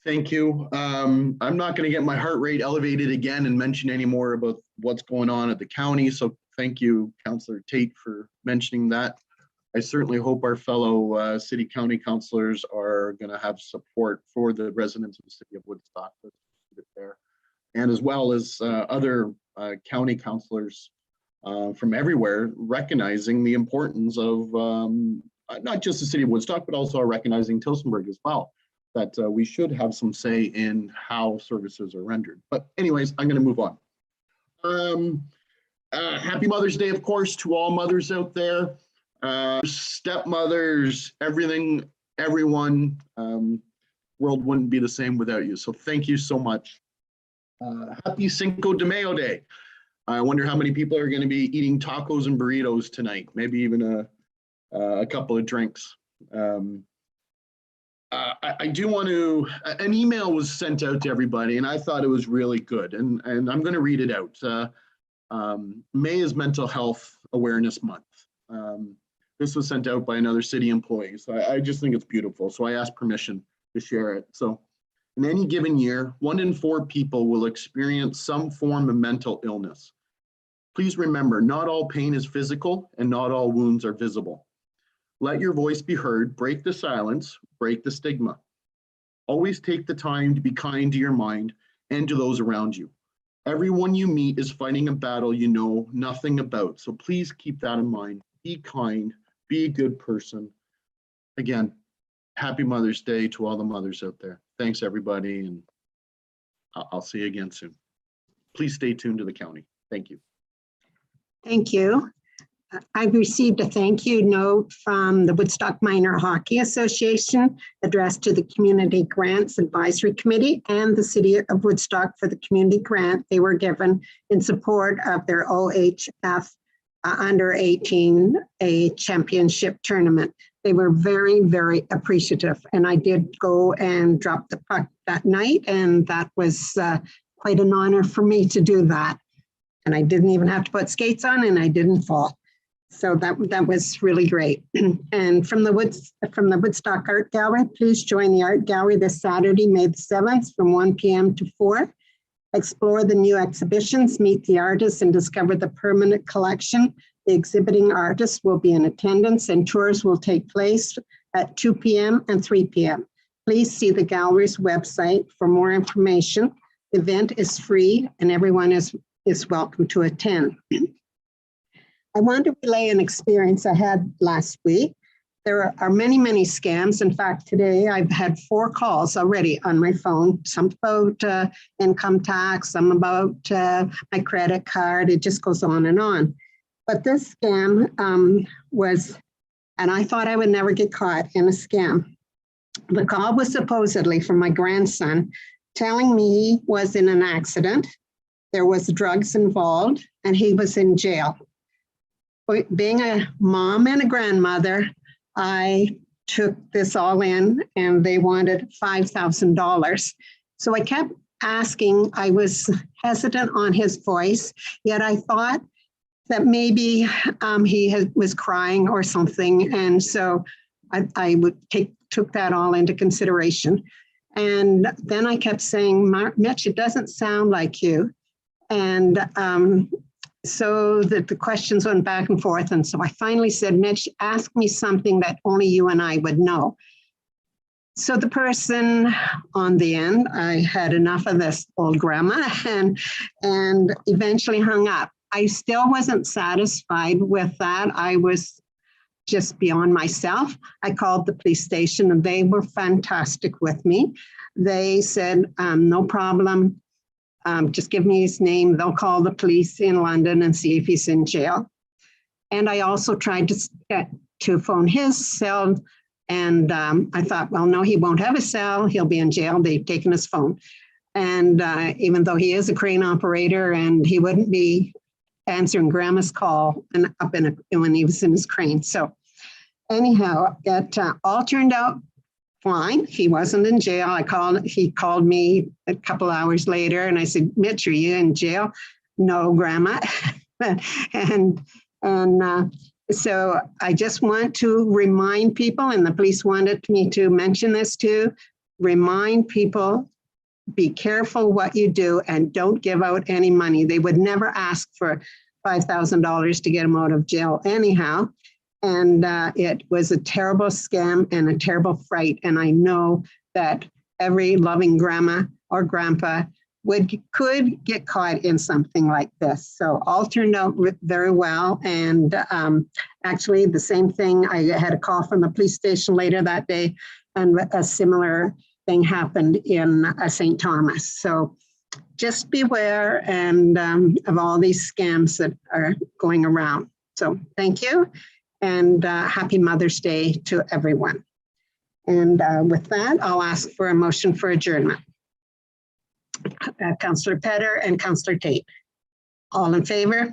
Thank you. I'm not going to get my heart rate elevated again and mention any more about what's going on at the county. So thank you, Councillor Tate, for mentioning that. I certainly hope our fellow city county councillors are going to have support for the residents of the city of Woodstock. Let's keep it there. And as well as other county councillors from everywhere, recognizing the importance of not just the city of Woodstock, but also recognizing Tillsonburg as well, that we should have some say in how services are rendered. But anyways, I'm going to move on. Happy Mother's Day, of course, to all mothers out there, stepmothers, everyone. World wouldn't be the same without you. So thank you so much. Happy Cinco de Mayo Day. I wonder how many people are going to be eating tacos and burritos tonight, maybe even a couple of drinks. I do want to, an email was sent out to everybody and I thought it was really good, and I'm going to read it out. May is Mental Health Awareness Month. This was sent out by another city employee, so I just think it's beautiful. So I asked permission to share it. So in any given year, 1 in 4 people will experience some form of mental illness. Please remember, not all pain is physical and not all wounds are visible. Let your voice be heard, break the silence, break the stigma. Always take the time to be kind to your mind and to those around you. Everyone you meet is fighting a battle you know nothing about. So please keep that in mind. Be kind, be a good person. Again, happy Mother's Day to all the mothers out there. Thanks everybody, and I'll see you again soon. Please stay tuned to the county. Thank you. Thank you. I've received a thank you note from the Woodstock Minor Hockey Association addressed to the Community Grants Advisory Committee and the City of Woodstock for the community grant they were given in support of their OHF under 18 a championship tournament. They were very, very appreciative, and I did go and drop the puck that night, and that was quite an honor for me to do that. And I didn't even have to put skates on, and I didn't fall. So that was really great. And from the Woodstock Art Gallery, please join the art gallery this Saturday, May the 7th from 1 p.m. to 4. Explore the new exhibitions, meet the artists, and discover the permanent collection. The exhibiting artists will be in attendance, and tours will take place at 2 p.m. and 3 p.m. Please see the gallery's website for more information. The event is free and everyone is welcome to attend. I want to relay an experience I had last week. There are many, many scams. In fact, today I've had 4 calls already on my phone, some about income tax, some about my credit card. It just goes on and on. But this scam was, and I thought I would never get caught in a scam. The call was supposedly from my grandson telling me he was in an accident, there was drugs involved, and he was in jail. Being a mom and a grandmother, I took this all in, and they wanted $5,000. So I kept asking. I was hesitant on his voice, yet I thought that maybe he was crying or something. And so I took that all into consideration. And then I kept saying, Mitch, it doesn't sound like you. And so that the questions went back and forth. And so I finally said, Mitch, ask me something that only you and I would know. So the person on the end, I had enough of this old grandma and eventually hung up. I still wasn't satisfied with that. I was just beyond myself. I called the police station and they were fantastic with me. They said, no problem. Just give me his name. They'll call the police in London and see if he's in jail. And I also tried to phone his cell. And I thought, well, no, he won't have a cell. He'll be in jail. They've taken his phone. And even though he is a crane operator and he wouldn't be answering grandma's call and when he was in his crane. So anyhow, it all turned out fine. He wasn't in jail. He called me a couple hours later and I said, Mitch, are you in jail? No, grandma. and So I just want to remind people, and the police wanted me to mention this too, remind people, be careful what you do and don't give out any money. They would never ask for $5,000 to get them out of jail anyhow. And it was a terrible scam and a terrible fright. And I know that every loving grandma or grandpa could get caught in something like this. So all turned out very well. And actually the same thing, I had a call from the police station later that day, and a similar thing happened in St. Thomas. So just beware and of all these scams that are going around. So thank you, and happy Mother's Day to everyone. And with that, I'll ask for a motion for adjournment. Councillor Petter and Councillor Tate. All in favor?